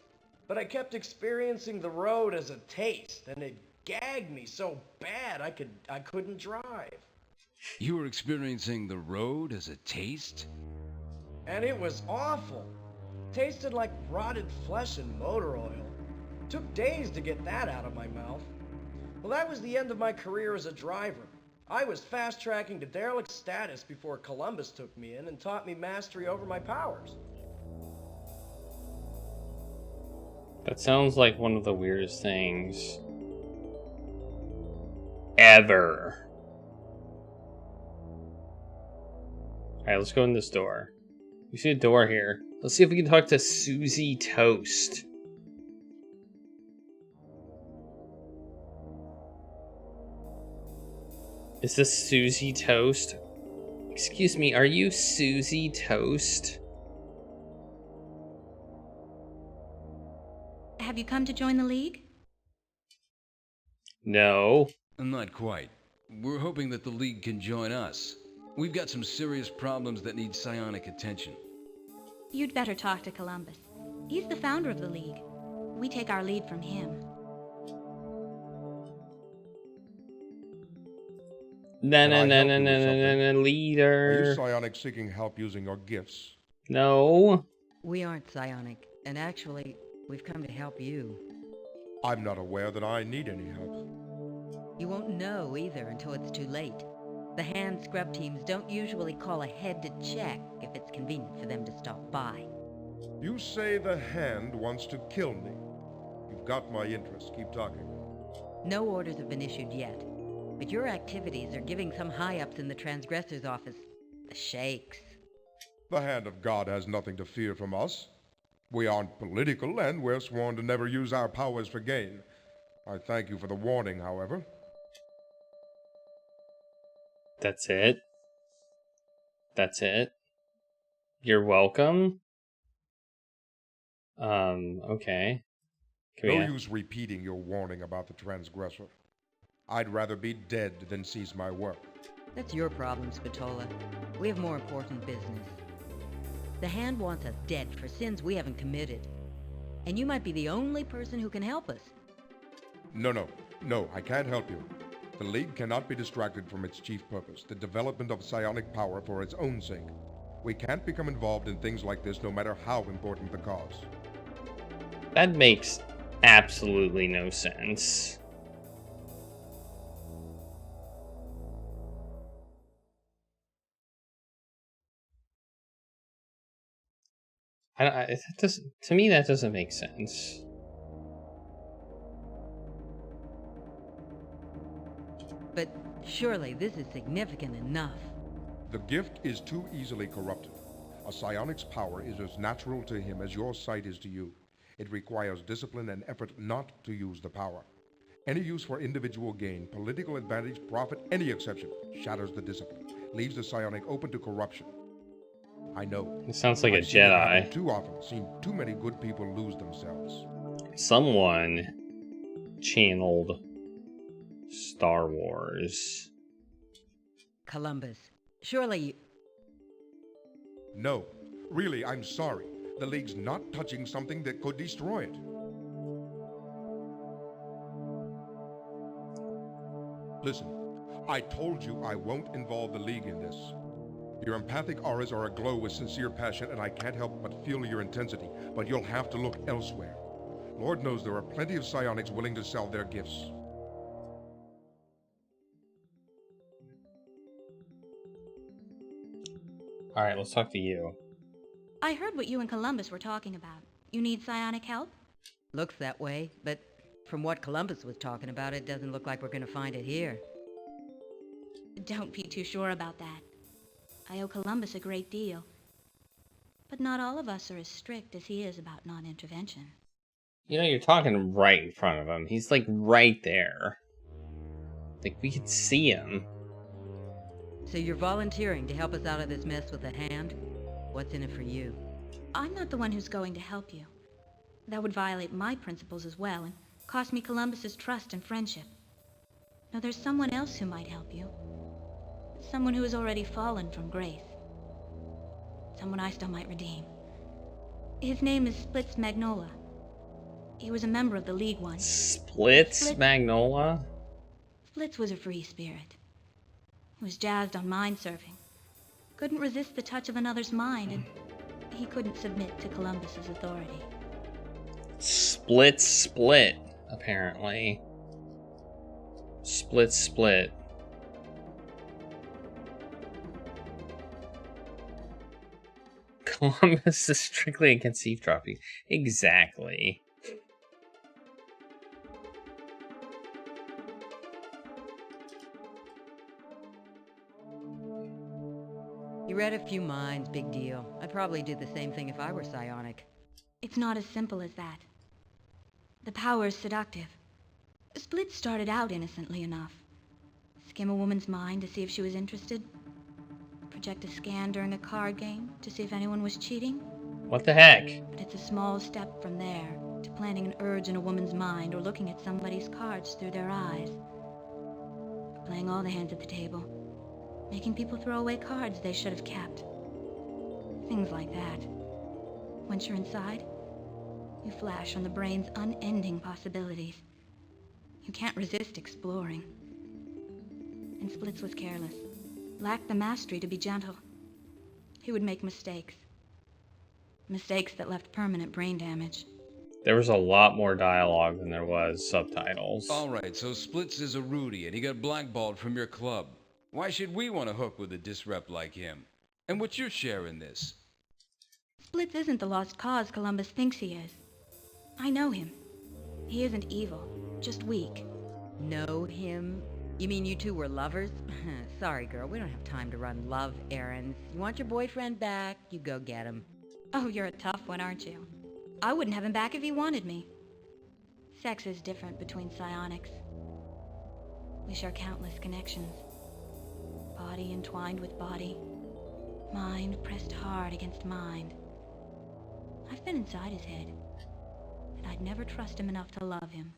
but I kept experiencing the road as a taste, and it gagged me so bad I couldn't drive. You were experiencing the road as a taste? And it was awful. Tasted like rotted flesh and motor oil. Took days to get that out of my mouth. Well, that was the end of my career as a driver. I was fast-tracking to derelict status before Columbus took me in and taught me mastery over my powers. That sounds like one of the weirdest things ever. Alright, let's go in this door. We see a door here. Let's see if we can talk to Susie Toast. Is this Susie Toast? Excuse me, are you Susie Toast? Have you come to join the League? No. Not quite. We're hoping that the League can join us. We've got some serious problems that need psionic attention. You'd better talk to Columbus. He's the founder of the League. We take our lead from him. Leader. Are you psionic seeking help using your gifts? No. We aren't psionic, and actually, we've come to help you. I'm not aware that I need any help. You won't know either until it's too late. The hand scrub teams don't usually call ahead to check if it's convenient for them to stop by. You say the hand wants to kill me. You've got my interest. Keep talking. No orders have been issued yet, but your activities are giving some high-ups in the Transgressor's office the shakes. The hand of God has nothing to fear from us. We aren't political, and we're sworn to never use our powers for gain. I thank you for the warning, however. That's it? That's it? You're welcome? Okay. No use repeating your warning about the transgressor. I'd rather be dead than cease my work. That's your problem, Spatola. We have more important business. The Hand wants us dead for sins we haven't committed. And you might be the only person who can help us. No, I can't help you. The League cannot be distracted from its chief purpose, the development of psionic power for its own sake. We can't become involved in things like this no matter how important the cause. That makes absolutely no sense. To me, that doesn't make sense. But surely this is significant enough. The gift is too easily corrupted. A psionic's power is as natural to him as your sight is to you. It requires discipline and effort not to use the power. Any use for individual gain, political advantage, profit, any exception, shatters the discipline, leaves the psionic open to corruption. I know. It sounds like a I've seen it happen Jedi. too often, seen too many good people lose themselves. Someone channeled Star Wars. Columbus. Surely. No. Really, I'm sorry. The League's not touching something that could destroy it. Listen, I told you I won't involve the League in this. Your empathic auras are aglow with sincere passion, and I can't help but feel your intensity, but you'll have to look elsewhere. Lord knows there are plenty of psionics willing to sell their gifts. Alright, let's talk to you. I heard what you and Columbus were talking about. You need psionic help? Looks that way, but from what Columbus was talking about, it doesn't look like we're gonna find it here. Don't be too sure about that. I owe Columbus a great deal. But not all of us are as strict as he is about non-intervention. You know, you're talking right in front of him. He's like right there. Like we could see him. So you're volunteering to help us out of this mess with a hand? What's in it for you? I'm not the one who's going to help you. That would violate my principles as well and cost me Columbus's trust and friendship. No, there's someone else who might help you. Someone who has already fallen from grace. Someone I still might redeem. His name is Splits Magnola. He was a member of the League once. Splits Magnola? Splits was a free spirit. He was jazzed on mind surfing. Couldn't resist the touch of another's mind, and he couldn't submit to Columbus's authority. Split, apparently. Split. Columbus is strictly against eavesdropping. Exactly. You read a few minds, big deal. I'd probably do the same thing if I were psionic. It's not as simple as that. The power is seductive. Split started out innocently enough. Skim a woman's mind to see if she was interested. Project a scan during a card game to see if anyone was cheating. What the heck? But it's a small step from there to planting an urge in a woman's mind or looking at somebody's cards through their eyes. Playing all the hands at the table. Making people throw away cards they should have kept. Things like that. Once you're inside, you flash on the brain's unending possibilities. You can't resist exploring. And Splits was careless. Lacked the mastery to be gentle. He would make mistakes. Mistakes that left permanent brain damage. There was a lot more dialogue than there was subtitles. Alright, so Splits is a Rudy and he got blackballed from your club. Why should we want to hook with a disrep like him? And what's your share in this? Splits isn't the lost cause Columbus thinks he is. I know him. He isn't evil, just weak. Know him? You mean you two were lovers? Sorry, girl, we don't have time to run love errands. You want your boyfriend back? You go get him. Oh, you're a tough one, aren't you? I wouldn't have him back if he wanted me. Sex is different between psionics. We share countless connections. Body entwined with body. Mind pressed hard against mind. I've been inside his head, and I'd never trust him enough to love him.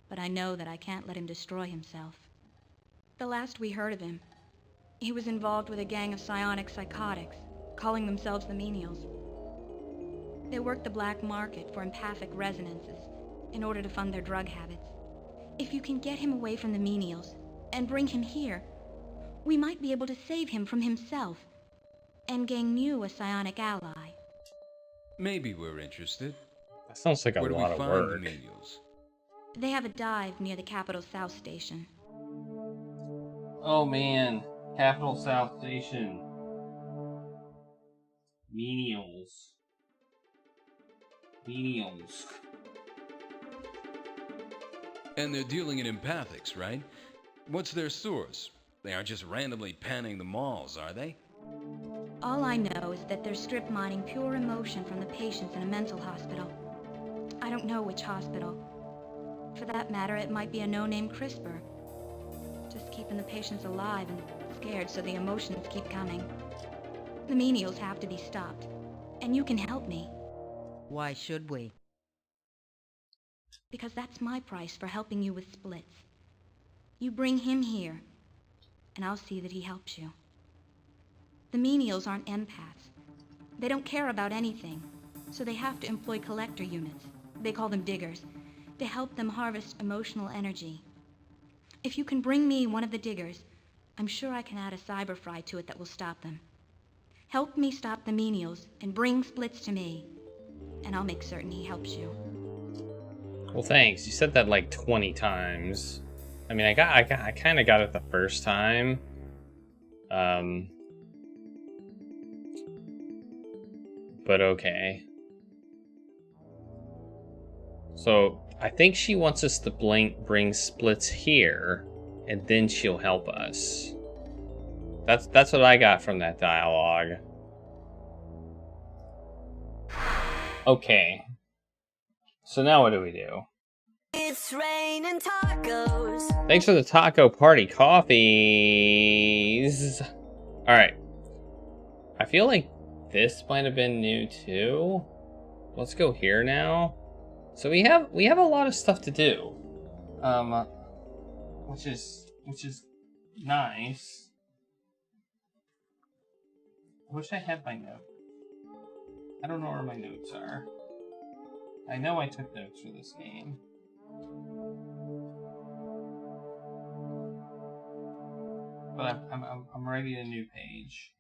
But I know that I can't let him destroy himself. The last we heard of him, he was involved with a gang of psionic psychotics, calling themselves the Menials. They work the black market for empathic resonances in order to fund their drug habits. If you can get him away from the Menials and bring him here, we might be able to save him from himself and gain you a psionic ally. Maybe we're interested. That sounds like a Where do lot we of find work. the menials? They have a dive near the Capital South Station. Oh man, Capital South Station. Menials. And they're dealing in empathics, right? What's their source? They aren't just randomly panning the malls, are they? All I know is that they're strip mining pure emotion from the patients in a mental hospital. I don't know which hospital. For that matter, it might be a no-name CRISPR. Just keeping the patients alive and scared so the emotions keep coming. The menials have to be stopped. And you can help me. Why should we? Because that's my price for helping you with splits. You bring him here, and I'll see that he helps you. The menials aren't empaths. They don't care about anything, so they have to employ collector units. They call them diggers, to help them harvest emotional energy. If you can bring me one of the diggers, I'm sure I can add a cyberfry to it that will stop them. Help me stop the menials and bring Splits to me, and I'll make certain he helps you. Well, thanks. You said that like 20 times. I mean, I kind of got it the first time. But okay. So I think she wants us to bring Splits here, and then she'll help us. That's what I got from that dialogue. Okay. So now what do we do? It's raining tacos. Thanks for the taco party coffees. All right. I feel like this might have been new too. Let's go here now. So we have a lot of stuff to do. Which is nice. I wish I had my note. I don't know where my notes are. I know I took notes for this game. But I'm writing a new page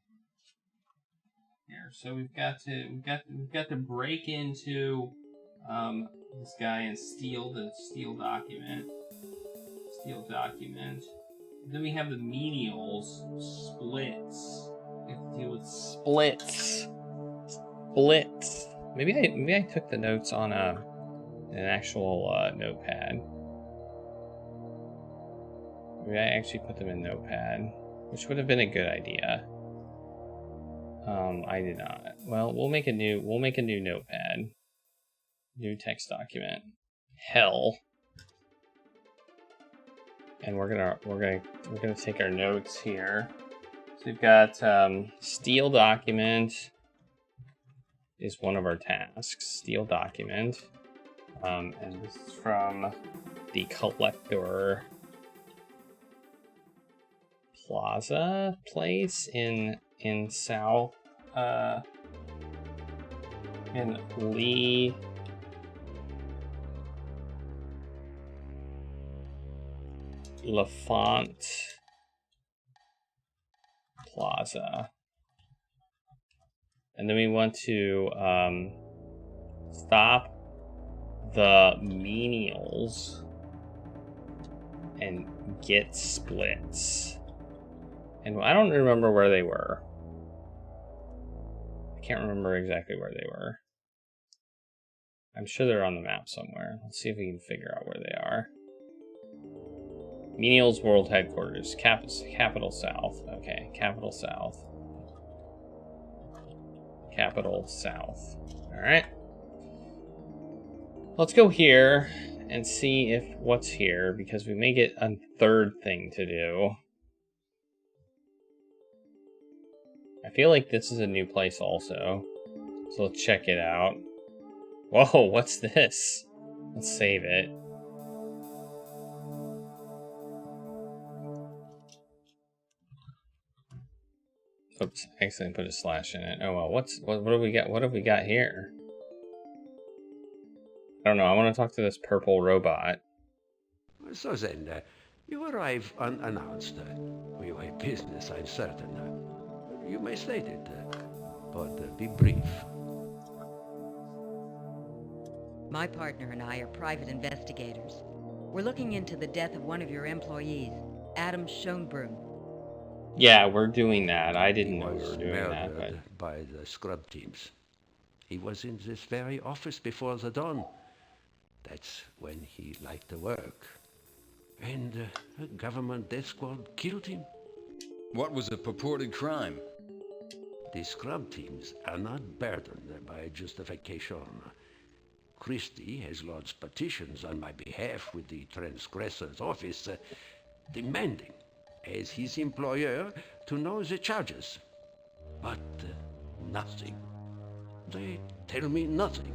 here. So we've got to break into this guy and steal the document. Then we have the menials, Splits. We have to deal with Splits. Maybe I took the notes on an actual notepad. Maybe I actually put them in Notepad, which would have been a good idea. I did not. Well, we'll make a new Notepad, new text document. Hell. And we're gonna take our notes here. So we've got steal document is one of our tasks. Steal document, and this is from the collector Plaza place in South in Lee Lafont Plaza. And then we want to stop the menials and get Splits. And I don't remember where they were. I can't remember exactly where they were. I'm sure they're on the map somewhere. Let's see if we can figure out where they are. Menials World Headquarters. Capital South. Okay, Capital South. Capital South. Alright. Let's go here and see if what's here, because we may get a third thing to do. I feel like this is a new place also. So let's check it out. Whoa, what's this? Let's save it. Oops, I accidentally put a slash in it. Oh well, what do we got? What have we got here? I don't know. I want to talk to this purple robot. So then, you arrive unannounced. For your business, I'm certain. You may state it, but be brief. My partner and I are private investigators. We're looking into the death of one of your employees, Adam Schoenbrunn. Yeah, we're doing that. I didn't know we were doing murdered that, but by the scrub teams. He was in this very office before the dawn. That's when he liked to work. And a government death squad killed him. What was the purported crime? The scrub teams are not burdened by justification. Christie has lodged petitions on my behalf with the transgressor's office, demanding, as his employer, to know the charges. But nothing. They tell me nothing.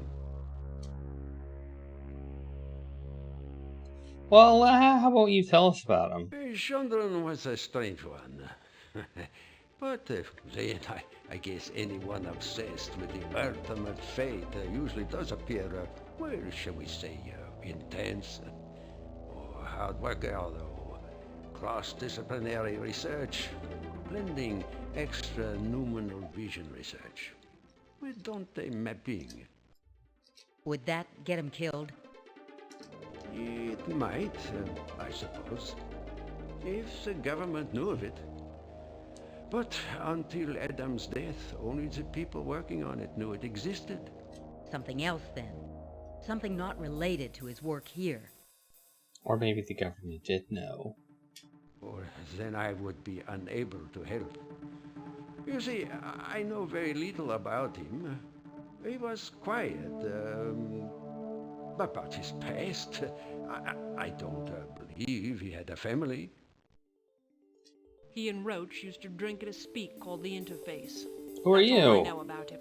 Well, how about you tell us about him? Chandran was a strange one. But then, I guess anyone obsessed with the ultimate fate usually does appear, well, shall we say, intense. Or hard worker, although cross-disciplinary research, blending extra-numinal vision research with Dante mapping. Would that get him killed? It might, I suppose, if the government knew of it. But until Adam's death, only the people working on it knew it existed. Something else, then. Something not related to his work here. Or maybe the government did know. Or then I would be unable to help. You see, I know very little about him. He was quiet, about his past. I don't believe he had a family. He and Roach used to drink at a speak called The Interface. Who are That's all I you? know about him.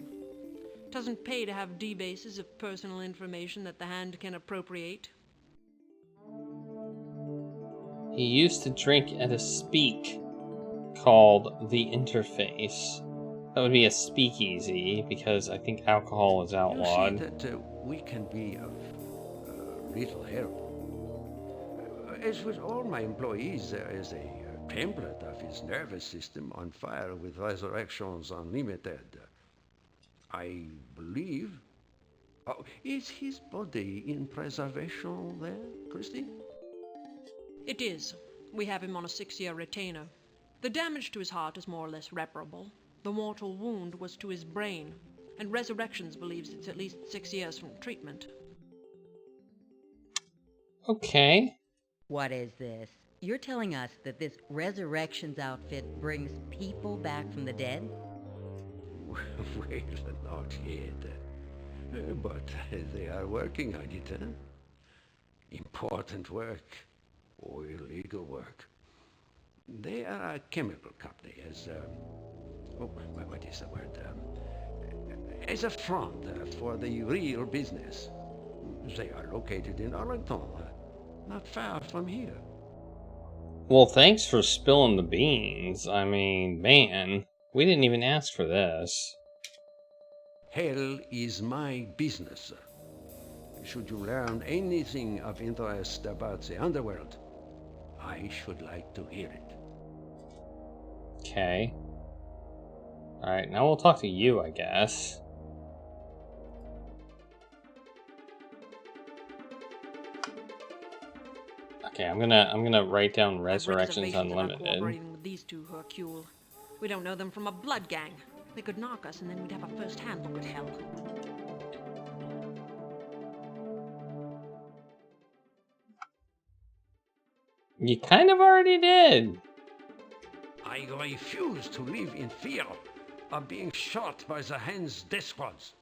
Doesn't pay to have D-bases of personal information that the Hand can appropriate. He used to drink at a speak called The Interface. That would be a speakeasy, because I think alcohol is outlawed. You see that we can be of little help. As with all my employees, there is a template of his nervous system on file with Resurrections Unlimited. I believe... Oh, is his body in preservation there, Christy? It is. We have him on a 6-year retainer. The damage to his heart is more or less reparable. The mortal wound was to his brain, and Resurrections believes it's at least 6 years from treatment. Okay. What is this? You're telling us that this Resurrections outfit brings people back from the dead? Well, not yet. But they are working on it, huh? Important work, or illegal work. They are a chemical company, as, what is the word? As a front for the real business. They are located in Arlington, not far from here. Well, thanks for spilling the beans. I mean, man, we didn't even ask for this. Hell is my business. Should you learn anything of interest about the underworld, I should like to hear it. Okay. Alright, now we'll talk to you, I guess. Okay, I'm gonna write down Resurrections Unlimited. Cooperating with these two Hercule. We don't know them from a blood gang. They could knock us and then we'd have a first-hand look at hell. You kind of already did. I refuse to live in fear of being shot by the Hand's death squads.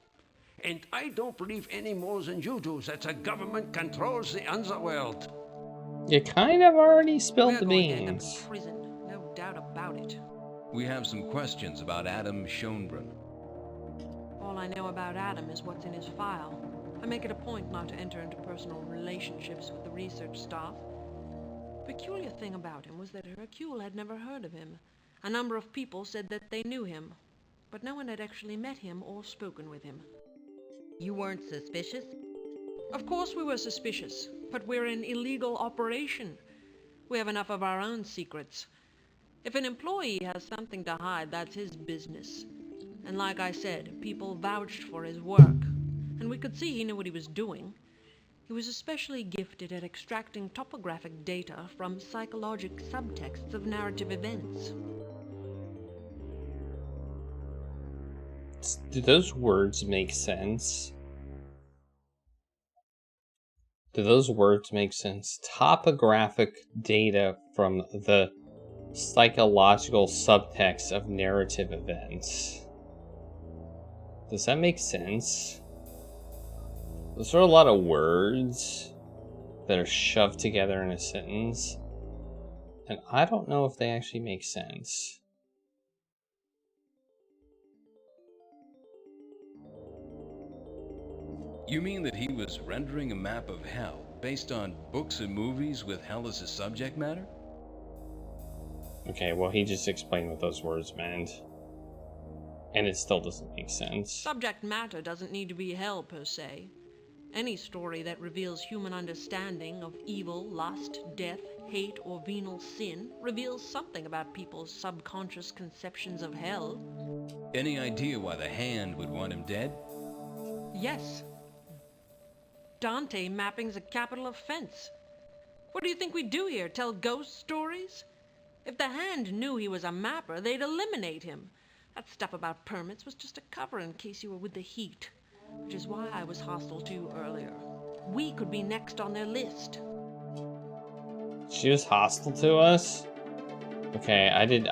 And I don't believe any more than you do that the government controls the underworld. You kind of already spilled the We're going to end up beans. in prison, no doubt about it. We have some questions about Adam Schoenbrunn. All I know about Adam is what's in his file. I make it a point not to enter into personal relationships with the research staff. Peculiar thing about him was that Hercule had never heard of him. A number of people said that they knew him, but no one had actually met him or spoken with him. You weren't suspicious? Of course we were suspicious, but we're an illegal operation. We have enough of our own secrets. If an employee has something to hide, that's his business. And like I said, people vouched for his work, and we could see he knew what he was doing. He was especially gifted at extracting topographic data from psychologic subtexts of narrative events. Do those words make sense? Do those words make sense? Topographic data from the psychological subtext of narrative events. Does that make sense? Those are a lot of words that are shoved together in a sentence. And I don't know if they actually make sense. You mean that he was rendering a map of hell based on books and movies with hell as a subject matter? Okay, well, he just explained what those words meant. And it still doesn't make sense. Subject matter doesn't need to be hell, per se. Any story that reveals human understanding of evil, lust, death, hate, or venal sin reveals something about people's subconscious conceptions of hell. Any idea why the Hand would want him dead? Yes. Dante mapping's a capital offense. What do you think we do here, tell ghost stories? If the Hand knew he was a mapper, they'd eliminate him. That stuff about permits was just a cover in case you were with the heat, which is why I was hostile to you earlier. We could be next on their list. She was hostile to us? Okay, I didn't.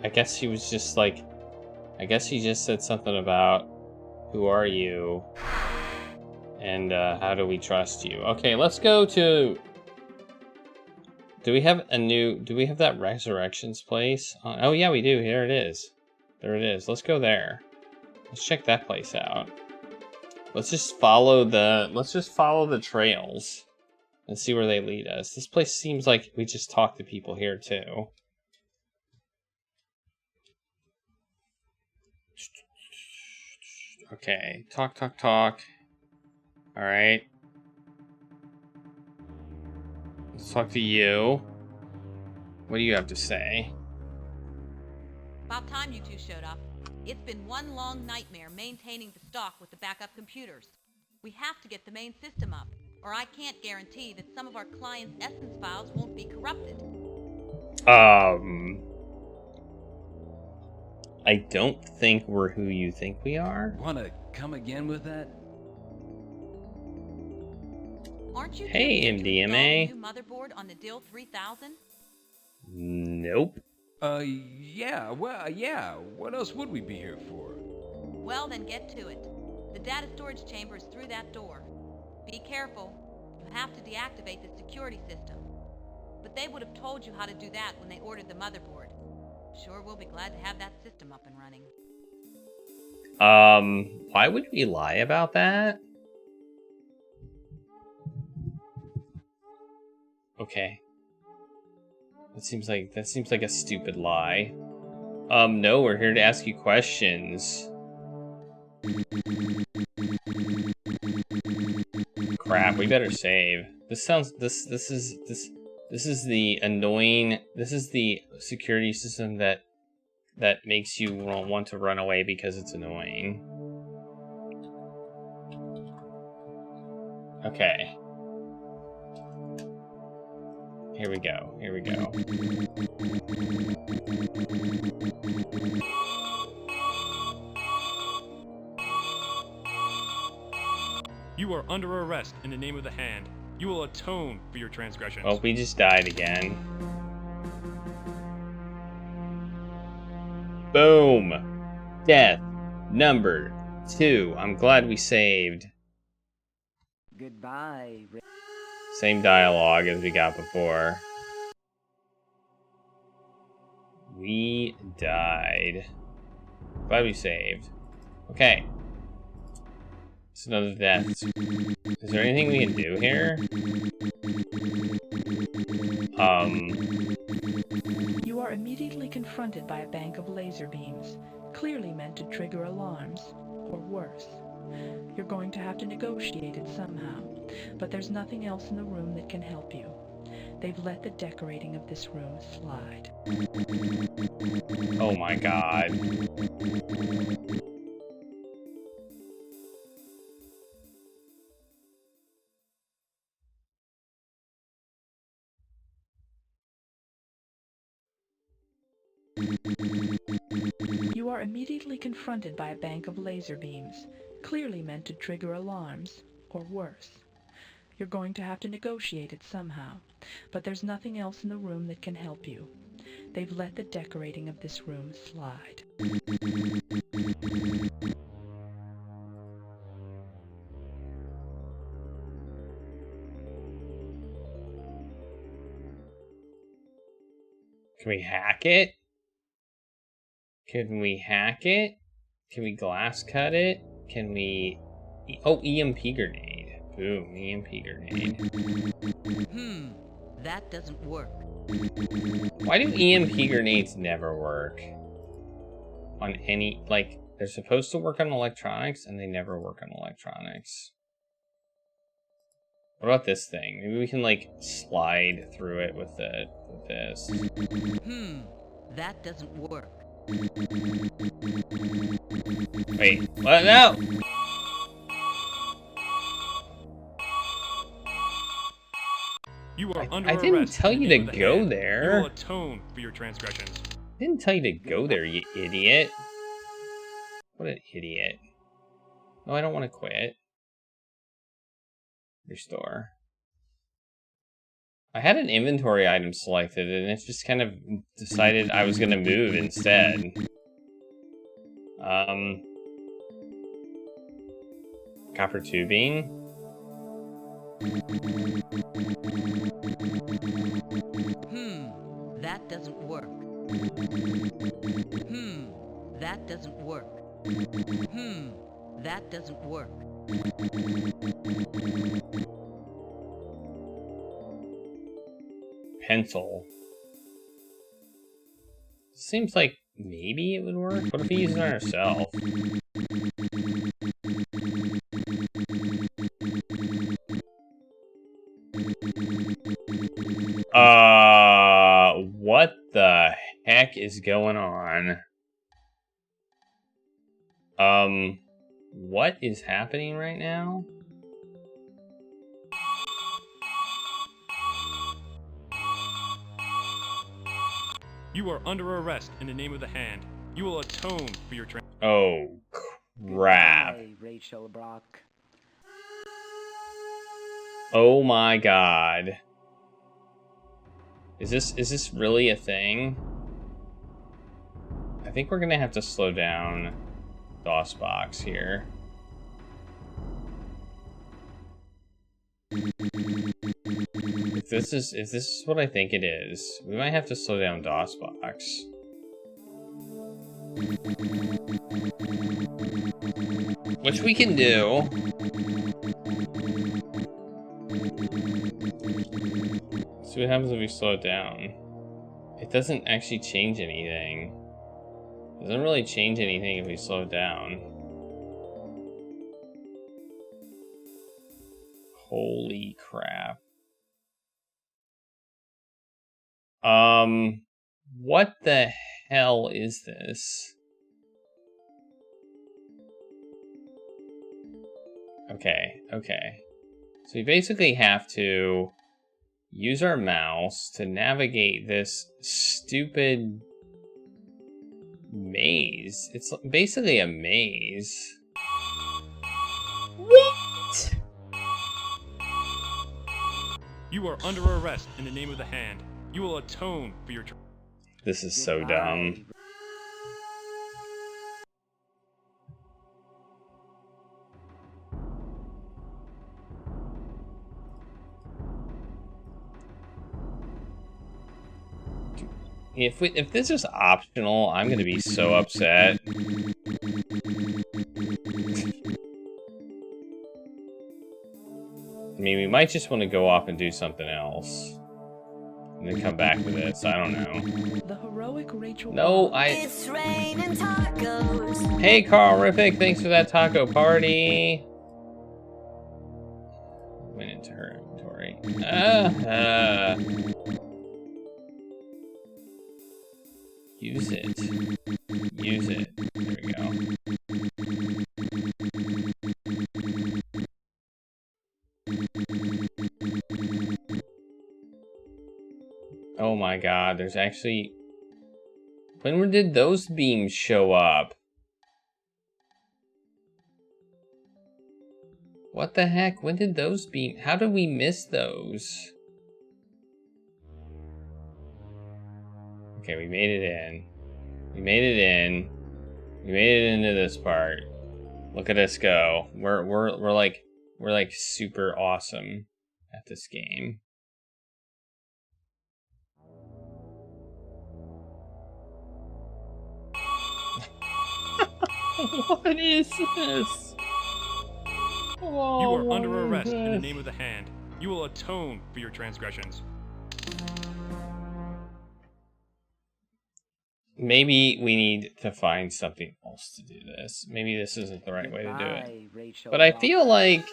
I guess he was just like, I guess he just said something about, who are you? And how do we trust you? Okay, let's go to, do we have that Resurrections place? Oh yeah, we do. Here it is. There it is. Let's go there. Let's check that place out. Let's just follow the trails and see where they lead us. This place seems like we just talk to people here too. Okay, talk. All right. Let's talk to you. What do you have to say? About time you two showed up. It's been one long nightmare maintaining the stock with the backup computers. We have to get the main system up, or I can't guarantee that some of our clients' essence files won't be corrupted. I don't think we're who you think we are. Wanna come again with that? Aren't you Hey, MDMA. new motherboard on the DIL 3000? Nope. Yeah, well, yeah. What else would we be here for? Well, then get to it. The data storage chamber is through that door. Be careful. You have to deactivate the security system. But they would have told you how to do that when they ordered the motherboard. Sure, we'll be glad to have that system up and running. Why would we lie about that? Okay. That seems like a stupid lie. No, we're here to ask you questions. Crap, we better save. This is the annoying, this is the security system that makes you want to run away because it's annoying. Okay. Here we go. You are under arrest in the name of the Hand. You will atone for your transgressions. Well, we just died again. Boom! Death number 2. I'm glad we saved. Goodbye. Same dialogue as we got before. We died. Glad we saved. Okay. It's another death. Is there anything we can do here? You are immediately confronted by a bank of laser beams, clearly meant to trigger alarms, or worse. You're going to have to negotiate it somehow, but there's nothing else in the room that can help you. They've let the decorating of this room slide. Oh my god. You are immediately confronted by a bank of laser beams, clearly meant to trigger alarms, or worse. You're going to have to negotiate it somehow, but there's nothing else in the room that can help you. They've let the decorating of this room slide. Can we hack it? Can we hack it? Can we glass cut it? Can we... Oh, EMP grenade. Boom, EMP grenade. That doesn't work. Why do EMP grenades never work? On any... Like, they're supposed to work on electronics, and they never work on electronics. What about this thing? Maybe we can, like, slide through it with this. That doesn't work. Wait, what? No! You are under I didn't arrest tell in you the to name of the go hand. there. You will atone for your transgressions. I didn't tell you to go there, you idiot. What an idiot. No, I don't want to quit. Restore. I had an inventory item selected, and it just kind of decided I was going to move instead. Copper tubing. That doesn't work. That doesn't work. That doesn't work. Pencil. Seems like maybe it would work. What if we use it on ourselves? What the heck is going on? What is happening right now? You are under arrest in the name of the hand. You will atone for your Oh, crap. Goodbye, Rachel Braque. Oh my god. Is this really a thing? I think we're gonna have to slow down DOSBox here. If this is what I think it is, we might have to slow down DOSBox. Which we can do. See what happens if we slow it down. It doesn't actually change anything. It doesn't really change anything if we slow it down. Holy crap. What the hell is this? Okay. So we basically have to use our mouse to navigate this stupid maze. It's basically a maze. What? You are under arrest in the name of the hand. You will atone for your... This is so dumb. If this is optional, I'm gonna be so upset. I mean, we might just want to go off and do something else. And then come back with this, I don't know. The heroic Rachel. No, It's raining tacos. Hey, Carl-rific, thanks for that taco party. Went into her inventory. Use it. Use it. There we go. Oh my god, there's actually... When did those beams show up? What the heck? When did those beams... How did we miss those? Okay, we made it in. We made it in. We made it into this part. Look at us go. We're like super awesome at this game. What is this? You are under arrest in the name of the Hand. You will atone for your transgressions. Maybe we need to find something else to do this. Maybe this isn't the right way to do it. But I feel like...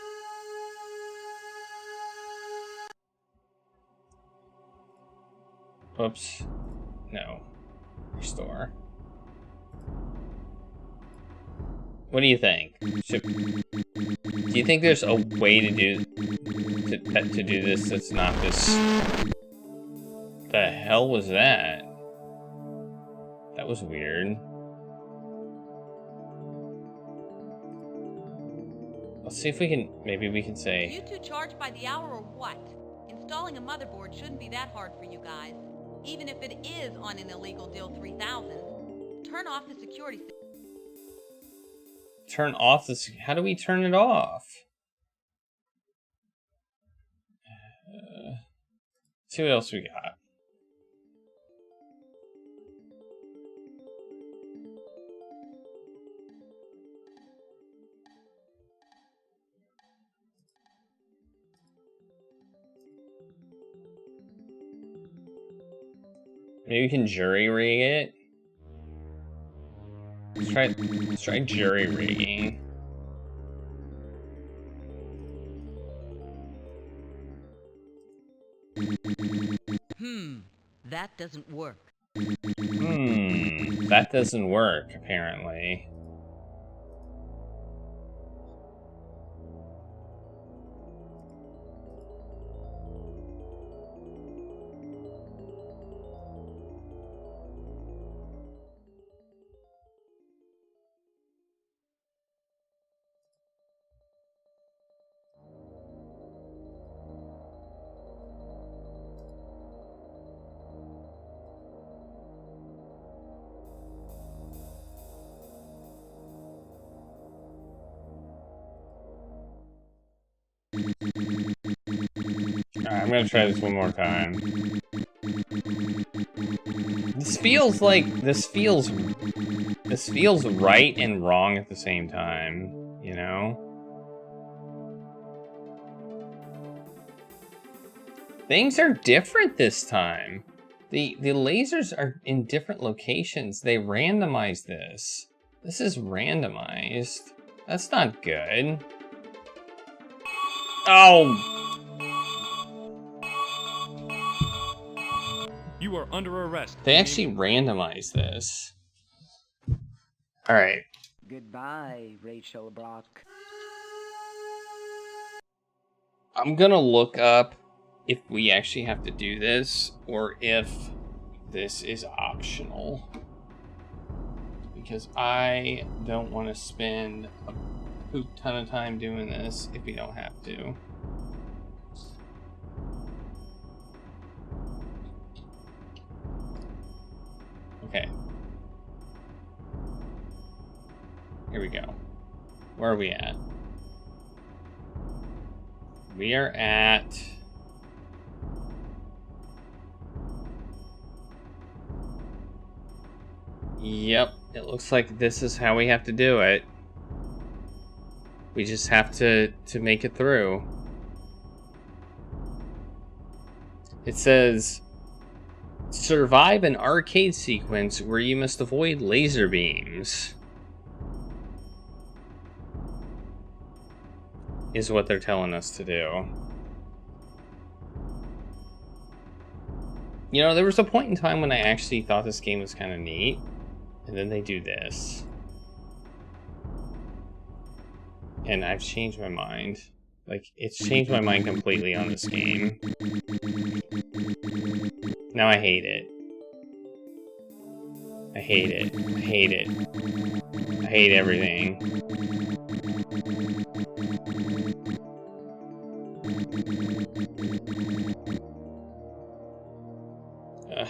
Oops. No. Restore. What do you think? Do you think there's a way to do this that's not this? The hell was that? That was weird. Let's see if we can. Maybe we can say. Are you two charged by the hour or what? Installing a motherboard shouldn't be that hard for you guys, even if it is on an illegal deal 3000. Turn off the security system. Turn off this. How do we turn it off? See what else we got. Maybe we can jury rig it. Let's try jury rigging. That doesn't work. That doesn't work, apparently. Alright, I'm gonna try this one more time. This feels right and wrong at the same time, you know? Things are different this time. The lasers are in different locations. They randomized this. This is randomized. That's not good. Oh! You are under arrest. They actually randomized this. Alright. Goodbye, Rachel Braque. I'm gonna look up if we actually have to do this or if this is optional. Because I don't want to spend a poop ton of time doing this if we don't have to. Okay. Here we go. Where are we at? We are at... Yep, it looks like this is how we have to do it. We just have to make it through. It says, survive an arcade sequence where you must avoid laser beams. Is what they're telling us to do. You know, there was a point in time when I actually thought this game was kind of neat. And then they do this. And I've changed my mind. Like, it's changed my mind completely on this game. Now I hate it. I hate it. I hate it. I hate everything. Ugh.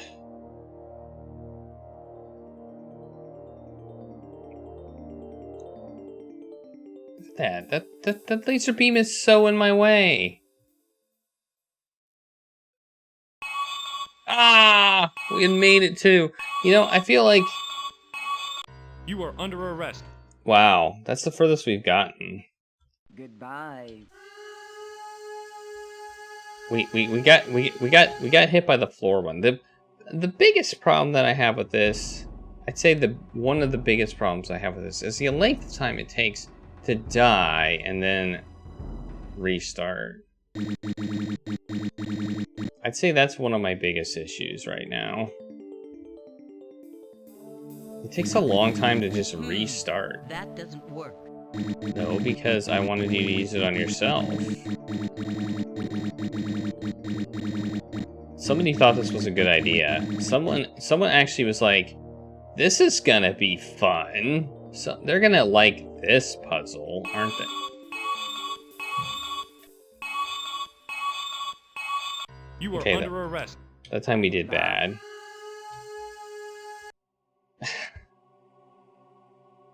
That laser beam is so in my way. Ah! We had made it too. You know, I feel like... You are under arrest. Wow, that's the furthest we've gotten. Goodbye. We got hit by the floor one. The biggest problem that I have with this, I'd say one of the biggest problems I have with this is the length of time it takes to die and then restart. I'd say that's one of my biggest issues right now. It takes a long time to just restart. That doesn't work. No, because I wanted you to use it on yourself. Somebody thought this was a good idea. Someone actually was like, this is gonna be fun. So they're gonna like this puzzle, aren't they? You are Okay, under arrest. That time we did bad.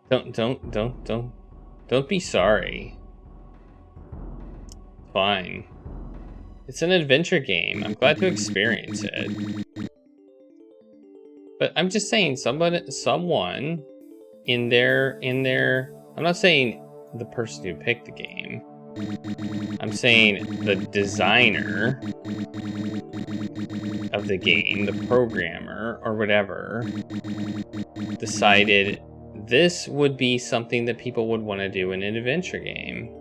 Don't be sorry. Fine. It's an adventure game. I'm glad to experience it. But I'm just saying, someone in their, I'm not saying the person who picked the game. I'm saying the designer of the game, the programmer, or whatever, decided this would be something that people would want to do in an adventure game.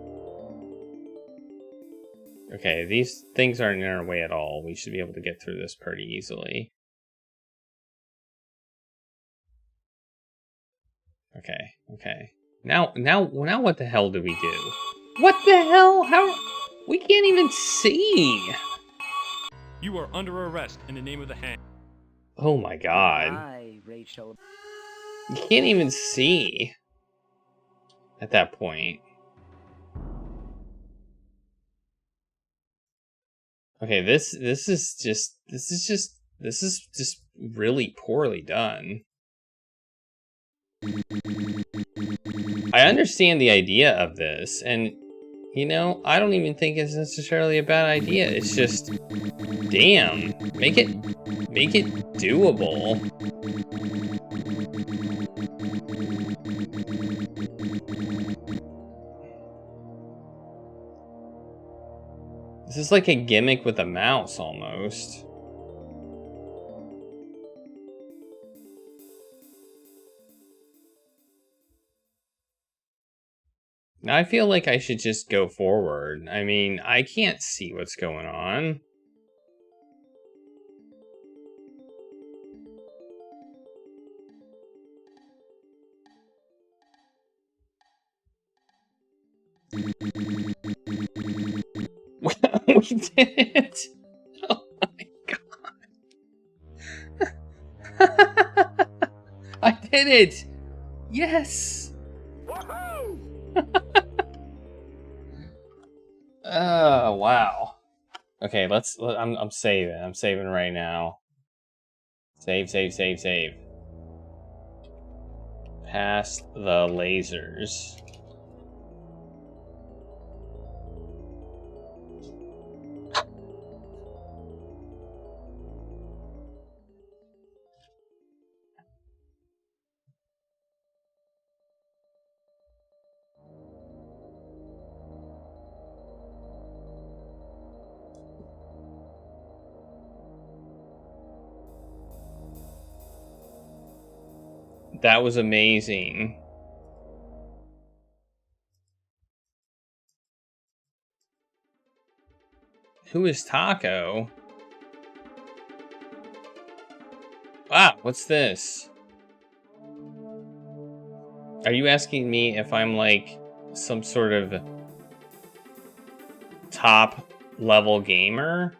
Okay, these things aren't in our way at all. We should be able to get through this pretty easily. Okay. Now what the hell do we do? What the hell? How? We can't even see! You are under arrest in the name of the hand. Oh my god. Hi, Rachel. You can't even see at that point. Okay, this is just really poorly done. I understand the idea of this, and you know, I don't even think it's necessarily a bad idea. It's just, damn, make it doable. This is like a gimmick with a mouse, almost. Now I feel like I should just go forward. I mean, I can't see what's going on. We did it! Oh my god! I did it! Yes! Woohoo! Oh, wow. Okay, I'm saving. I'm saving right now. Save. Past the lasers. That was amazing. Who is Taco? Ah, what's this? Are you asking me if I'm like some sort of top level gamer?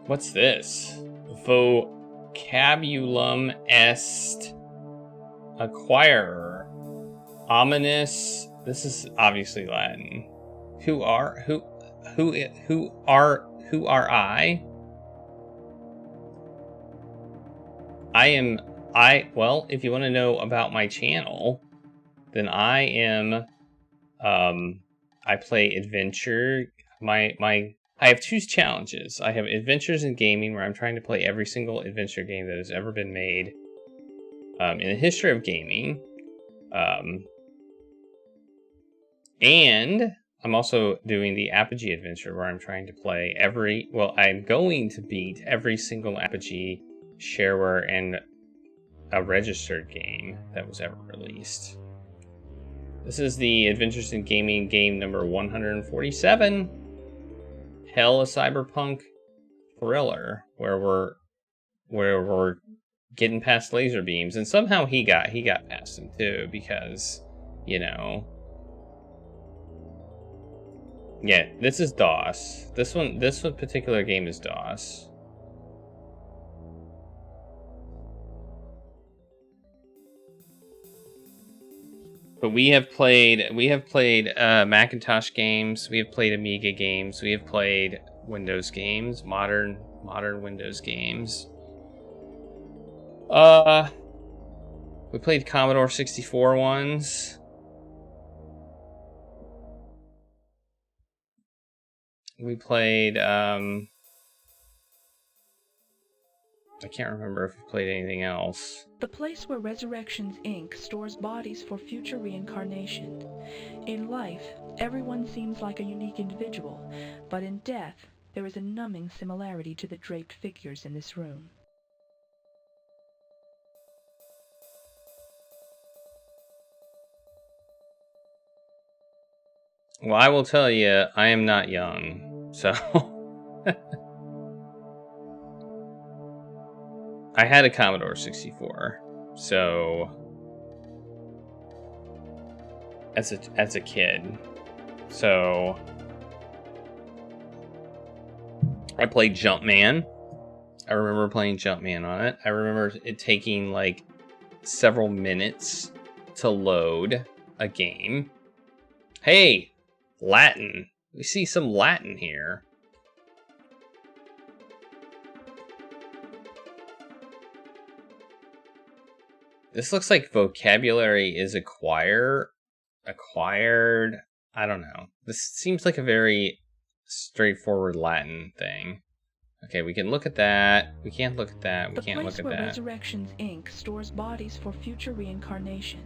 What's this? Vocabulum est acquirer. Ominous. This is obviously Latin. Who are I? Well, if you want to know about my channel, then I am I play adventure. My I have two challenges. I have Adventures in Gaming, where I'm trying to play every single adventure game that has ever been made in the history of gaming. And I'm also doing the Apogee Adventure, where I'm trying to play I'm going to beat every single Apogee shareware and a registered game that was ever released. This is the Adventures in Gaming game number 147. Hell, a Cyberpunk Thriller, where we're getting past laser beams, and somehow he got past them too, because, you know. Yeah, this is DOS. This one particular game is DOS. But we have played Macintosh games, we have played Amiga games, we have played Windows games, modern Windows games. We played Commodore 64 ones. We played I can't remember if we played anything else. The place where Resurrections Inc. stores bodies for future reincarnation. In life, everyone seems like a unique individual, but in death, there is a numbing similarity to the draped figures in this room. Well, I will tell you, I am not young, so... I had a Commodore 64, so... As a kid, so... I played Jumpman. I remember playing Jumpman on it. I remember it taking, like, several minutes to load a game. Hey! Latin. We see some Latin here. This looks like vocabulary is acquired. I don't know. This seems like a very straightforward Latin thing. Okay, we can look at that. We can't look at that. We can't look at The place where that. Resurrections Inc. stores bodies for future reincarnation.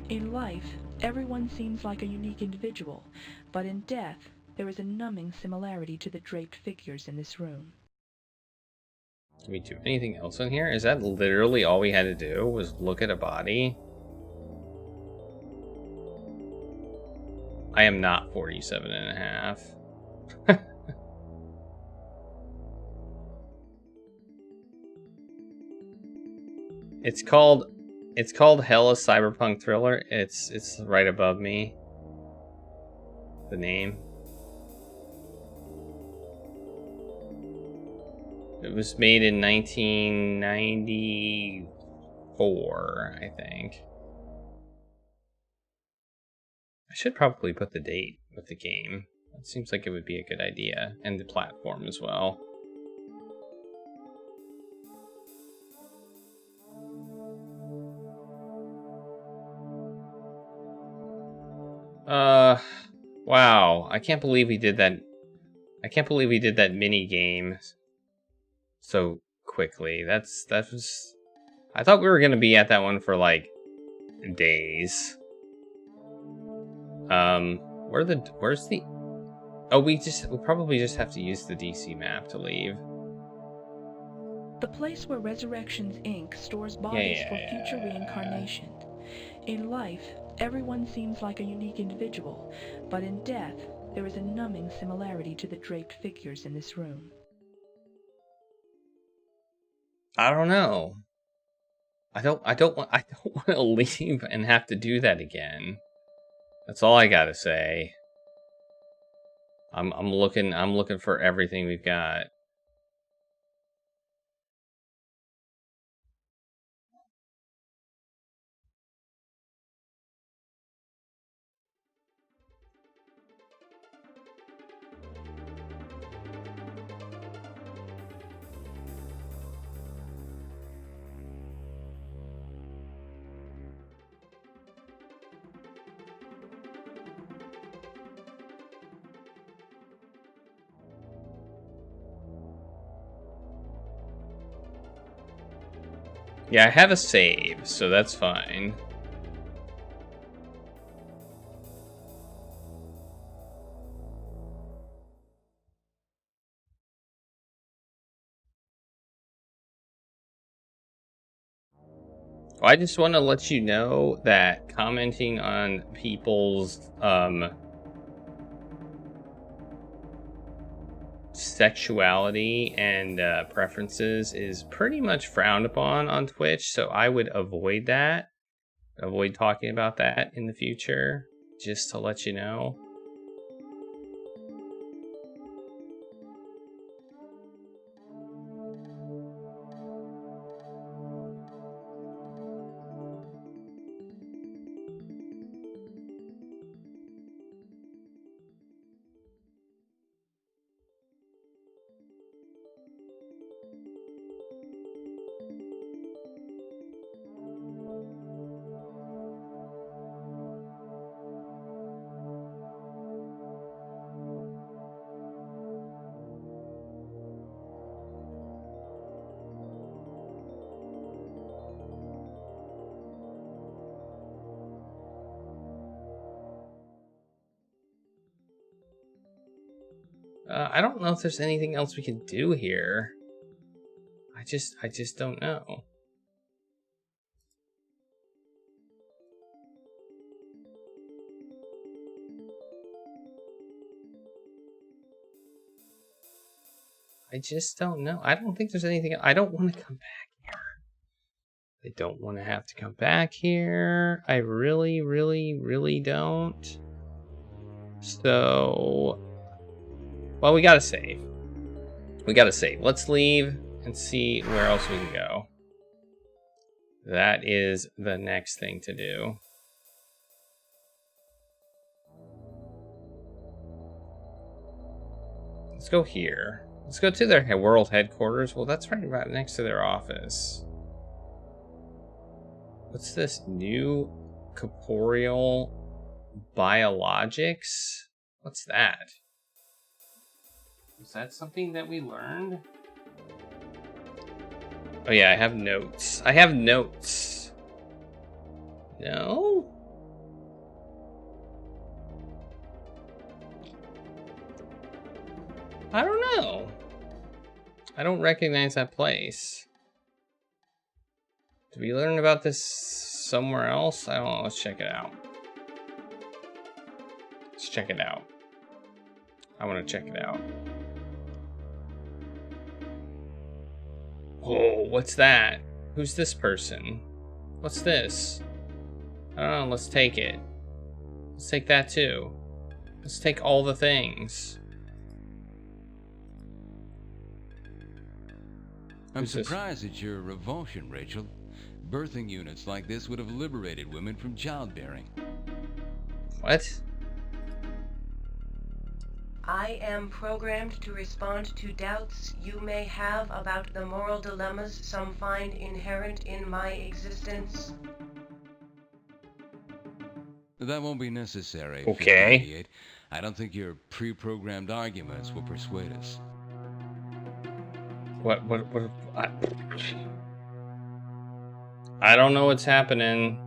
In life, everyone seems like a unique individual, but in death, there is a numbing similarity to the draped figures in this room. Can we do anything else in here? Is that literally all we had to do, was look at a body? I am not 47 and a half. It's called Hell, a Cyberpunk Thriller. It's right above me. The name. It was made in 1994, I think. I should probably put the date with the game. That seems like it would be a good idea, and the platform as well. Wow. I can't believe we did that. I can't believe we did that mini game so quickly. That was. I thought we were gonna be at that one for like days. Where's the? Oh, we probably just have to use the DC map to leave. The place where Resurrections Inc. stores bodies for future reincarnation. In life, everyone seems like a unique individual, but in death, there is a numbing similarity to the draped figures in this room. I don't know. I don't want to leave and have to do that again. That's all I gotta say. I'm looking for everything we've got. Yeah, I have a save, so that's fine. Well, I just want to let you know that commenting on people's sexuality and preferences is pretty much frowned upon on Twitch, so I would avoid that. Avoid talking about that in the future, just to let you know. I don't know if there's anything else we can do here. I just don't know. I just don't know. I don't think there's anything. I don't want to come back here. I don't want to have to come back here. I really, really, really don't. So, well, we gotta save. We gotta save. Let's leave and see where else we can go. That is the next thing to do. Let's go here. Let's go to their world headquarters. Well, that's right about next to their office. What's this? New corporeal biologics? What's that? Is that something that we learned? Oh yeah, I have notes. I have notes. No? I don't know. I don't recognize that place. Did we learn about this somewhere else? I don't know. Let's check it out. Let's check it out. I want to check it out. Whoa, what's that? Who's this person? What's this? I don't know. Let's take it. Let's take that too. Let's take all the things. I'm surprised at your revulsion, Rachel. Birthing units like this would have liberated women from childbearing. What? I am programmed to respond to doubts you may have about the moral dilemmas some find inherent in my existence. That won't be necessary. Okay. 58. I don't think your pre-programmed arguments will persuade us. What, I don't know what's happening.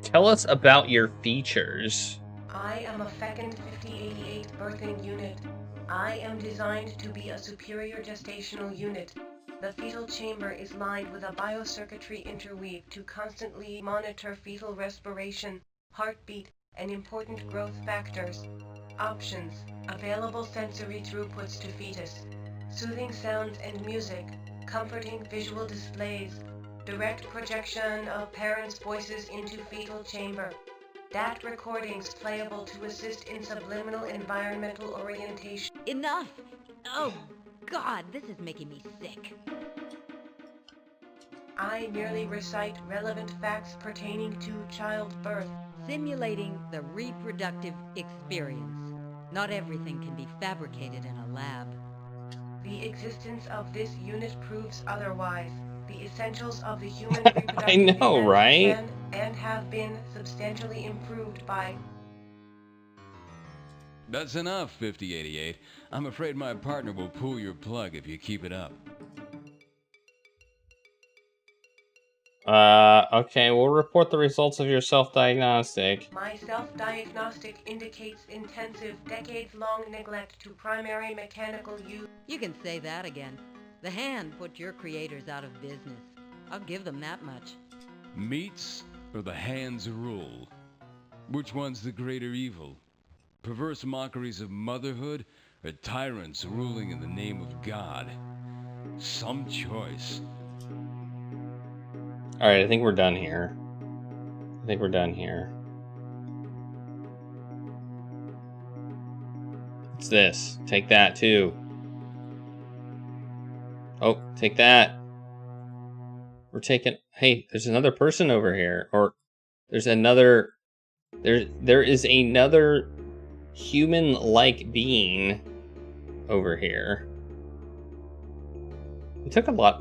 Tell us about your features. I am a Fecund 5088 birthing unit. I am designed to be a superior gestational unit. The fetal chamber is lined with a biocircuitry interweave to constantly monitor fetal respiration, heartbeat, and important growth factors. Options: available sensory throughputs to fetus, soothing sounds and music, comforting visual displays, direct projection of parents' voices into fetal chamber, DAT recordings playable to assist in subliminal environmental orientation. Enough! Oh, God, this is making me sick. I merely recite relevant facts pertaining to childbirth. Simulating the reproductive experience. Not everything can be fabricated in a lab. The existence of this unit proves otherwise. The essentials of the human reproductive I know, event right? can and have been substantially improved by... That's enough, 5088. I'm afraid my partner will pull your plug if you keep it up. Okay, we'll report the results of your self-diagnostic. My self-diagnostic indicates intensive, decades-long neglect to primary mechanical use. You can say that again. The hand put your creators out of business. I'll give them that much. Meats or the hand's rule? Which one's the greater evil? Perverse mockeries of motherhood or tyrants ruling in the name of God? Some choice. Alright, I think we're done here. What's this? Take that, too. Oh, take that. We're taking... Hey, there's another person over here. Or, there's another... There is another human-like being over here.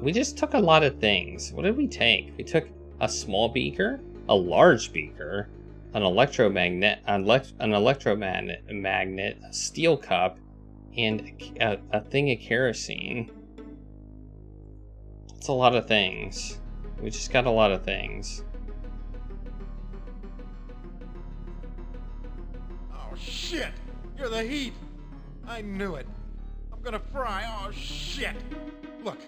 We just took a lot of things. What did we take? We took a small beaker, a large beaker, an electromagnet, a steel cup, and a thing of kerosene. That's a lot of things. We just got a lot of things. Oh, shit! You're the heat! I knew it! I'm gonna fry! Oh, shit! Look,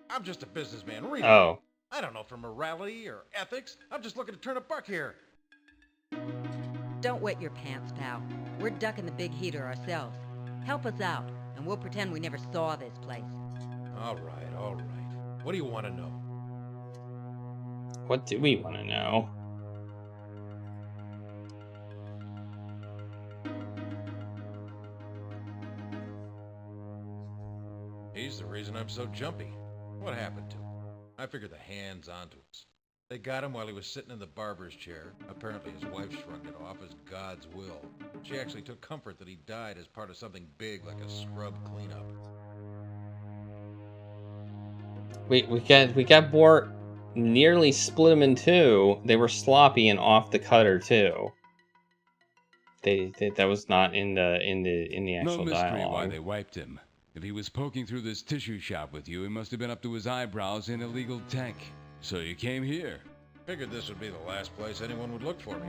I'm just a businessman, really. Oh. I don't know for morality or ethics. I'm just looking to turn a buck here. Don't wet your pants, pal. We're ducking the big heater ourselves. Help us out, and we'll pretend we never saw this place. All right, all right. What do you want to know? What do we want to know? He's the reason I'm so jumpy. What happened to him? I figured the hand's onto us. They got him while he was sitting in the barber's chair. Apparently his wife shrugged it off as God's will. She actually took comfort that he died as part of something big like a scrub cleanup. We got Bort nearly split them in two. They were sloppy and off the cutter too. That was not in the actual no mystery dialogue. why they wiped him. If he was poking through this tissue shop with you, he must have been up to his eyebrows in illegal tech. So you came here. Figured this would be the last place anyone would look for me.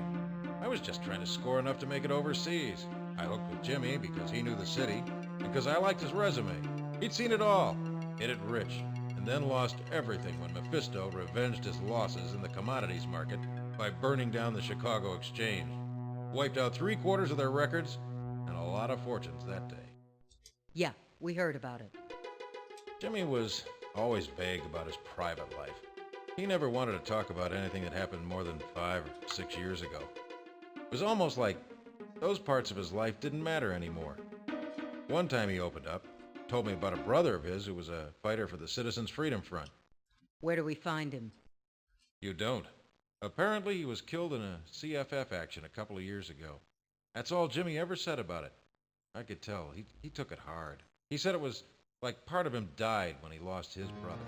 I was just trying to score enough to make it overseas. I hooked with Jimmy because he knew the city, and because I liked his resume. He'd seen it all, hit it rich, and then lost everything when Mephisto revenged his losses in the commodities market by burning down the Chicago Exchange. Wiped out 3/4 of their records, and a lot of fortunes that day. Yeah, we heard about it. Jimmy was always vague about his private life. He never wanted to talk about anything that happened more than 5 or 6 years ago. It was almost like those parts of his life didn't matter anymore. One time he opened up, told me about a brother of his who was a fighter for the Citizens Freedom Front. Where do we find him? You don't. Apparently he was killed in a CFF action a couple of years ago. That's all Jimmy ever said about it. I could tell. He took it hard. He said it was like part of him died when he lost his brother.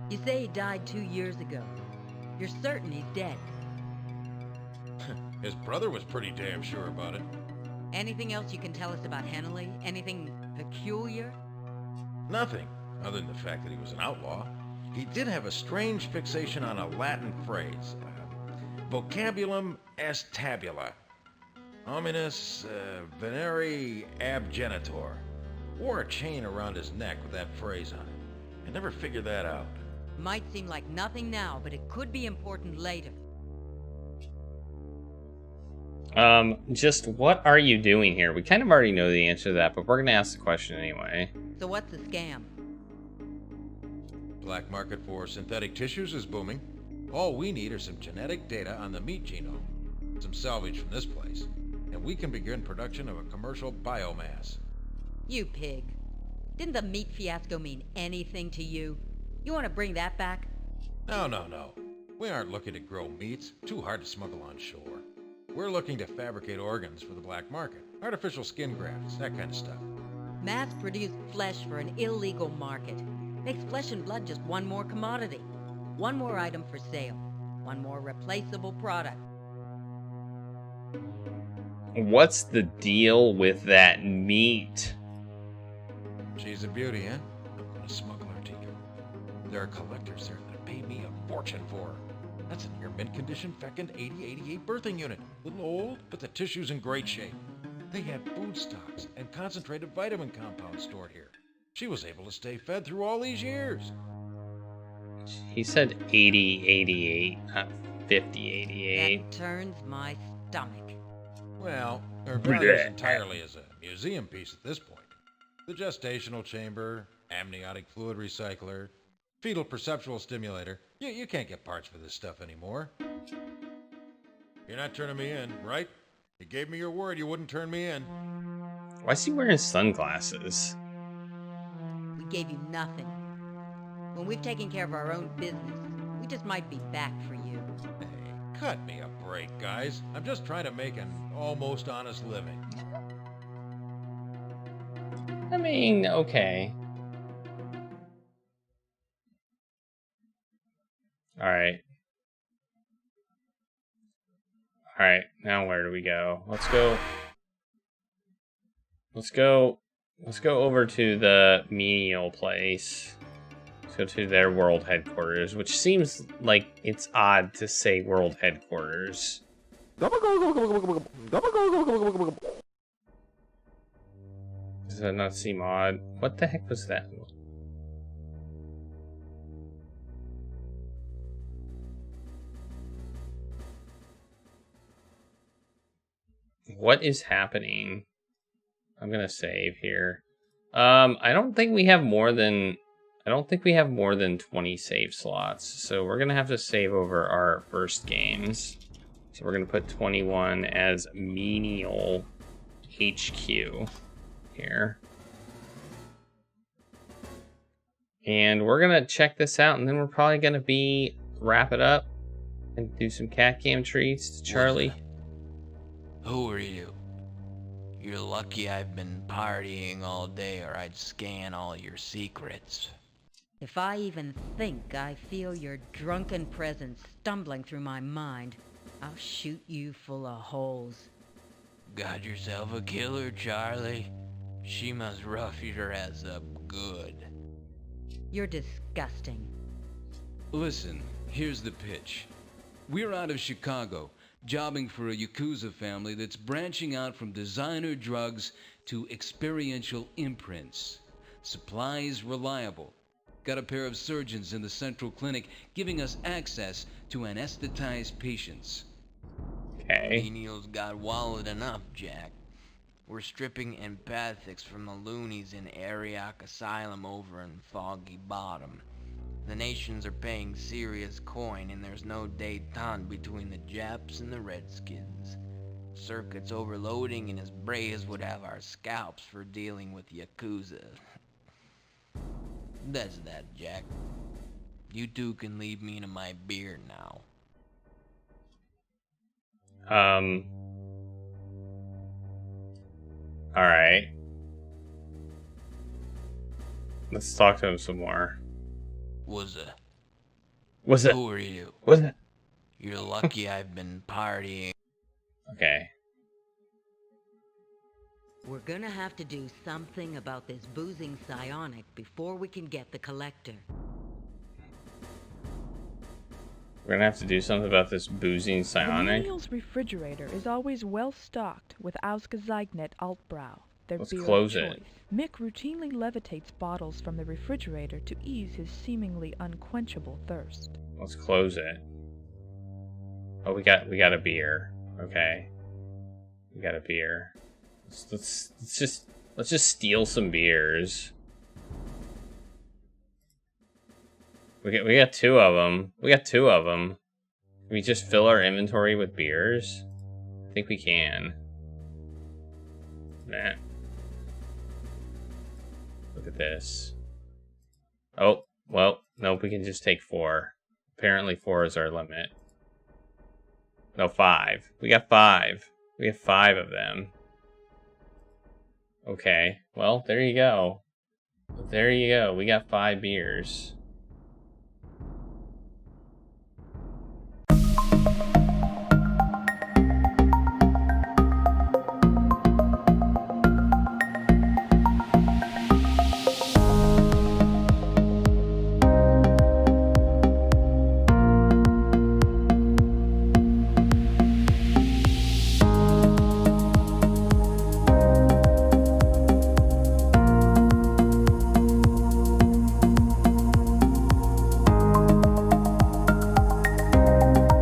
You say he died 2 years ago. You're certain he's dead? His brother was pretty damn sure about it. Anything else you can tell us about Henley? Anything peculiar? Nothing, other than the fact that he was an outlaw. He did have a strange fixation on a Latin phrase. Vocabulum est tabula. Ominous venere ab genitor. Wore a chain around his neck with that phrase on it. I never figured that out. Might seem like nothing now, but it could be important later. Just what are you doing here? We kind of already know the answer to that, but we're gonna ask the question anyway. So what's the scam? Black market for synthetic tissues is booming. All we need are some genetic data on the meat genome, some salvage from this place, and we can begin production of a commercial biomass. You pig. Didn't the meat fiasco mean anything to you? You want to bring that back? No. We aren't looking to grow meats. Too hard to smuggle on shore. We're looking to fabricate organs for the black market. Artificial skin grafts, that kind of stuff. Mass-produced flesh for an illegal market. Makes flesh and blood just one more commodity. One more item for sale. One more replaceable product. What's the deal with that meat? She's a beauty, huh? I'm gonna smuggle her to you. There are collectors there that pay me a fortune for her. That's a near mint condition fecund 8088 birthing unit. Little old, but the tissue's in great shape. They had food stocks and concentrated vitamin compounds stored here. She was able to stay fed through all these years. He said 8088, not 5088. That turns my stomach. Well, her value is entirely as a museum piece at this point. The gestational chamber, amniotic fluid recycler, fetal perceptual stimulator. You can't get parts for this stuff anymore. You're not turning me in, right? You gave me your word you wouldn't turn me in. Why is he wearing sunglasses? We gave you nothing. When we've taken care of our own business, we just might be back for you. Hey, cut me a break, guys. I'm just trying to make an almost honest living. I mean, okay. Alright. Alright, now where do we go? Let's go over to the menial place. Let's go to their world headquarters, which seems like it's odd to say world headquarters. Does that not seem odd? What the heck was that? What is happening? I'm gonna save here. I don't think we have more than 20 save slots, so we're gonna have to save over our first games. So we're gonna put 21 as menial HQ here. And we're gonna check this out, and then we're probably gonna wrap it up and do some cat cam treats to Charlie. Who are you? You're lucky I've been partying all day, or I'd scan all your secrets. If I even think I feel your drunken presence stumbling through my mind, I'll shoot you full of holes. Got yourself a killer, Charlie? She must rough your ass up good. You're disgusting. Listen, here's the pitch. We're out of Chicago, jobbing for a Yakuza family that's branching out from designer drugs to experiential imprints. Supplies reliable. Got a pair of surgeons in the central clinic giving us access to anesthetized patients. Okay. Menial's got wallet enough, Jack. We're stripping empathics from the loonies in Ariak Asylum over in Foggy Bottom. The nations are paying serious coin, and there's no détente between the Japs and the Redskins. Circuit's overloading, and his braves would have our scalps for dealing with Yakuza. That's that, Jack. You two can leave me to my beer now. Alright. Let's talk to him some more. Who are you? You're lucky I've been partying. Okay. We're gonna have to do something about this boozing psionic before we can get the collector. We're gonna have to do something about this boozing The psionic. Menial's refrigerator is always well stocked with Ausgezeichnet Altbrau, their Let's beer close of it. choice. Mick routinely levitates bottles from the refrigerator to ease his seemingly unquenchable thirst. Let's close it. Oh, we got a beer. Okay. We got a beer. Let's just steal some beers. We got two of them. Can we just fill our inventory with beers? I think we can. Nah. Look at this. Oh, well, nope, we can just take 4. Apparently 4 is our limit. No, 5. We got 5. We have 5 of them. Okay, well, there you go. We got 5 beers.